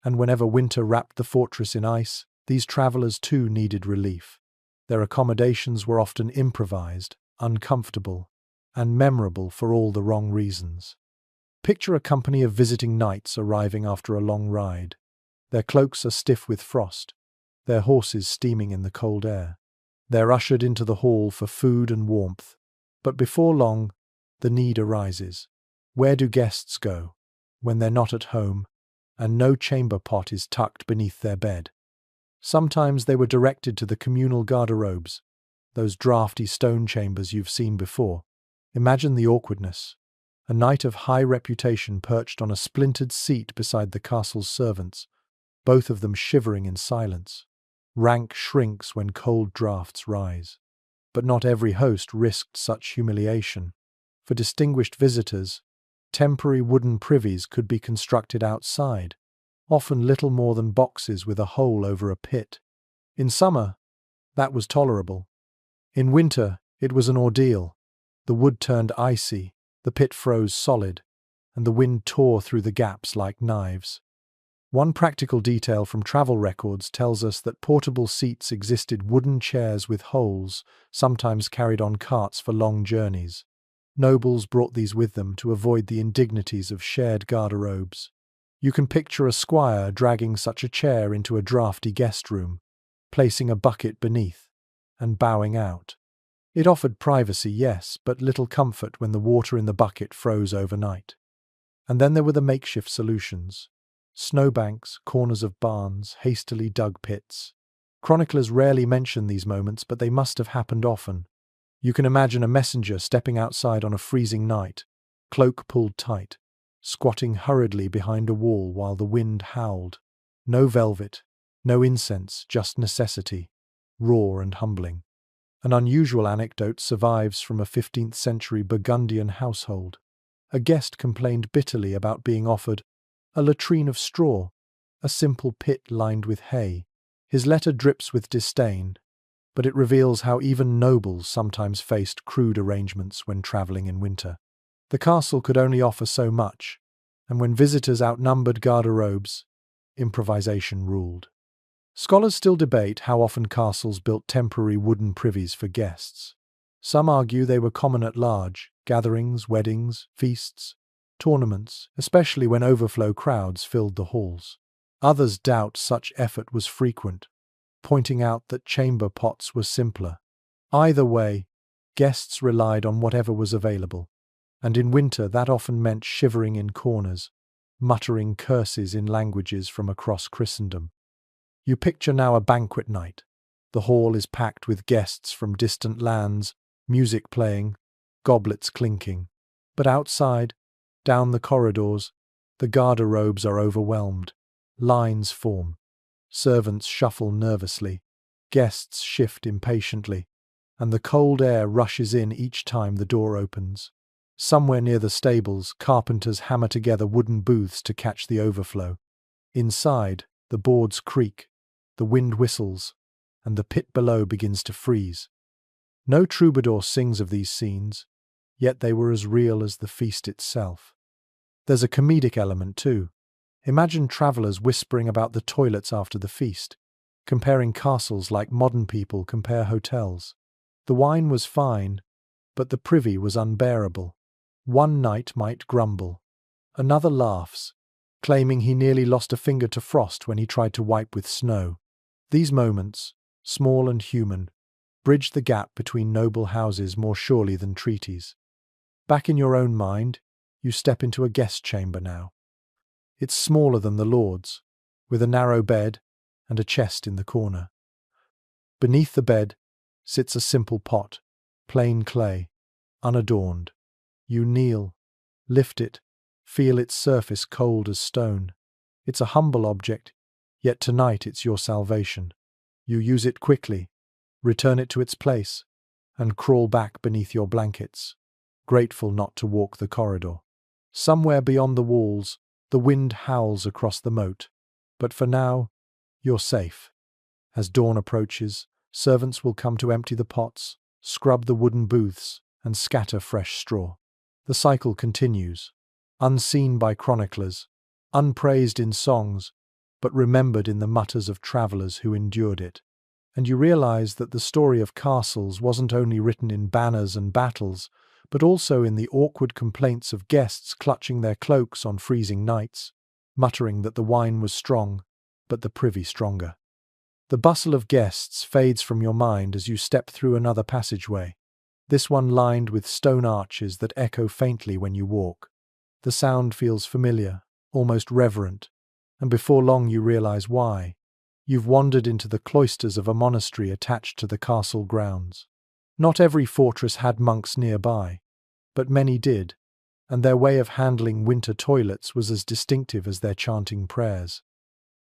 Speaker 1: And whenever winter wrapped the fortress in ice, these travelers too needed relief. Their accommodations were often improvised, uncomfortable, and memorable for all the wrong reasons. Picture a company of visiting knights arriving after a long ride. Their cloaks are stiff with frost, their horses steaming in the cold air. They're ushered into the hall for food and warmth. But before long, the need arises. Where do guests go when they're not at home and no chamber pot is tucked beneath their bed? Sometimes they were directed to the communal garderobes, those drafty stone chambers you've seen before. Imagine the awkwardness. A knight of high reputation perched on a splintered seat beside the castle's servants, both of them shivering in silence. Rank shrinks when cold draughts rise. But not every host risked such humiliation. For distinguished visitors, temporary wooden privies could be constructed outside, often little more than boxes with a hole over a pit. In summer, that was tolerable. In winter, it was an ordeal. The wood turned icy, the pit froze solid, and the wind tore through the gaps like knives. One practical detail from travel records tells us that portable seats existed, wooden chairs with holes, sometimes carried on carts for long journeys. Nobles brought these with them to avoid the indignities of shared garderobes. You can picture a squire dragging such a chair into a draughty guest room, placing a bucket beneath, and bowing out. It offered privacy, yes, but little comfort when the water in the bucket froze overnight. And then there were the makeshift solutions. Snowbanks, corners of barns, hastily dug pits. Chroniclers rarely mention these moments, but they must have happened often. You can imagine a messenger stepping outside on a freezing night, cloak pulled tight, squatting hurriedly behind a wall while the wind howled. No velvet, no incense, just necessity, raw and humbling. An unusual anecdote survives from a 15th century Burgundian household. A guest complained bitterly about being offered a latrine of straw, a simple pit lined with hay. His letter drips with disdain, but it reveals how even nobles sometimes faced crude arrangements when travelling in winter. The castle could only offer so much, and when visitors outnumbered garderobes, improvisation ruled. Scholars still debate how often castles built temporary wooden privies for guests. Some argue they were common at large gatherings, weddings, feasts, tournaments, especially when overflow crowds filled the halls. Others doubt such effort was frequent, pointing out that chamber pots were simpler. Either way, guests relied on whatever was available, and in winter that often meant shivering in corners, muttering curses in languages from across Christendom. You picture now a banquet night. The hall is packed with guests from distant lands, music playing, goblets clinking. But outside, down the corridors, the garderobes are overwhelmed. Lines form. Servants shuffle nervously. Guests shift impatiently. And the cold air rushes in each time the door opens. Somewhere near the stables, carpenters hammer together wooden booths to catch the overflow. Inside, the boards creak, the wind whistles, and the pit below begins to freeze. No troubadour sings of these scenes, yet they were as real as the feast itself. There's a comedic element too. Imagine travellers whispering about the toilets after the feast, comparing castles like modern people compare hotels. The wine was fine, but the privy was unbearable. One knight might grumble. Another laughs, claiming he nearly lost a finger to frost when he tried to wipe with snow. These moments, small and human, bridge the gap between noble houses more surely than treaties. Back in your own mind, you step into a guest chamber now. It's smaller than the lord's, with a narrow bed and a chest in the corner. Beneath the bed sits a simple pot, plain clay, unadorned. You kneel, lift it, feel its surface cold as stone. It's a humble object, yet tonight it's your salvation. You use it quickly, return it to its place, and crawl back beneath your blankets, grateful not to walk the corridor. Somewhere beyond the walls, the wind howls across the moat, but for now, you're safe. As dawn approaches, servants will come to empty the pots, scrub the wooden booths, and scatter fresh straw. The cycle continues, unseen by chroniclers, unpraised in songs, but remembered in the mutters of travellers who endured it. and you realize that the story of castles wasn't only written in banners and battles, but also in the awkward complaints of guests clutching their cloaks on freezing nights, muttering that the wine was strong, but the privy stronger. The bustle of guests fades from your mind as you step through another passageway, this one lined with stone arches that echo faintly when you walk. The sound feels familiar, almost reverent, and before long you realize why. You've wandered into the cloisters of a monastery attached to the castle grounds. Not every fortress had monks nearby, but many did, and their way of handling winter toilets was as distinctive as their chanting prayers.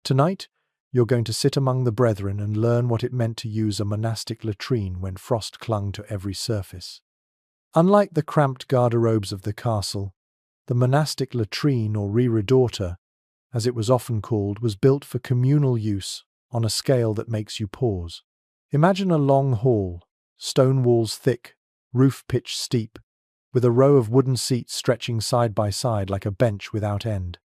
Speaker 1: Tonight, you're going to sit among the brethren and learn what it meant to use a monastic latrine when frost clung to every surface. Unlike the cramped garderobes of the castle, the monastic latrine or reredoter, as it was often called, was built for communal use on a scale that makes you pause. Imagine a long hall, stone walls thick, roof pitch steep, with a row of wooden seats stretching side by side like a bench without end.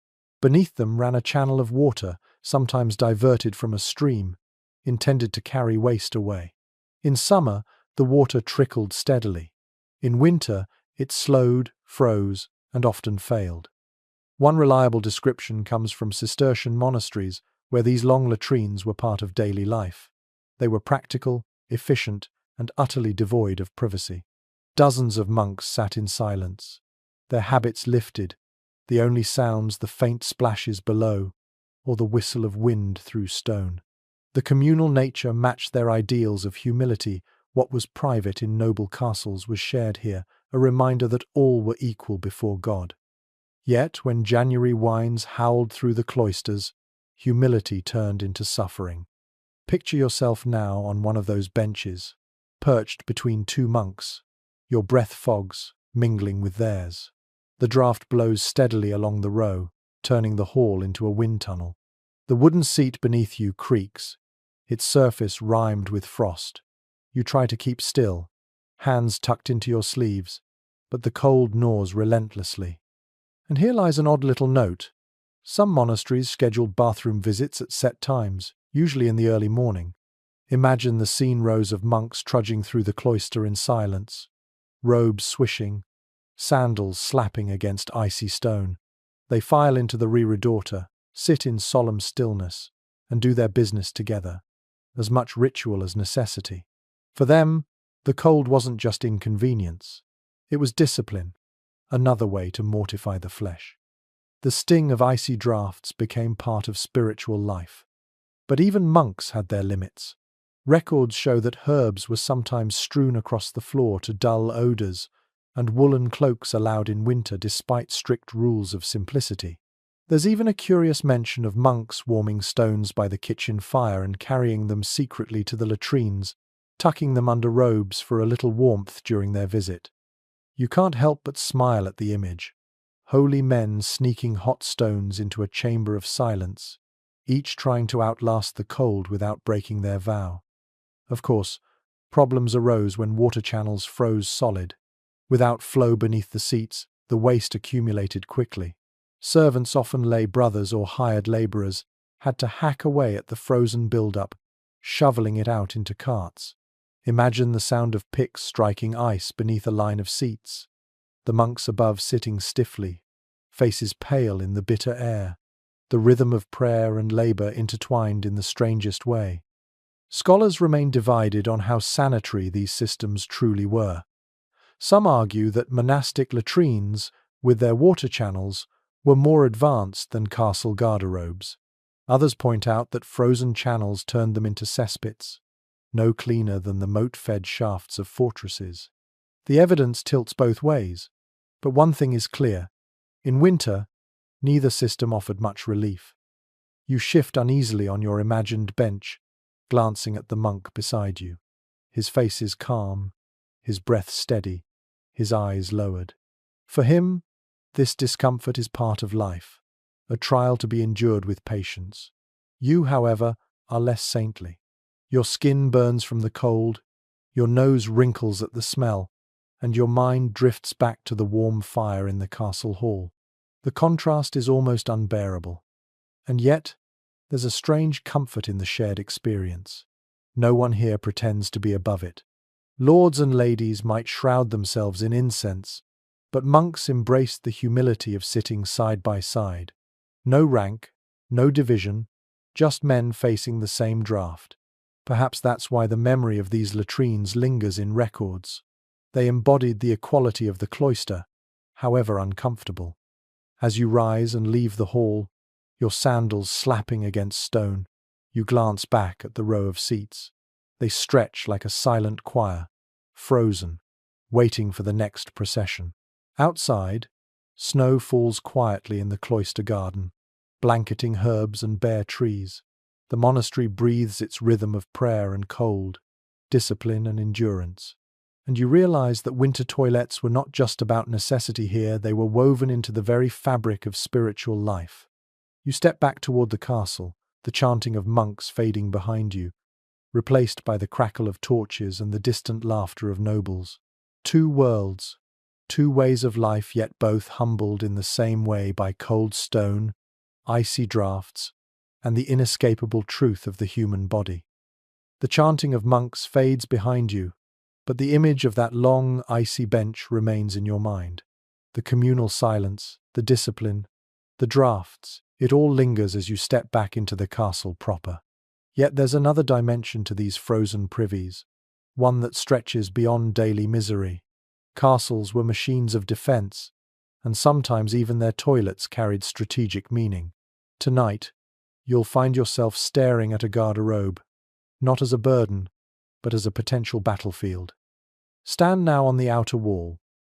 Speaker 1: Beneath them ran a channel of water, sometimes diverted from a stream, intended to carry waste away. In summer, the water trickled steadily. In winter, it slowed, froze, and often failed. One reliable description comes from Cistercian monasteries, where these long latrines were part of daily life. They were practical, efficient, and utterly devoid of privacy. Dozens of monks sat in silence, their habits lifted, the only sounds the faint splashes below, or the whistle of wind through stone. The communal nature matched their ideals of humility. What was private in noble castles was shared here, a reminder that all were equal before God. Yet, when January winds howled through the cloisters, humility turned into suffering. Picture yourself now on one of those benches, perched between two monks, your breath fogs, mingling with theirs. The draught blows steadily along the row, turning the hall into a wind tunnel. The wooden seat beneath you creaks, its surface rimed with frost. You try to keep still, hands tucked into your sleeves, but the cold gnaws relentlessly. And here lies an odd little note. Some monasteries scheduled bathroom visits at set times, usually in the early morning. Imagine the scene: rows of monks trudging through the cloister in silence, robes swishing, sandals slapping against icy stone. They file into the reredoter, sit in solemn stillness, and do their business together, as much ritual as necessity. For them, the cold wasn't just inconvenience. It was discipline, another way to mortify the flesh. The sting of icy draughts became part of spiritual life. But even monks had their limits. Records show that herbs were sometimes strewn across the floor to dull odors, and woolen cloaks allowed in winter despite strict rules of simplicity. There's even a curious mention of monks warming stones by the kitchen fire and carrying them secretly to the latrines, tucking them under robes for a little warmth during their visit. You can't help but smile at the image. Holy men sneaking hot stones into a chamber of silence, each trying to outlast the cold without breaking their vow. Of course, problems arose when water channels froze solid. Without flow beneath the seats, the waste accumulated quickly. Servants, often lay brothers or hired laborers, had to hack away at the frozen buildup, shoveling it out into carts. Imagine the sound of picks striking ice beneath a line of seats. The monks above sitting stiffly, faces pale in the bitter air, the rhythm of prayer and labor intertwined in the strangest way. Scholars remain divided on how sanitary these systems truly were. Some argue that monastic latrines, with their water channels, were more advanced than castle garderobes. Others point out that frozen channels turned them into cesspits, no cleaner than the moat-fed shafts of fortresses. The evidence tilts both ways, but one thing is clear. In winter, neither system offered much relief. You shift uneasily on your imagined bench, glancing at the monk beside you. His face is calm, his breath steady, his eyes lowered. For him, this discomfort is part of life, a trial to be endured with patience. You, however, are less saintly. Your skin burns from the cold, your nose wrinkles at the smell, and your mind drifts back to the warm fire in the castle hall. The contrast is almost unbearable. And yet, there's a strange comfort in the shared experience. No one here pretends to be above it. Lords and ladies might shroud themselves in incense, but monks embraced the humility of sitting side by side. No rank, no division, just men facing the same draught. Perhaps that's why the memory of these latrines lingers in records. They embodied the equality of the cloister, however uncomfortable. As you rise and leave the hall, your sandals slapping against stone, you glance back at the row of seats. They stretch like a silent choir, frozen, waiting for the next procession. Outside, snow falls quietly in the cloister garden, blanketing herbs and bare trees. The monastery breathes its rhythm of prayer and cold, discipline and endurance. And you realize that winter toilets were not just about necessity here, they were woven into the very fabric of spiritual life. You step back toward the castle, the chanting of monks fading behind you, replaced by the crackle of torches and the distant laughter of nobles. Two worlds, two ways of life, yet both humbled in the same way by cold stone, icy draughts, and the inescapable truth of the human body. The chanting of monks fades behind you, but the image of that long, icy bench remains in your mind. The communal silence, the discipline, the draughts, it all lingers as you step back into the castle proper. Yet there's another dimension to these frozen privies, one that stretches beyond daily misery. Castles were machines of defense, and sometimes even their toilets carried strategic meaning. Tonight, you'll find yourself staring at a garderobe, not as a burden, but as a potential battlefield. Stand now on the outer wall,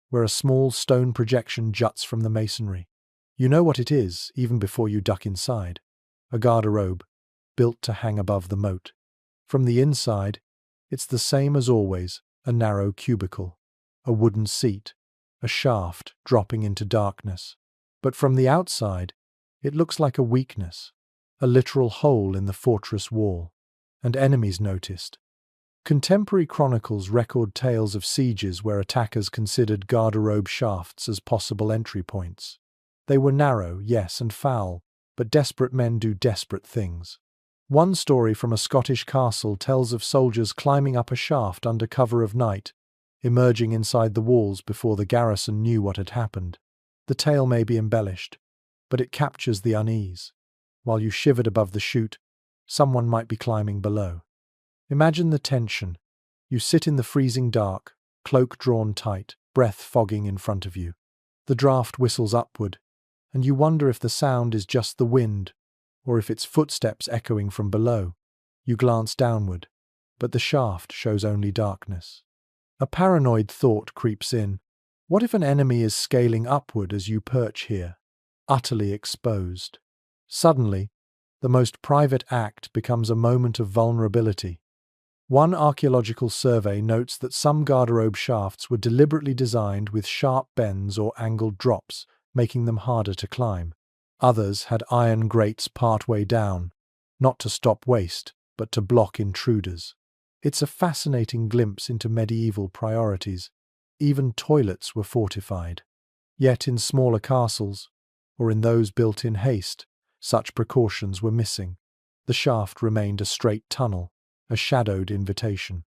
Speaker 1: where a small stone projection juts from the masonry. You know what it is, even before you duck inside. A garderobe, built to hang above the moat. From the inside, it's the same as always, a narrow cubicle, a wooden seat, a shaft dropping into darkness. But from the outside, it looks like a weakness, a literal hole in the fortress wall. And enemies noticed. Contemporary chronicles record tales of sieges where attackers considered garderobe shafts as possible entry points. They were narrow, yes, and foul, but desperate men do desperate things. One story from a Scottish castle tells of soldiers climbing up a shaft under cover of night, emerging inside the walls before the garrison knew what had happened. The tale may be embellished, but it captures the unease. While you shivered above the chute, someone might be climbing below. Imagine the tension. You sit in the freezing dark, cloak drawn tight, breath fogging in front of you. The draft whistles upward, and you wonder if the sound is just the wind, or if it's footsteps echoing from below. You glance downward, but the shaft shows only darkness. A paranoid thought creeps in. What if an enemy is scaling upward as you perch here, utterly exposed? Suddenly, the most private act becomes a moment of vulnerability. One archaeological survey notes that some garderobe shafts were deliberately designed with sharp bends or angled drops, making them harder to climb. Others had iron grates partway down, not to stop waste, but to block intruders. It's a fascinating glimpse into medieval priorities. Even toilets were fortified. Yet in smaller castles, or in those built in haste, such precautions were missing. The shaft remained a straight tunnel, a shadowed invitation.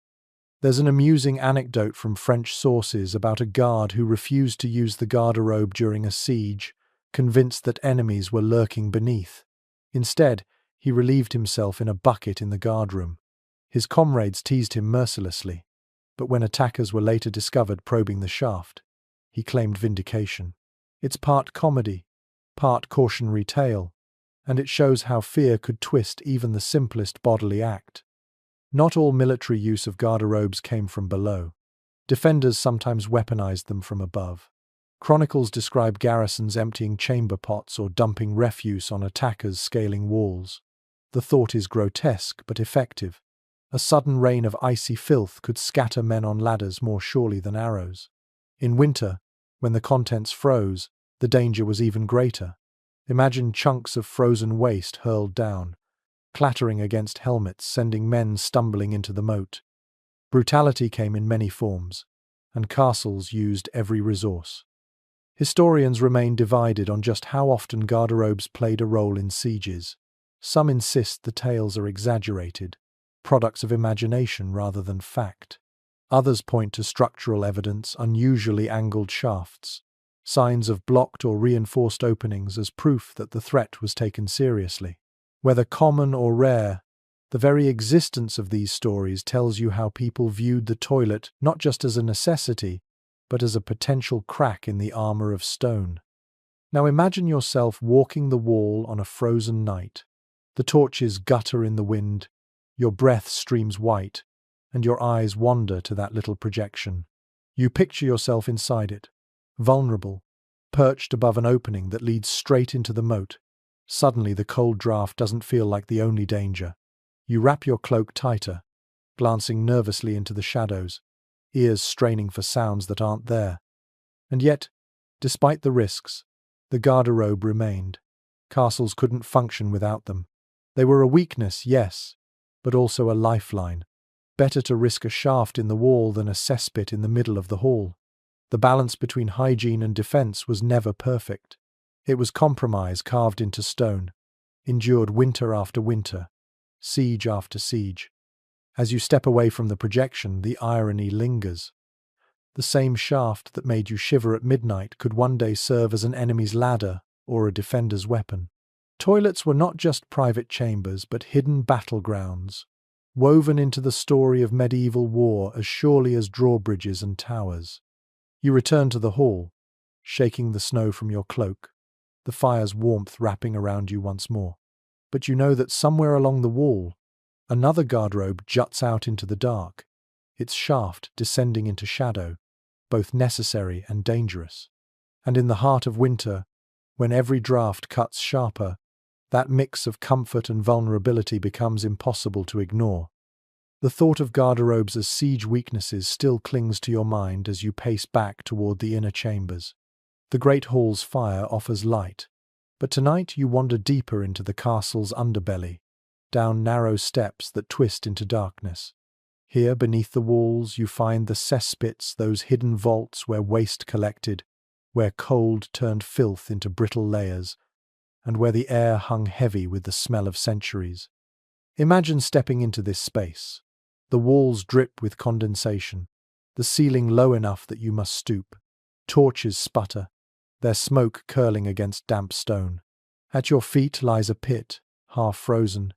Speaker 1: There's an amusing anecdote from French sources about a guard who refused to use the garderobe during a siege, convinced that enemies were lurking beneath. Instead, he relieved himself in a bucket in the guardroom. His comrades teased him mercilessly, but when attackers were later discovered probing the shaft, he claimed vindication. It's part comedy, part cautionary tale, and it shows how fear could twist even the simplest bodily act. Not all military use of garderobes came from below. Defenders sometimes weaponized them from above. Chronicles describe garrisons emptying chamber pots or dumping refuse on attackers scaling walls. The thought is grotesque but effective. A sudden rain of icy filth could scatter men on ladders more surely than arrows. In winter, when the contents froze, the danger was even greater. Imagine chunks of frozen waste hurled down, clattering against helmets, sending men stumbling into the moat. Brutality came in many forms, and castles used every resource. Historians remain divided on just how often garderobes played a role in sieges. Some insist the tales are exaggerated, products of imagination rather than fact. Others point to structural evidence, unusually angled shafts, signs of blocked or reinforced openings as proof that the threat was taken seriously. Whether common or rare, the very existence of these stories tells you how people viewed the toilet not just as a necessity, but as a potential crack in the armor of stone. Now imagine yourself walking the wall on a frozen night. The torches gutter in the wind, your breath streams white, and your eyes wander to that little projection. You picture yourself inside it, vulnerable, perched above an opening that leads straight into the moat. Suddenly the cold draft doesn't feel like the only danger. You wrap your cloak tighter, glancing nervously into the shadows, ears straining for sounds that aren't there. And yet, despite the risks, the garderobe remained. Castles couldn't function without them. They were a weakness, yes, but also a lifeline. Better to risk a shaft in the wall than a cesspit in the middle of the hall. The balance between hygiene and defense was never perfect. It was compromise carved into stone, endured winter after winter, siege after siege. As you step away from the projection, the irony lingers. The same shaft that made you shiver at midnight could one day serve as an enemy's ladder or a defender's weapon. Toilets were not just private chambers, but hidden battlegrounds, woven into the story of medieval war as surely as drawbridges and towers. You return to the hall, shaking the snow from your cloak, the fire's warmth wrapping around you once more. But you know that somewhere along the wall, another garderobe juts out into the dark, its shaft descending into shadow, both necessary and dangerous. And in the heart of winter, when every draught cuts sharper, that mix of comfort and vulnerability becomes impossible to ignore. The thought of garderobes as siege weaknesses still clings to your mind as you pace back toward the inner chambers. The great hall's fire offers light, but tonight you wander deeper into the castle's underbelly, down narrow steps that twist into darkness. Here, beneath the walls, you find the cesspits, those hidden vaults where waste collected, where cold turned filth into brittle layers, and where the air hung heavy with the smell of centuries. Imagine stepping into this space. The walls drip with condensation, the ceiling low enough that you must stoop. Torches sputter, their smoke curling against damp stone. At your feet lies a pit, half frozen,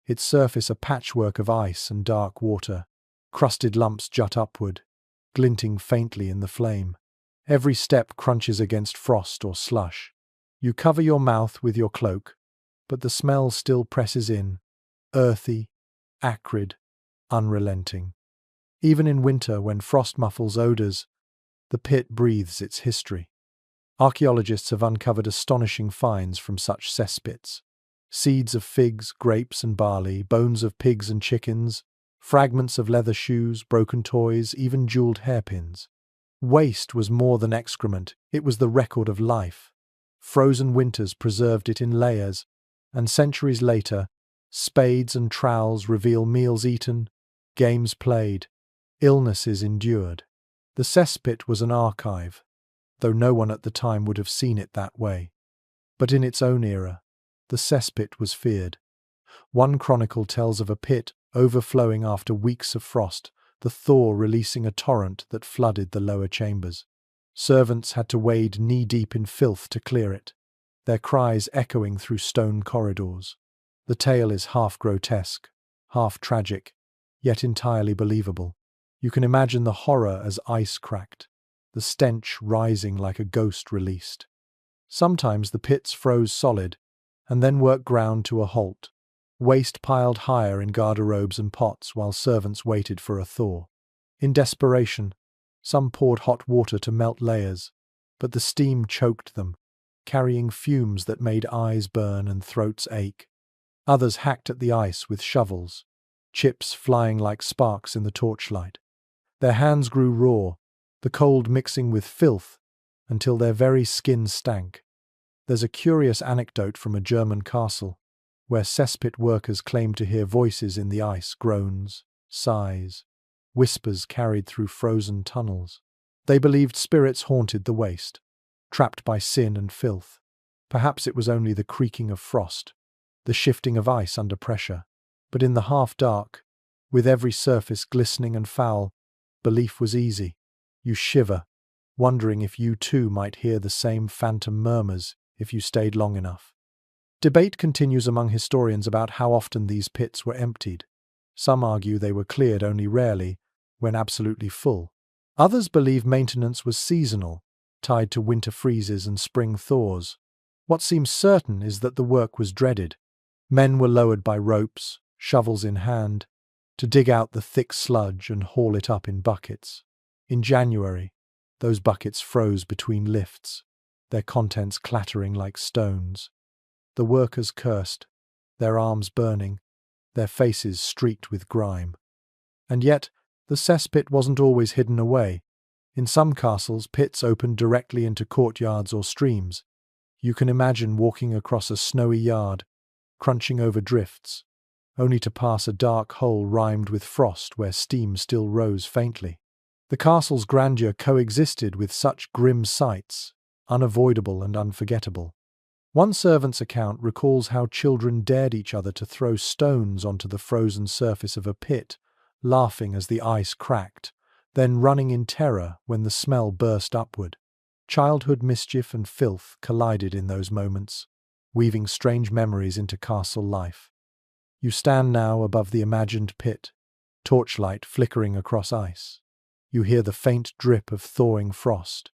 Speaker 1: its surface a patchwork of ice and dark water. Crusted lumps jut upward, glinting faintly in the flame. Every step crunches against frost or slush. You cover your mouth with your cloak, but the smell still presses in, earthy, acrid, unrelenting. Even in winter, when frost muffles odours, the pit breathes its history. Archaeologists have uncovered astonishing finds from such cesspits. Seeds of figs, grapes and barley, bones of pigs and chickens, fragments of leather shoes, broken toys, even jeweled hairpins. Waste was more than excrement, it was the record of life. Frozen winters preserved it in layers, and centuries later, spades and trowels reveal meals eaten, games played, illnesses endured. The cesspit was an archive, though no one at the time would have seen it that way. But in its own era, the cesspit was feared. One chronicle tells of a pit overflowing after weeks of frost, the thaw releasing a torrent that flooded the lower chambers. Servants had to wade knee-deep in filth to clear it, their cries echoing through stone corridors. The tale is half grotesque, half tragic, yet entirely believable. You can imagine the horror as ice cracked, the stench rising like a ghost released. Sometimes the pits froze solid, and then work ground to a halt. Waste piled higher in garderobes and pots while servants waited for a thaw. In desperation, some poured hot water to melt layers, but the steam choked them, carrying fumes that made eyes burn and throats ache. Others hacked at the ice with shovels, chips flying like sparks in the torchlight. Their hands grew raw, the cold mixing with filth, until their very skin stank. There's a curious anecdote from a German castle, where cesspit workers claimed to hear voices in the ice, groans, sighs, whispers carried through frozen tunnels. They believed spirits haunted the waste, trapped by sin and filth. Perhaps it was only the creaking of frost, the shifting of ice under pressure. But in the half-dark, With every surface glistening and foul, belief was easy. You shiver, wondering if you too might hear the same phantom murmurs if you stayed long enough. Debate continues among historians about how often these pits were emptied. Some argue they were cleared only rarely, when absolutely full. Others believe maintenance was seasonal, tied to winter freezes and spring thaws. What seems certain is that the work was dreaded. Men were lowered by ropes, shovels in hand, to dig out the thick sludge and haul it up in buckets. In January, those buckets froze between lifts, their contents clattering like stones. The workers cursed, their arms burning, their faces streaked with grime. And yet, the cesspit wasn't always hidden away. In some castles, pits opened directly into courtyards or streams. You can imagine walking across a snowy yard, crunching over drifts, only to pass a dark hole rimed with frost where steam still rose faintly. The castle's grandeur coexisted with such grim sights, unavoidable and unforgettable. One servant's account recalls how children dared each other to throw stones onto the frozen surface of a pit, laughing as the ice cracked, then running in terror when the smell burst upward. Childhood mischief and filth collided in those moments, weaving strange memories into castle life. You stand now above the imagined pit, torchlight flickering across ice. You hear the faint drip of thawing frost,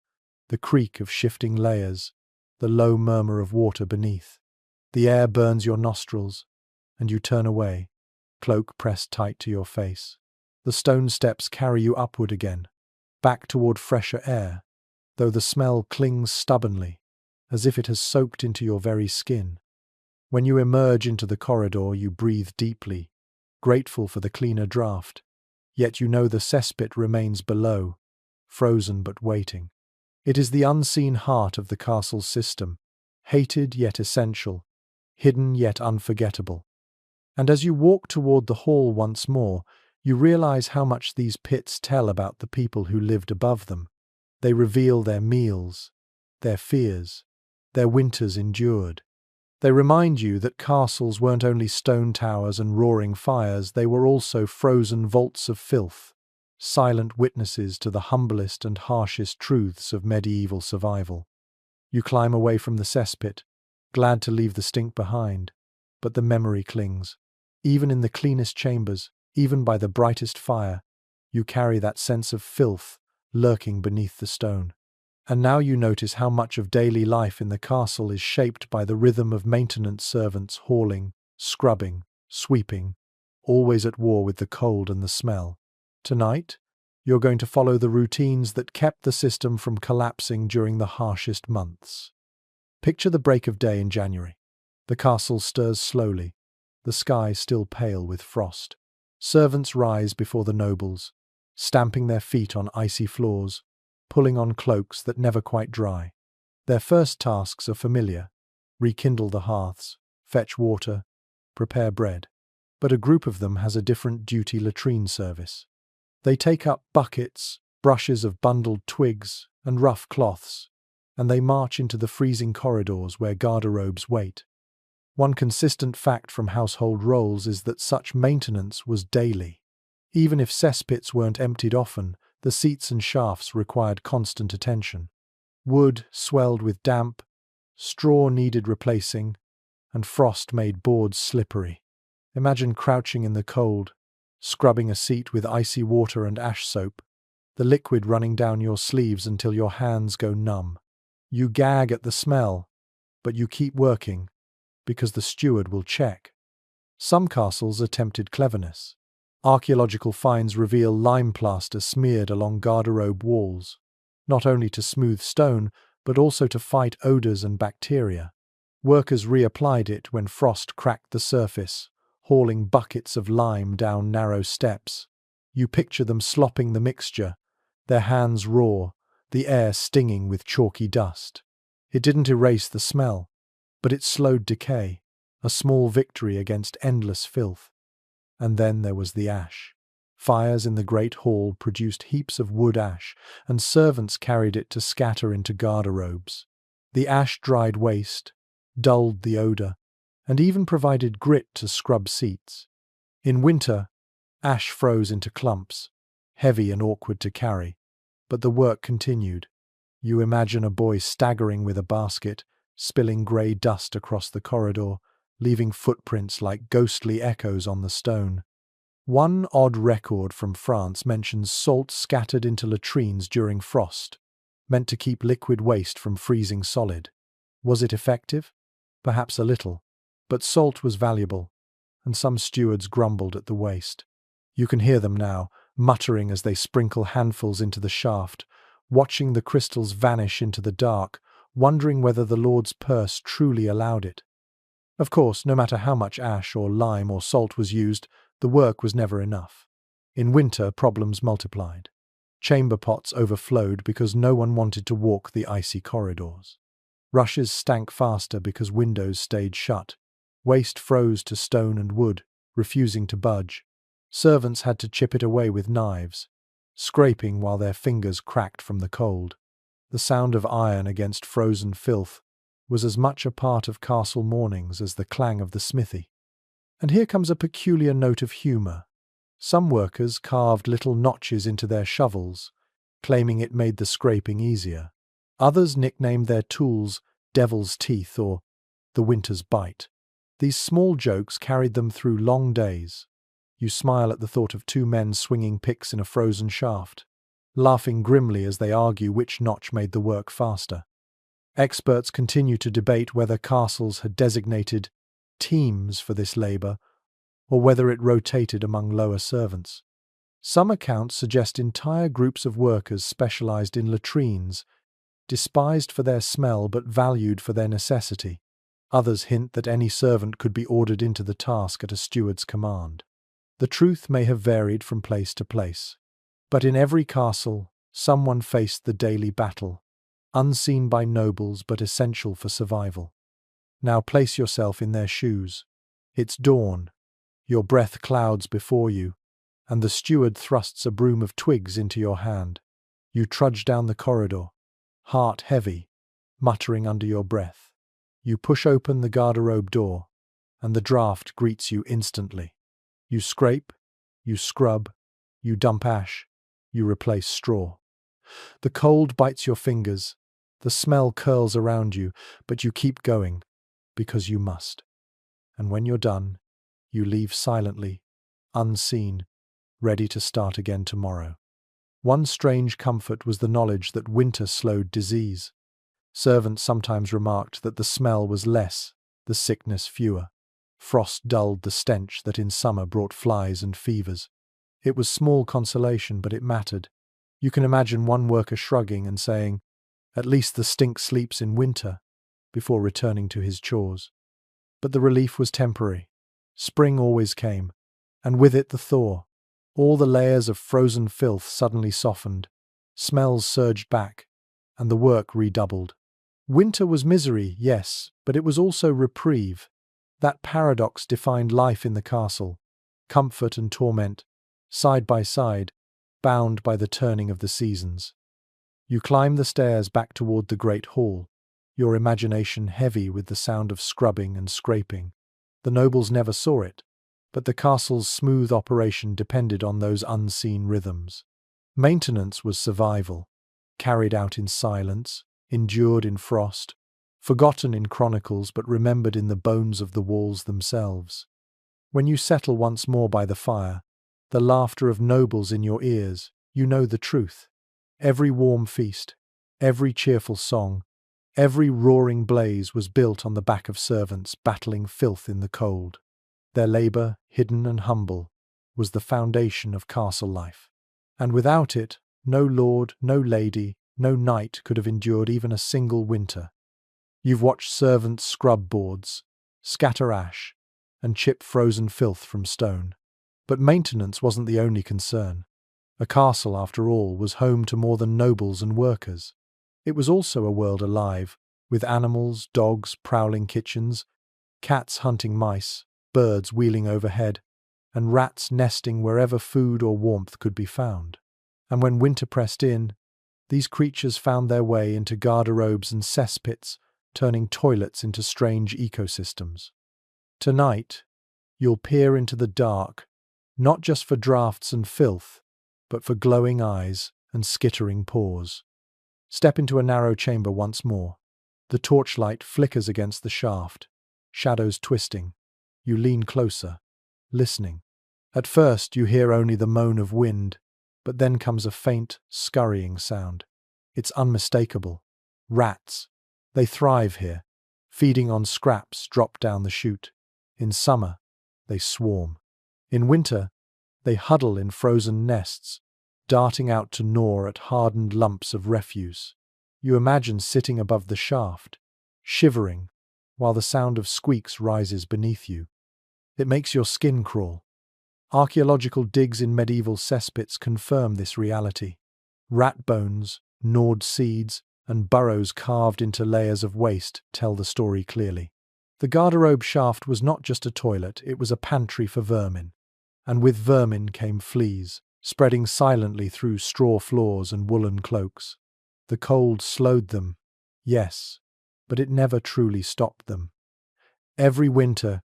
Speaker 1: the creak of shifting layers, the low murmur of water beneath. The air burns your nostrils, and you turn away, cloak pressed tight to your face. The stone steps carry you upward again, back toward fresher air, though the smell clings stubbornly, as if it has soaked into your very skin. When you emerge into the corridor, you breathe deeply, grateful for the cleaner draught, yet you know the cesspit remains below, frozen but waiting. It is the unseen heart of the castle's system, hated yet essential, hidden yet unforgettable. And as you walk toward the hall once more, you realize how much these pits tell about the people who lived above them. They reveal their meals, their fears, their winters endured. They remind you that castles weren't only stone towers and roaring fires, they were also frozen vaults of filth, silent witnesses to the humblest and harshest truths of medieval survival. You climb away from the cesspit, glad to leave the stink behind, but the memory clings. Even in the cleanest chambers, even by the brightest fire, you carry that sense of filth lurking beneath the stone. And now you notice how much of daily life in the castle is shaped by the rhythm of maintenance servants hauling, scrubbing, sweeping, always at war with the cold and the smell. Tonight, you're going to follow the routines that kept the system from collapsing during the harshest months. Picture the break of day in January. The castle stirs slowly, the sky still pale with frost. Servants rise before the nobles, stamping their feet on icy floors, pulling on cloaks that never quite dry. Their first tasks are familiar: rekindle the hearths, fetch water, prepare bread. But a group of them has a different duty: latrine service. They take up buckets, brushes of bundled twigs, and rough cloths, and they march into the freezing corridors where garderobes wait. One consistent fact from household roles is that such maintenance was daily. Even if cesspits weren't emptied often, the seats and shafts required constant attention. Wood swelled with damp, straw needed replacing, and frost made boards slippery. Imagine crouching in the cold, scrubbing a seat with icy water and ash soap, the liquid running down your sleeves until your hands go numb. You gag at the smell, but you keep working, because the steward will check. Some castles attempted cleverness. Archaeological finds reveal lime plaster smeared along garderobe walls, not only to smooth stone, but also to fight odors and bacteria. Workers reapplied it when frost cracked the surface, hauling buckets of lime down narrow steps. You picture them slopping the mixture, their hands raw, the air stinging with chalky dust. It didn't erase the smell, but it slowed decay, a small victory against endless filth. And then there was the ash. Fires in the great hall produced heaps of wood ash, and servants carried it to scatter into garderobes. The ash dried waste, dulled the odor, and even provided grit to scrub seats. In winter, Ash froze into clumps, heavy and awkward to carry, but the work continued. You imagine a boy staggering with a basket, spilling grey dust across the corridor, leaving footprints like ghostly echoes on the stone. One odd record from France mentions salt scattered into latrines during frost, meant to keep liquid waste from freezing solid. Was it effective? Perhaps a little, but salt was valuable, and some stewards grumbled at the waste. You can hear them now, muttering as they sprinkle handfuls into the shaft, watching the crystals vanish into the dark, wondering whether the Lord's purse truly allowed it. Of course, no matter how much ash or lime or salt was used, the work was never enough. In winter, problems multiplied. Chamber pots overflowed because no one wanted to walk the icy corridors. Rushes stank faster because windows stayed shut. Waste froze to stone and wood, refusing to budge. Servants had to chip it away with knives, scraping while their fingers cracked from the cold. The sound of iron against frozen filth was as much a part of castle mornings as the clang of the smithy. And here comes a peculiar note of humour. Some workers carved little notches into their shovels, claiming it made the scraping easier. Others nicknamed their tools Devil's Teeth or the Winter's Bite. These small jokes carried them through long days. You smile at the thought of two men swinging picks in a frozen shaft, laughing grimly as they argue which notch made the work faster. Experts continue to debate whether castles had designated teams for this labour, or whether it rotated among lower servants. Some accounts suggest entire groups of workers specialised in latrines, despised for their smell but valued for their necessity. Others hint that any servant could be ordered into the task at a steward's command. The truth may have varied from place to place, but in every castle, someone faced the daily battle, unseen by nobles but essential for survival. Now place yourself in their shoes. It's dawn. Your breath clouds before you, and the steward thrusts a broom of twigs into your hand. You trudge down the corridor, heart heavy, muttering under your breath. You push open the garderobe door, and the draft greets you instantly. You scrape, you scrub, you dump ash, you replace straw. The cold bites your fingers, the smell curls around you, but you keep going, because you must. And when you're done, you leave silently, unseen, ready to start again tomorrow. One strange comfort was the knowledge that winter slowed disease. Servants sometimes remarked that the smell was less, the sickness fewer. Frost dulled the stench that in summer brought flies and fevers. It was small consolation, but it mattered. You can imagine one worker shrugging and saying, "At least the stink sleeps in winter," before returning to his chores. But the relief was temporary. Spring always came, and with it the thaw. All the layers of frozen filth suddenly softened, smells surged back, and the work redoubled. Winter was misery, yes, but it was also reprieve. That paradox defined life in the castle, comfort and torment, side by side, bound by the turning of the seasons. You climb the stairs back toward the great hall, your imagination heavy with the sound of scrubbing and scraping. The nobles never saw it, but the castle's smooth operation depended on those unseen rhythms. Maintenance was survival, carried out in silence, endured in frost, forgotten in chronicles but remembered in the bones of the walls themselves. When you settle once more by the fire, the laughter of nobles in your ears, you know the truth. Every warm feast, every cheerful song, every roaring blaze was built on the back of servants battling filth in the cold. Their labour, hidden and humble, was the foundation of castle life. And without it, no lord, no lady, no knight could have endured even a single winter. You've watched servants scrub boards, scatter ash, and chip frozen filth from stone. But maintenance wasn't the only concern. A castle, after all, was home to more than nobles and workers. It was also a world alive, with animals, dogs prowling kitchens, cats hunting mice, birds wheeling overhead, and rats nesting wherever food or warmth could be found. And when winter pressed in, these creatures found their way into garderobes and cesspits, turning toilets into strange ecosystems. Tonight, you'll peer into the dark, not just for draughts and filth, but for glowing eyes and skittering paws. Step into a narrow chamber once more. The torchlight flickers against the shaft, shadows twisting. You lean closer, listening. At first you hear only the moan of wind, but then comes a faint, scurrying sound. It's unmistakable. Rats. They thrive here, feeding on scraps dropped down the chute. In summer, they swarm. In winter, they huddle in frozen nests, darting out to gnaw at hardened lumps of refuse. You imagine sitting above the shaft, shivering, while the sound of squeaks rises beneath you. It makes your skin crawl. Archaeological digs in medieval cesspits confirm this reality. Rat bones, gnawed seeds, and burrows carved into layers of waste tell the story clearly. The garderobe shaft was not just a toilet, it was a pantry for vermin. And with vermin came fleas, spreading silently through straw floors and woolen cloaks. The cold slowed them, yes, but it never truly stopped them. Every winter,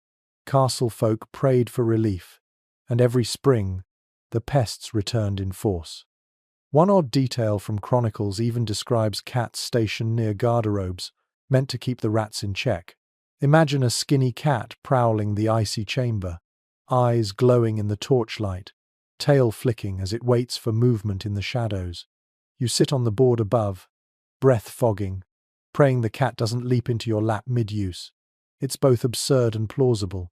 Speaker 1: castle folk prayed for relief, and every spring, the pests returned in force. One odd detail from chronicles even describes cats stationed near garderobes, meant to keep the rats in check. Imagine a skinny cat prowling the icy chamber, eyes glowing in the torchlight, tail flicking as it waits for movement in the shadows. You sit on the board above, breath fogging, praying the cat doesn't leap into your lap mid-use. It's both absurd and plausible,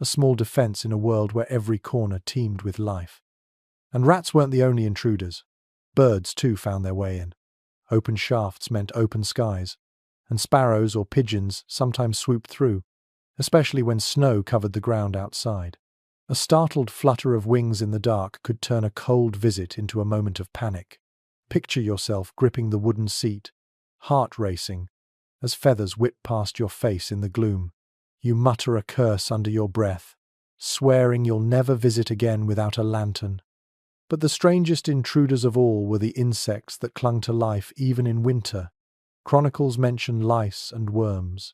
Speaker 1: a small defense in a world where every corner teemed with life. And rats weren't the only intruders. Birds, too, found their way in. Open shafts meant open skies, and sparrows or pigeons sometimes swooped through, especially when snow covered the ground outside. A startled flutter of wings in the dark could turn a cold visit into a moment of panic. Picture yourself gripping the wooden seat, heart racing, as feathers whip past your face in the gloom. You mutter a curse under your breath, swearing you'll never visit again without a lantern. But the strangest intruders of all were the insects that clung to life even in winter. Chronicles mention lice and worms,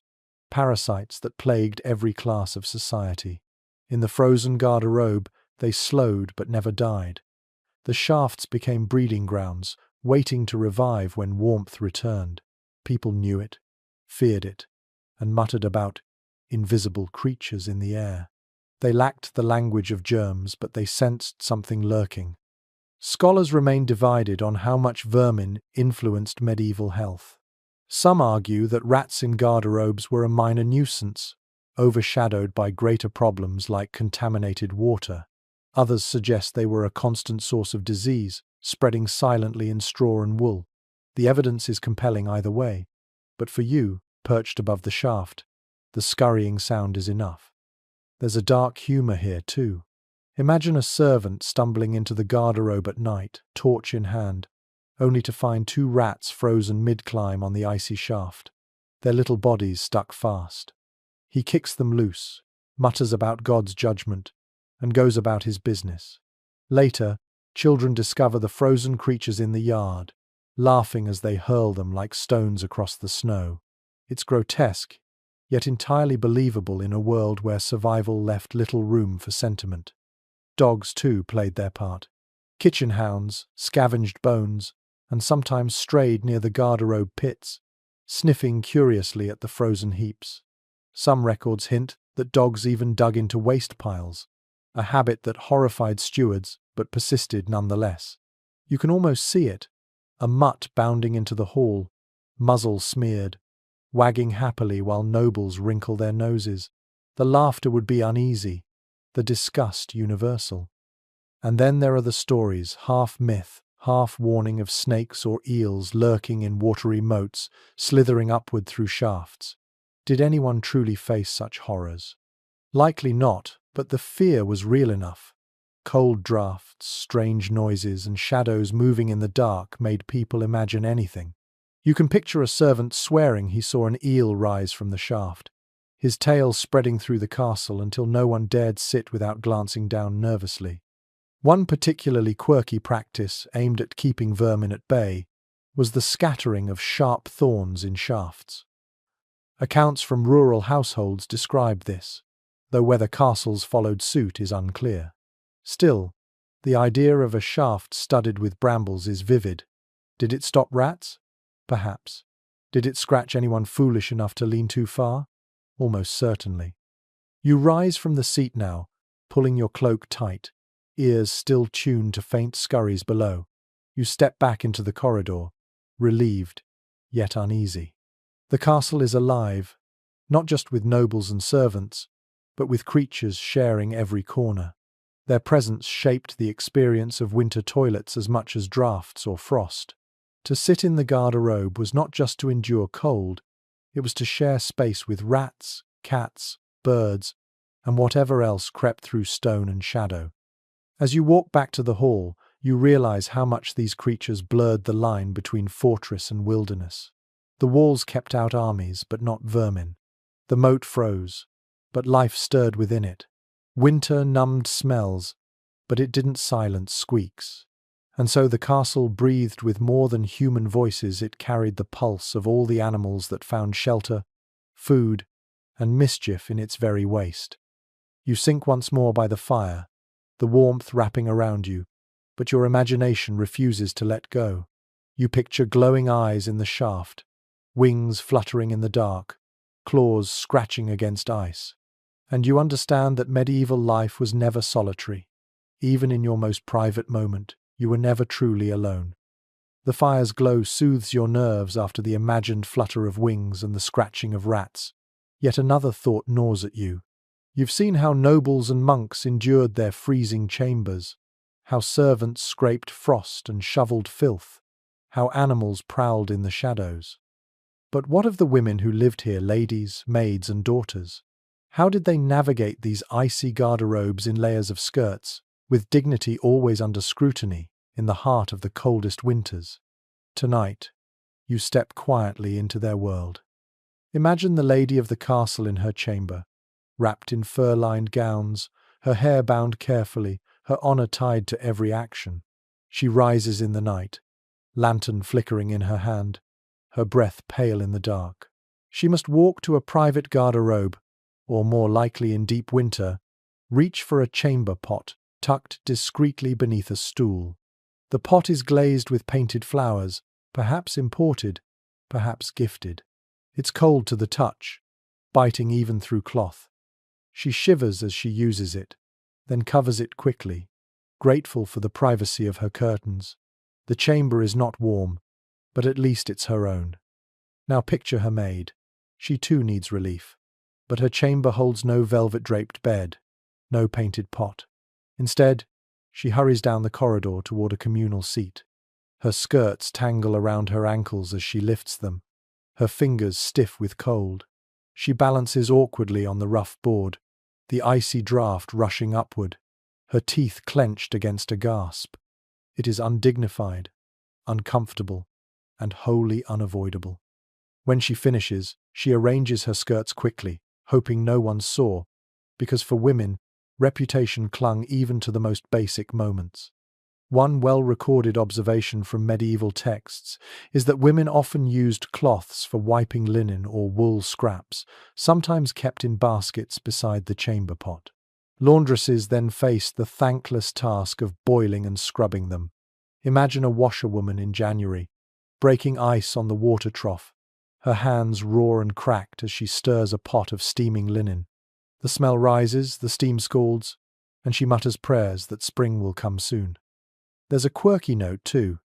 Speaker 1: parasites that plagued every class of society. In the frozen garderobe, they slowed but never died. The shafts became breeding grounds, waiting to revive when warmth returned. People knew it, feared it, and muttered about invisible creatures in the air. They lacked the language of germs, but they sensed something lurking. Scholars remain divided on how much vermin influenced medieval health. Some argue that rats in garderobes were a minor nuisance, overshadowed by greater problems like contaminated water. Others suggest they were a constant source of disease, spreading silently in straw and wool. The evidence is compelling either way, but for you, perched above the shaft, the scurrying sound is enough. There's a dark humor here, too. Imagine a servant stumbling into the garderobe at night, torch in hand, only to find two rats frozen mid-climb on the icy shaft, their little bodies stuck fast. He kicks them loose, mutters about God's judgment, and goes about his business. Later, children discover the frozen creatures in the yard, laughing as they hurl them like stones across the snow. It's grotesque, yet entirely believable in a world where survival left little room for sentiment. Dogs, too, played their part. Kitchen hounds scavenged bones and sometimes strayed near the garderobe pits, sniffing curiously at the frozen heaps. Some records hint that dogs even dug into waste piles, a habit that horrified stewards but persisted nonetheless. You can almost see it, a mutt bounding into the hall, muzzle smeared, wagging happily while nobles wrinkle their noses. The laughter would be uneasy, the disgust universal. And then there are the stories, half myth, half warning, of snakes or eels lurking in watery moats, slithering upward through shafts. Did anyone truly face such horrors? Likely not, but the fear was real enough. Cold draughts, strange noises, and shadows moving in the dark made people imagine anything. You can picture a servant swearing he saw an eel rise from the shaft, his tail spreading through the castle until no one dared sit without glancing down nervously. One particularly quirky practice aimed at keeping vermin at bay was the scattering of sharp thorns in shafts. Accounts from rural households describe this, though whether castles followed suit is unclear. Still, the idea of a shaft studded with brambles is vivid. Did it stop rats? Perhaps. Did it scratch anyone foolish enough to lean too far? Almost certainly. You rise from the seat now, pulling your cloak tight, ears still tuned to faint scurries below. You step back into the corridor, relieved, yet uneasy. The castle is alive, not just with nobles and servants, but with creatures sharing every corner. Their presence shaped the experience of winter toilets as much as drafts or frost. To sit in the garderobe was not just to endure cold, it was to share space with rats, cats, birds, and whatever else crept through stone and shadow. As you walk back to the hall, you realize how much these creatures blurred the line between fortress and wilderness. The walls kept out armies, but not vermin. The moat froze, but life stirred within it. Winter numbed smells, but it didn't silence squeaks. And so the castle breathed with more than human voices. It carried the pulse of all the animals that found shelter, food, and mischief in its very waste. You sink once more by the fire, the warmth wrapping around you, but your imagination refuses to let go. You picture glowing eyes in the shaft, wings fluttering in the dark, claws scratching against ice. And you understand that medieval life was never solitary. Even in your most private moment, you were never truly alone. The fire's glow soothes your nerves after the imagined flutter of wings and the scratching of rats. Yet another thought gnaws at you. You've seen how nobles and monks endured their freezing chambers, how servants scraped frost and shoveled filth, how animals prowled in the shadows. But what of the women who lived here, ladies, maids, and daughters? How did they navigate these icy garderobes in layers of skirts, with dignity always under scrutiny, in the heart of the coldest winters? Tonight, you step quietly into their world. Imagine the lady of the castle in her chamber, wrapped in fur-lined gowns, her hair bound carefully, her honor tied to every action. She rises in the night, lantern flickering in her hand, her breath pale in the dark. She must walk to a private garderobe, or more likely in deep winter, reach for a chamber pot tucked discreetly beneath a stool. The pot is glazed with painted flowers, perhaps imported, perhaps gifted. It's cold to the touch, biting even through cloth. She shivers as she uses it, then covers it quickly, grateful for the privacy of her curtains. The chamber is not warm, but at least it's her own. Now picture her maid. She too needs relief. But her chamber holds no velvet-draped bed, no painted pot. Instead, she hurries down the corridor toward a communal seat. Her skirts tangle around her ankles as she lifts them, her fingers stiff with cold. She balances awkwardly on the rough board, the icy draft rushing upward, her teeth clenched against a gasp. It is undignified, uncomfortable, and wholly unavoidable. When she finishes, she arranges her skirts quickly, hoping no one saw, because for women, reputation clung even to the most basic moments. One well-recorded observation from medieval texts is that women often used cloths for wiping linen or wool scraps, sometimes kept in baskets beside the chamber pot. Laundresses then faced the thankless task of boiling and scrubbing them. Imagine a washerwoman in January, breaking ice on the water trough, her hands raw and cracked as she stirs a pot of steaming linen. The smell rises, the steam scalds, and she mutters prayers that spring will come soon. There's a quirky note, too.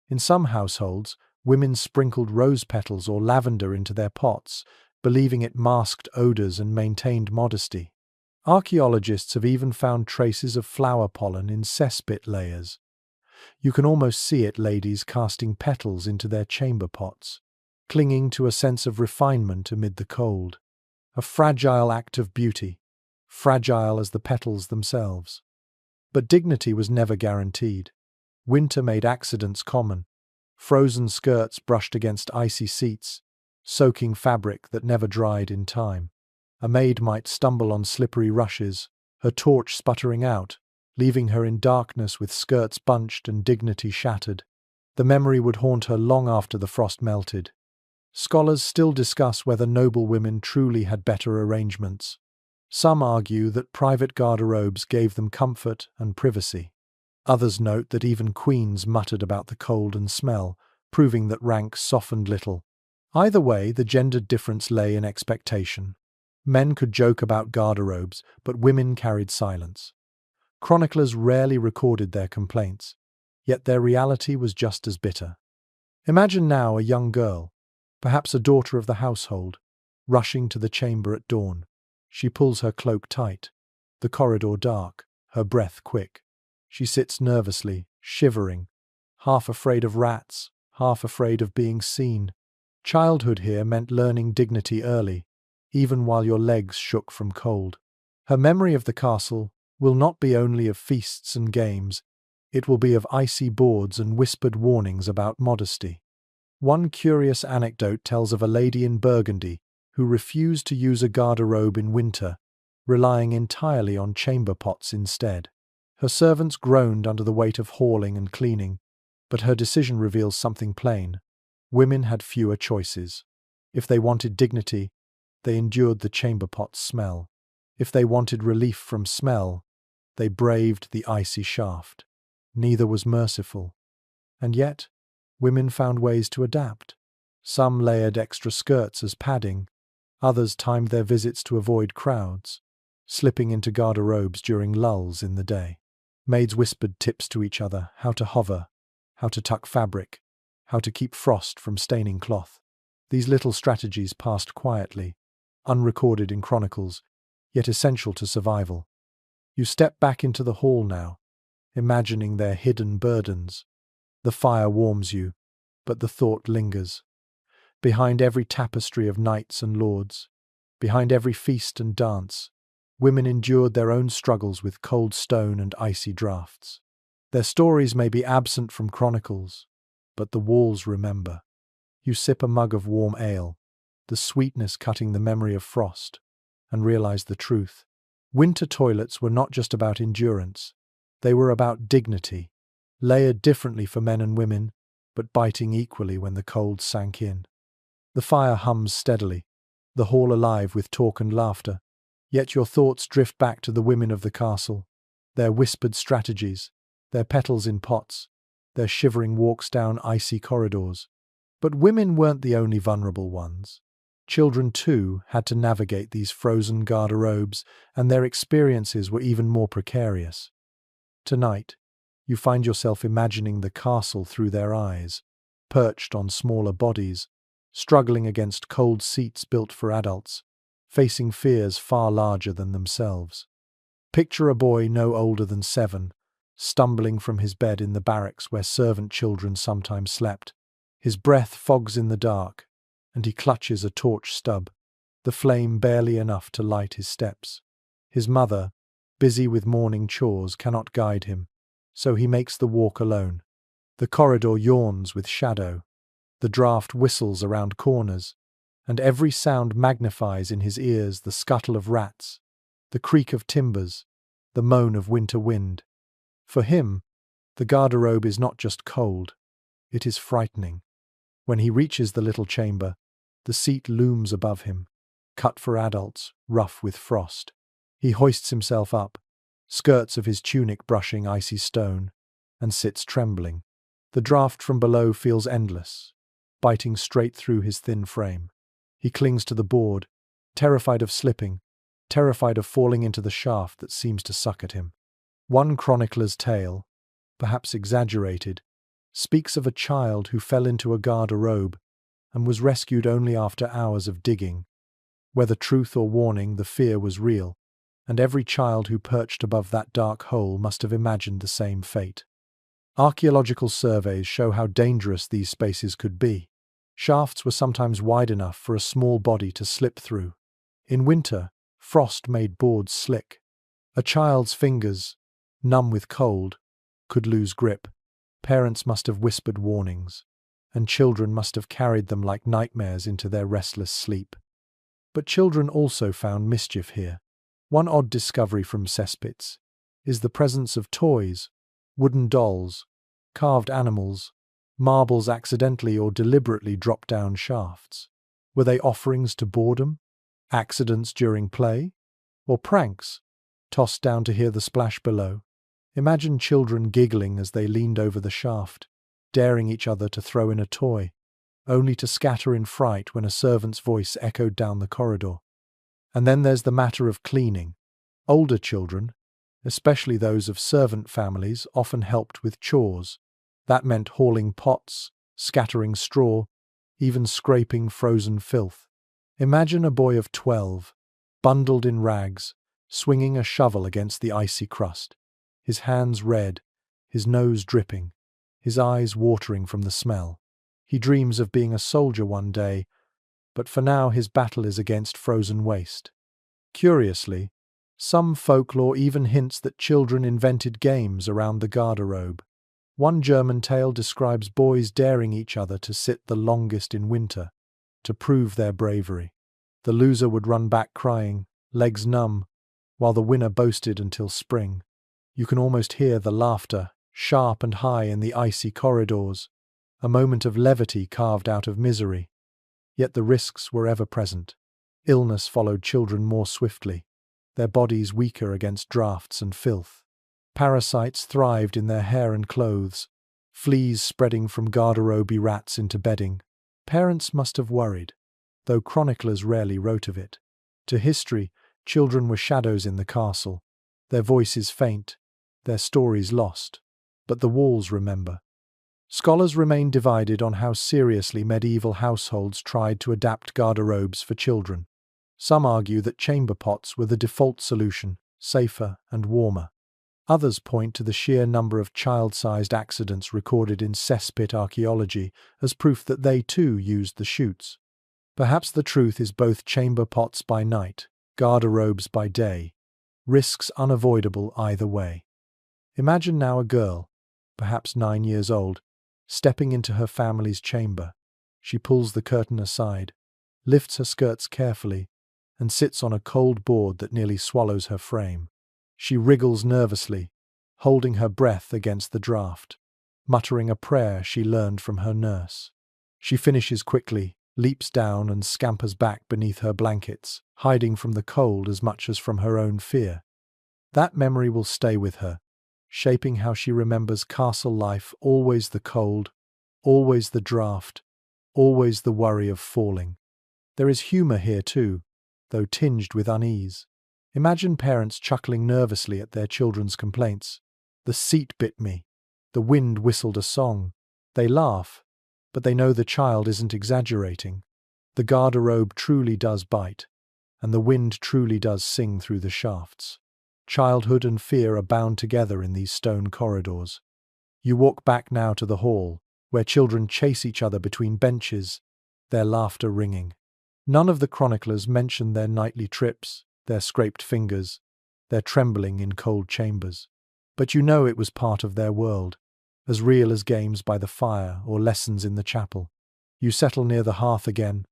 Speaker 1: In some households, women sprinkled rose petals or lavender into their pots, believing it masked odors and maintained modesty. Archaeologists have even found traces of flower pollen in cesspit layers. You can almost see it, ladies casting petals into their chamber pots, clinging to a sense of refinement amid the cold. A fragile act of beauty, fragile as the petals themselves. But dignity was never guaranteed. Winter made accidents common. Frozen skirts brushed against icy seats, soaking fabric that never dried in time. A maid might stumble on slippery rushes, her torch sputtering out, leaving her in darkness with skirts bunched and dignity shattered. The memory would haunt her long after the frost melted. Scholars still discuss whether noble women truly had better arrangements. Some argue that private garderobes gave them comfort and privacy. Others note that even queens muttered about the cold and smell, proving that rank softened little. Either way, the gendered difference lay in expectation. Men could joke about garderobes, but women carried silence. Chroniclers rarely recorded their complaints, yet their reality was just as bitter. Imagine now a young girl, perhaps a daughter of the household, rushing to the chamber at dawn. She pulls her cloak tight, the corridor dark, her breath quick. She sits nervously, shivering, half afraid of rats, half afraid of being seen. Childhood here meant learning dignity early, even while your legs shook from cold. Her memory of the castle will not be only of feasts and games, it will be of icy boards and whispered warnings about modesty. One curious anecdote tells of a lady in Burgundy who refused to use a garderobe in winter, relying entirely on chamber pots instead. Her servants groaned under the weight of hauling and cleaning, but her decision reveals something plain. Women had fewer choices. If they wanted dignity, they endured the chamber pot's smell. If they wanted relief from smell, they braved the icy shaft. Neither was merciful. And yet, women found ways to adapt. Some layered extra skirts as padding, others timed their visits to avoid crowds, slipping into garderobes during lulls in the day. Maids whispered tips to each other, how to hover, how to tuck fabric, how to keep frost from staining cloth. These little strategies passed quietly, unrecorded in chronicles, yet essential to survival. You step back into the hall now, imagining their hidden burdens. The fire warms you, but the thought lingers. Behind every tapestry of knights and lords, behind every feast and dance, women endured their own struggles with cold stone and icy draughts. Their stories may be absent from chronicles, but the walls remember. You sip a mug of warm ale, the sweetness cutting the memory of frost, and realize the truth. Winter toilets were not just about endurance, they were about dignity, layered differently for men and women, but biting equally when the cold sank in. The fire hums steadily, the hall alive with talk and laughter, yet your thoughts drift back to the women of the castle, their whispered strategies, their petals in pots, their shivering walks down icy corridors. But women weren't the only vulnerable ones. Children, too, had to navigate these frozen garderobes, and their experiences were even more precarious. Tonight, you find yourself imagining the castle through their eyes, perched on smaller bodies, struggling against cold seats built for adults, facing fears far larger than themselves. Picture a boy no older than 7, stumbling from his bed in the barracks where servant children sometimes slept. His breath fogs in the dark, and he clutches a torch stub, the flame barely enough to light his steps. His mother, busy with morning chores, cannot guide him, so he makes the walk alone. The corridor yawns with shadow, the draught whistles around corners, and every sound magnifies in his ears the scuttle of rats, the creak of timbers, the moan of winter wind. For him, the garderobe is not just cold, it is frightening. When he reaches the little chamber, the seat looms above him, cut for adults, rough with frost. He hoists himself up, skirts of his tunic brushing icy stone, and sits trembling. The draught from below feels endless, biting straight through his thin frame. He clings to the board, terrified of slipping, terrified of falling into the shaft that seems to suck at him. One chronicler's tale, perhaps exaggerated, speaks of a child who fell into a garderobe and was rescued only after hours of digging. Whether truth or warning, the fear was real, and every child who perched above that dark hole must have imagined the same fate. Archaeological surveys show how dangerous these spaces could be. Shafts were sometimes wide enough for a small body to slip through. In winter, frost made boards slick. A child's fingers, numb with cold, could lose grip. Parents must have whispered warnings, and children must have carried them like nightmares into their restless sleep. But children also found mischief here. One odd discovery from cesspits is the presence of toys, wooden dolls, carved animals, marbles accidentally or deliberately dropped down shafts. Were they offerings to boredom? Accidents during play? Or pranks, tossed down to hear the splash below. Imagine children giggling as they leaned over the shaft, daring each other to throw in a toy, only to scatter in fright when a servant's voice echoed down the corridor. And then there's the matter of cleaning. Older children, especially those of servant families, often helped with chores. That meant hauling pots, scattering straw, even scraping frozen filth. Imagine a boy of 12, bundled in rags, swinging a shovel against the icy crust, his hands red, his nose dripping, his eyes watering from the smell. He dreams of being a soldier one day, but for now his battle is against frozen waste. Curiously, some folklore even hints that children invented games around the garderobe. One German tale describes boys daring each other to sit the longest in winter, to prove their bravery. The loser would run back crying, legs numb, while the winner boasted until spring. You can almost hear the laughter, sharp and high in the icy corridors, a moment of levity carved out of misery. Yet the risks were ever present. Illness followed children more swiftly, their bodies weaker against draughts and filth. Parasites thrived in their hair and clothes, fleas spreading from garderobe rats into bedding. Parents must have worried, though chroniclers rarely wrote of it. To history, children were shadows in the castle, their voices faint, their stories lost. But the walls remember. Scholars remain divided on how seriously medieval households tried to adapt garderobes for children. Some argue that chamber pots were the default solution, safer and warmer. Others point to the sheer number of child-sized accidents recorded in cesspit archaeology as proof that they too used the chutes. Perhaps the truth is both chamber pots by night, garderobes by day, risks unavoidable either way. Imagine now a girl, perhaps 9 years old, stepping into her family's chamber. She pulls the curtain aside, lifts her skirts carefully, and sits on a cold board that nearly swallows her frame. She wriggles nervously, holding her breath against the draught, muttering a prayer she learned from her nurse. She finishes quickly, leaps down and scampers back beneath her blankets, hiding from the cold as much as from her own fear. That memory will stay with her, shaping how she remembers castle life, always the cold, always the draught, always the worry of falling. There is humour here too, though tinged with unease. Imagine parents chuckling nervously at their children's complaints. The seat bit me. The wind whistled a song. They laugh, but they know the child isn't exaggerating. The garderobe truly does bite, and the wind truly does sing through the shafts. Childhood and fear are bound together in these stone corridors. You walk back now to the hall, where children chase each other between benches, their laughter ringing. None of the chroniclers mention their nightly trips, their scraped fingers, their trembling in cold chambers. But you know it was part of their world, as real as games by the fire or lessons in the chapel. You settle near the hearth again,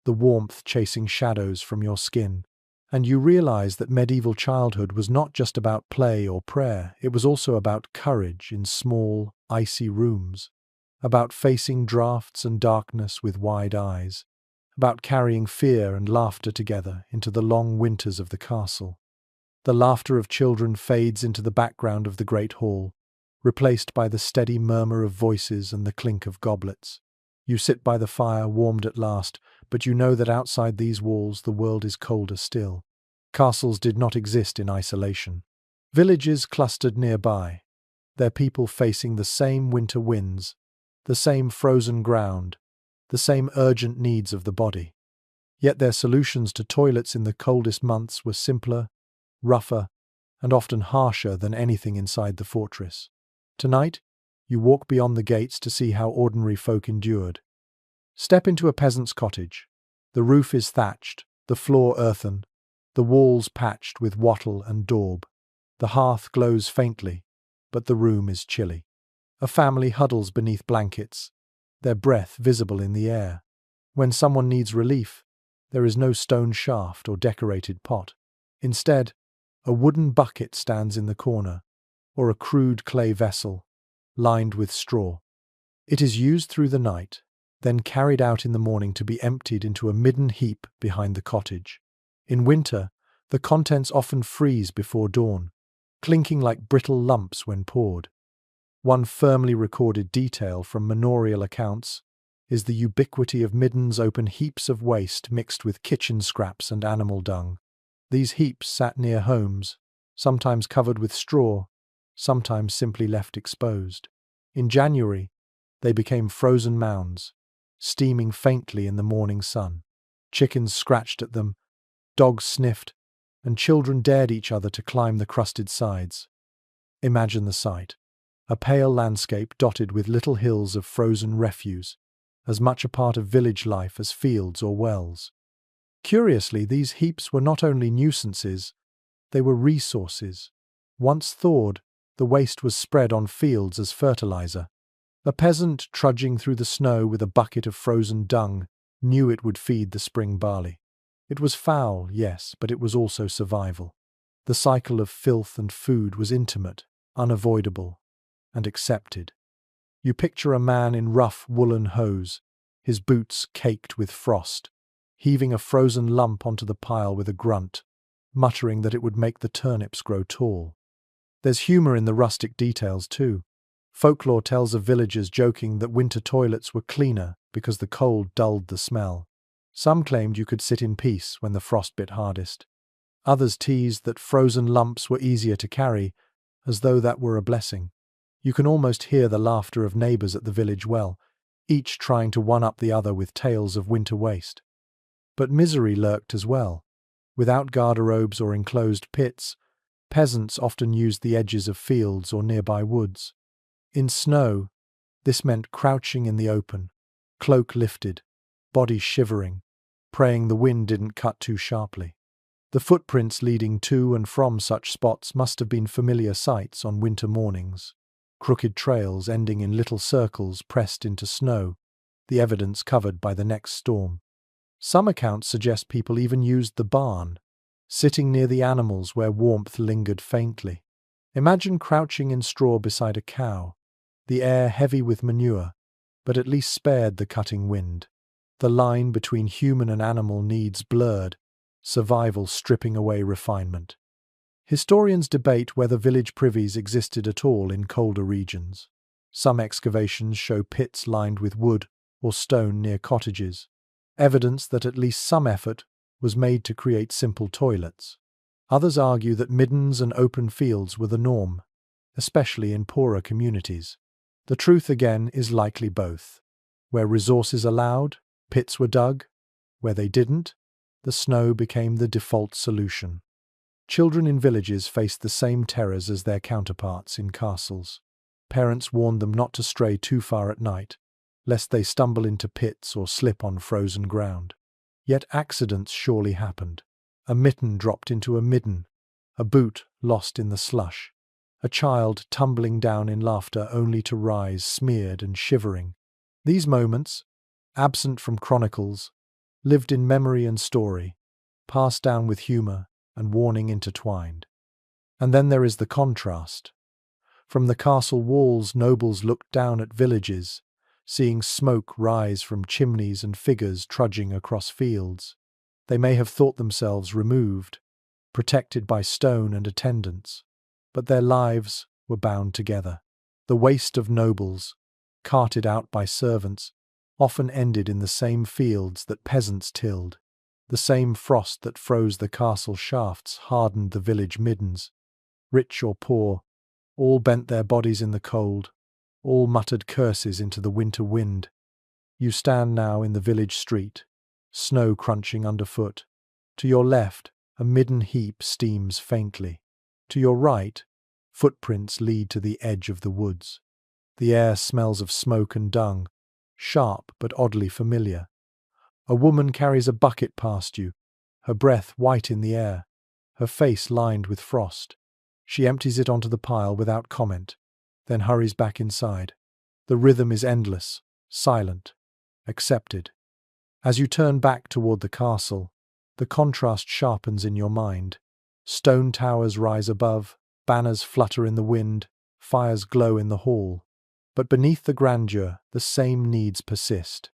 Speaker 1: the warmth chasing shadows from your skin, and you realize that medieval childhood was not just about play or prayer, it was also about courage in small, icy rooms, about facing draughts and darkness with wide eyes, about carrying fear and laughter together into the long winters of the castle. The laughter of children fades into the background of the great hall, replaced by the steady murmur of voices and the clink of goblets. You sit by the fire, warmed at last, but you know that outside these walls the world is colder still. Castles did not exist in isolation. Villages clustered nearby, their people facing the same winter winds, the same frozen ground, the same urgent needs of the body. Yet their solutions to toilets in the coldest months were simpler, rougher, and often harsher than anything inside the fortress. Tonight, you walk beyond the gates to see how ordinary folk endured. Step into a peasant's cottage. The roof is thatched, the floor earthen, the walls patched with wattle and daub. The hearth glows faintly, but the room is chilly. A family huddles beneath blankets, their breath visible in the air. When someone needs relief, there is no stone shaft or decorated pot. Instead, a wooden bucket stands in the corner, or a crude clay vessel, lined with straw. It is used through the night, then carried out in the morning to be emptied into a midden heap behind the cottage. In winter, The contents often freeze before dawn, clinking like brittle lumps when poured. One firmly recorded detail from manorial accounts is the ubiquity of middens open heaps of waste mixed with kitchen scraps and animal dung. These heaps sat near homes, sometimes covered with straw, sometimes simply left exposed. In January, they became frozen mounds, steaming faintly in the morning sun. Chickens scratched at them, dogs sniffed, and children dared each other to climb the crusted sides. Imagine the sight. A pale landscape dotted with little hills of frozen refuse, as much a part of village life as fields or wells. Curiously, these heaps were not only nuisances, they were resources. Once thawed, the waste was spread on fields as fertilizer. A peasant trudging through the snow with a bucket of frozen dung knew it would feed the spring barley. It was foul, yes, but it was also survival. The cycle of filth and food was intimate, unavoidable, and accepted. You picture a man in rough woolen hose, his boots caked with frost, heaving a frozen lump onto the pile with a grunt, muttering that it would make the turnips grow tall. There's humor in the rustic details too. Folklore tells of villagers joking that winter toilets were cleaner because the cold dulled the smell. Some claimed you could sit in peace when the frost bit hardest. Others teased that frozen lumps were easier to carry, as though that were a blessing. You can almost hear the laughter of neighbours at the village well, each trying to one-up the other with tales of winter waste. But misery lurked as well. Without garderobes or enclosed pits, peasants often used the edges of fields or nearby woods. In snow, this meant crouching in the open, cloak lifted, body shivering, praying the wind didn't cut too sharply. The footprints leading to and from such spots must have been familiar sights on winter mornings. Crooked trails ending in little circles pressed into snow, the evidence covered by the next storm. Some accounts suggest people even used the barn, sitting near the animals where warmth lingered faintly. Imagine crouching in straw beside a cow, the air heavy with manure, but at least spared the cutting wind. The line between human and animal needs blurred, survival stripping away refinement. Historians debate whether village privies existed at all in colder regions. Some excavations show pits lined with wood or stone near cottages, evidence that at least some effort was made to create simple toilets. Others argue that middens and open fields were the norm, especially in poorer communities. The truth again is likely both. Where resources allowed, pits were dug. Where they didn't, the snow became the default solution. Children in villages faced the same terrors as their counterparts in castles. Parents warned them not to stray too far at night, lest they stumble into pits or slip on frozen ground. Yet accidents surely happened. A mitten dropped into a midden, a boot lost in the slush, a child tumbling down in laughter only to rise smeared and shivering. These moments, absent from chronicles, lived in memory and story, passed down with humour and warning intertwined. And then there is the contrast. From the castle walls, nobles looked down at villages, seeing smoke rise from chimneys and figures trudging across fields. They may have thought themselves removed, protected by stone and attendants, but their lives were bound together. The waste of nobles, carted out by servants, often ended in the same fields that peasants tilled. The same frost that froze the castle shafts hardened the village middens. Rich or poor, all bent their bodies in the cold, all muttered curses into the winter wind. You stand now in the village street, snow crunching underfoot. To your left, a midden heap steams faintly. To your right, footprints lead to the edge of the woods. The air smells of smoke and dung, sharp but oddly familiar. A woman carries a bucket past you, her breath white in the air, her face lined with frost. She empties it onto the pile without comment, then hurries back inside. The rhythm is endless, silent, accepted. As you turn back toward the castle, the contrast sharpens in your mind. Stone towers rise above, banners flutter in the wind, fires glow in the hall. But beneath the grandeur, the same needs persist.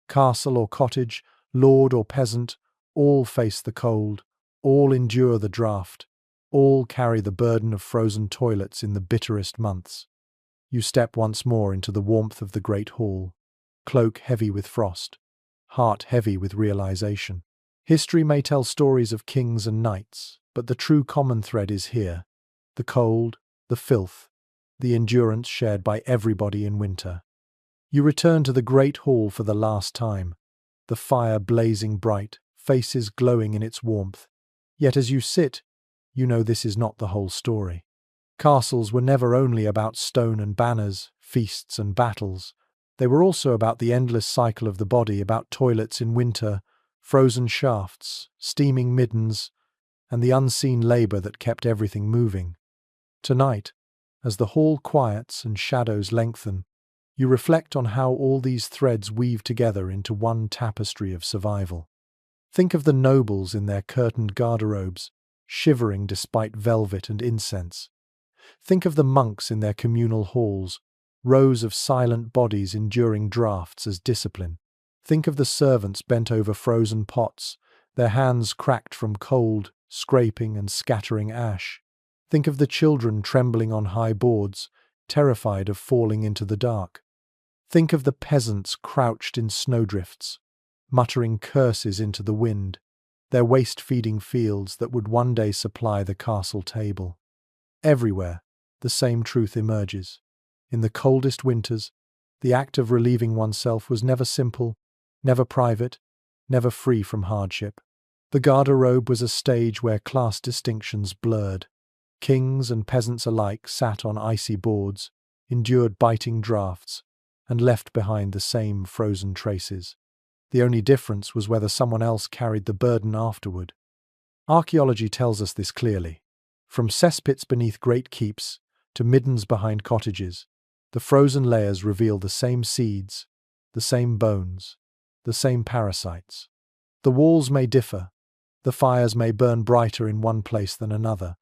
Speaker 1: Castle or cottage, lord or peasant, all face the cold, All endure the draught. All carry the burden of frozen toilets in the bitterest months. You step once more into the warmth of the great hall, cloak heavy with frost, heart heavy with realization. History may tell stories of kings and knights, but the true common thread is here: the cold, the filth, the endurance shared by everybody in winter. You return to the great hall for the last time, the fire blazing bright, faces glowing in its warmth. Yet as you sit, you know this is not the whole story. Castles were never only about stone and banners, feasts and battles. They were also about the endless cycle of the body, about toilets in winter, frozen shafts, steaming middens, and the unseen labor that kept everything moving. Tonight, as the hall quiets and shadows lengthen, you reflect on how all these threads weave together into one tapestry of survival. Think of the nobles in their curtained garderobes, shivering despite velvet and incense. Think of the monks in their communal halls, rows of silent bodies enduring draughts as discipline. Think of the servants bent over frozen pots, their hands cracked from cold, scraping and scattering ash. Think of the children trembling on high boards, terrified of falling into the dark. Think of the peasants crouched in snowdrifts, muttering curses into the wind, their waste-feeding fields that would one day supply the castle table. Everywhere, the same truth emerges. In the coldest winters, the act of relieving oneself was never simple, never private, never free from hardship. The garderobe was a stage where class distinctions blurred. Kings and peasants alike sat on icy boards, endured biting draughts, and left behind the same frozen traces. The only difference was whether someone else carried the burden afterward. Archaeology tells us this clearly. From cesspits beneath great keeps to middens behind cottages, the frozen layers reveal the same seeds, the same bones, the same parasites. The walls may differ, the fires may burn brighter in one place than another,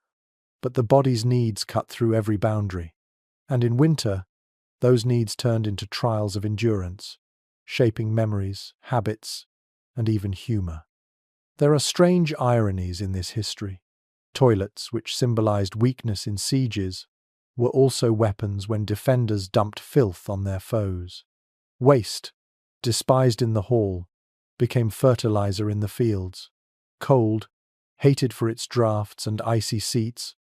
Speaker 1: but the body's needs cut through every boundary. And in winter, those needs turned into trials of endurance, shaping memories, habits, and even humor. There are strange ironies in this history. Toilets, which symbolized weakness in sieges, were also weapons when defenders dumped filth on their foes. Waste, despised in the hall, became fertilizer in the fields. Cold, hated for its draughts and icy seats,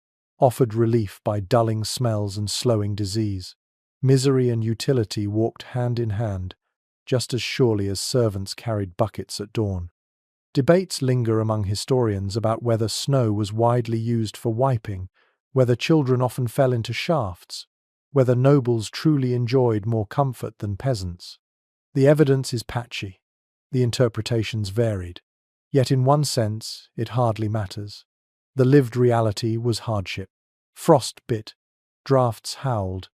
Speaker 1: offered relief by dulling smells and slowing disease. Misery and utility walked hand in hand, just as surely as servants carried buckets at dawn. Debates linger among historians about whether snow was widely used for wiping, whether children often fell into shafts, whether nobles truly enjoyed more comfort than peasants. The evidence is patchy, the interpretations varied, yet in one sense it hardly matters. The lived reality was hardship. Frost bit, draughts howled,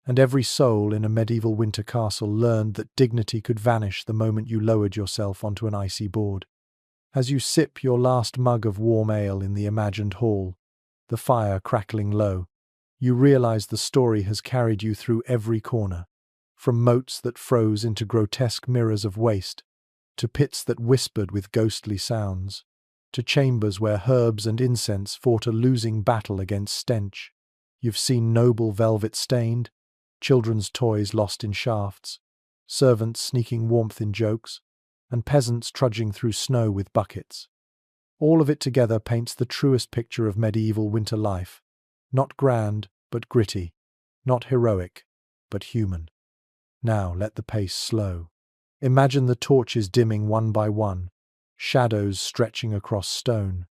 Speaker 1: and every soul in a medieval winter castle learned that dignity could vanish the moment you lowered yourself onto an icy board. As you sip your last mug of warm ale in the imagined hall, the fire crackling low, you realize the story has carried you through every corner, from moats that froze into grotesque mirrors of waste, to pits that whispered with ghostly sounds, to chambers where herbs and incense fought a losing battle against stench. You've seen noble velvet stained, children's toys lost in shafts, servants sneaking warmth in jokes, and peasants trudging through snow with buckets. All of it together paints the truest picture of medieval winter life, not grand, but gritty, not heroic, but human. Now let the pace slow. Imagine the torches dimming one by one, shadows stretching across stone.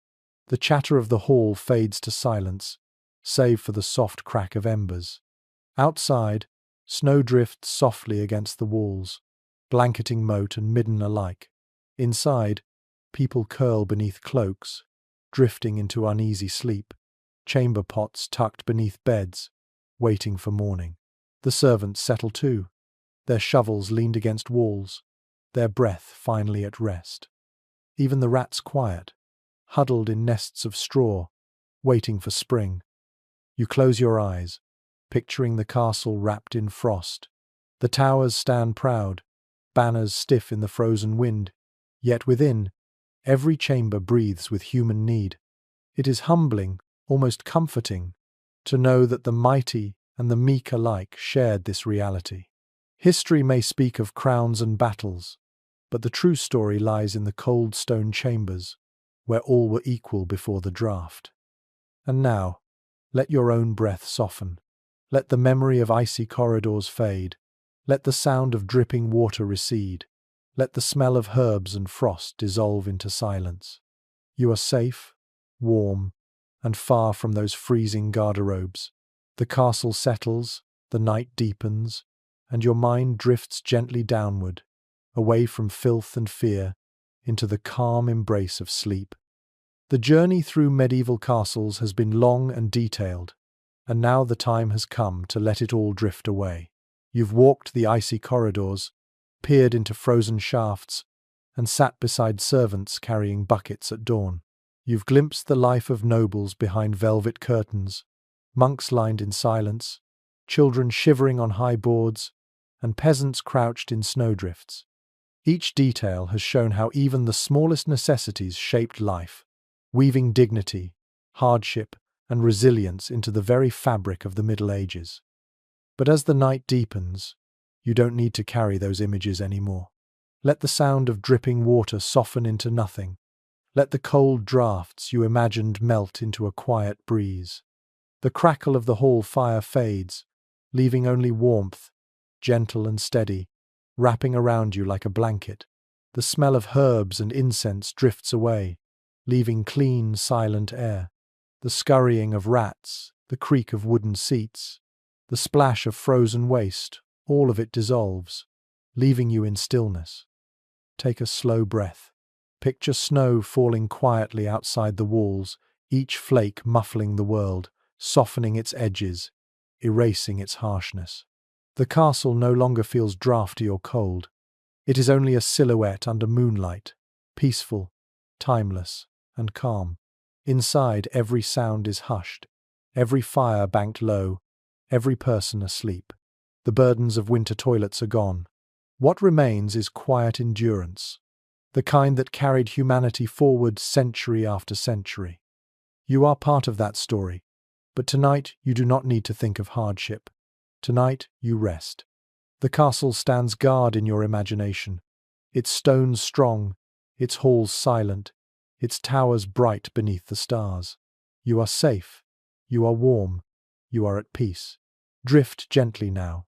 Speaker 1: The chatter of the hall fades to silence, save for the soft crack of embers. Outside, snow drifts softly against the walls, blanketing moat and midden alike. Inside, people curl beneath cloaks, drifting into uneasy sleep, chamber pots tucked beneath beds, waiting for morning. The servants settle too, their shovels leaned against walls, their breath finally at rest. Even the rats quiet, huddled in nests of straw, waiting for spring. You close your eyes, picturing the castle wrapped in frost. The towers stand proud, banners stiff in the frozen wind, yet within, Every chamber breathes with human need. It is humbling, almost comforting, to know that the mighty and the meek alike shared this reality. History may speak of crowns and battles, but the true story lies in the cold stone chambers, where all were equal before the draft. And now, let your own breath soften. Let the memory of icy corridors fade. Let the sound of dripping water recede. Let the smell of herbs and frost dissolve into silence. You are safe, warm, and far from those freezing garderobes. The castle settles, the night deepens, and your mind drifts gently downward, away from filth and fear, into the calm embrace of sleep. The journey through medieval castles has been long and detailed, and now the time has come to let it all drift away. You've walked the icy corridors, peered into frozen shafts, and sat beside servants carrying buckets at dawn. You've glimpsed the life of nobles behind velvet curtains, monks lined in silence, children shivering on high boards, and peasants crouched in snowdrifts. Each detail has shown how even the smallest necessities shaped life, weaving dignity, hardship, and resilience into the very fabric of the Middle Ages. But as the night deepens, you don't need to carry those images anymore. Let the sound of dripping water soften into nothing. Let the cold draughts you imagined melt into a quiet breeze. The crackle of the hall fire fades, leaving only warmth, gentle and steady, wrapping around you like a blanket. The smell of herbs and incense drifts away, leaving clean, silent air. The scurrying of rats, the creak of wooden seats, the splash of frozen waste, all of it dissolves, leaving you in stillness. Take a slow breath. Picture snow falling quietly outside the walls, each flake muffling the world, softening its edges, erasing its harshness. The castle no longer feels drafty or cold. It is only a silhouette under moonlight, peaceful, timeless, and calm. Inside, every sound is hushed, every fire banked low, every person asleep. The burdens of winter toilets are gone. What remains is quiet endurance, the kind that carried humanity forward century after century. You are part of that story, but tonight you do not need to think of hardship. Tonight you rest. The castle stands guard in your imagination, its stones strong, its halls silent, its towers bright beneath the stars. You are safe, you are warm, you are at peace. Drift gently now,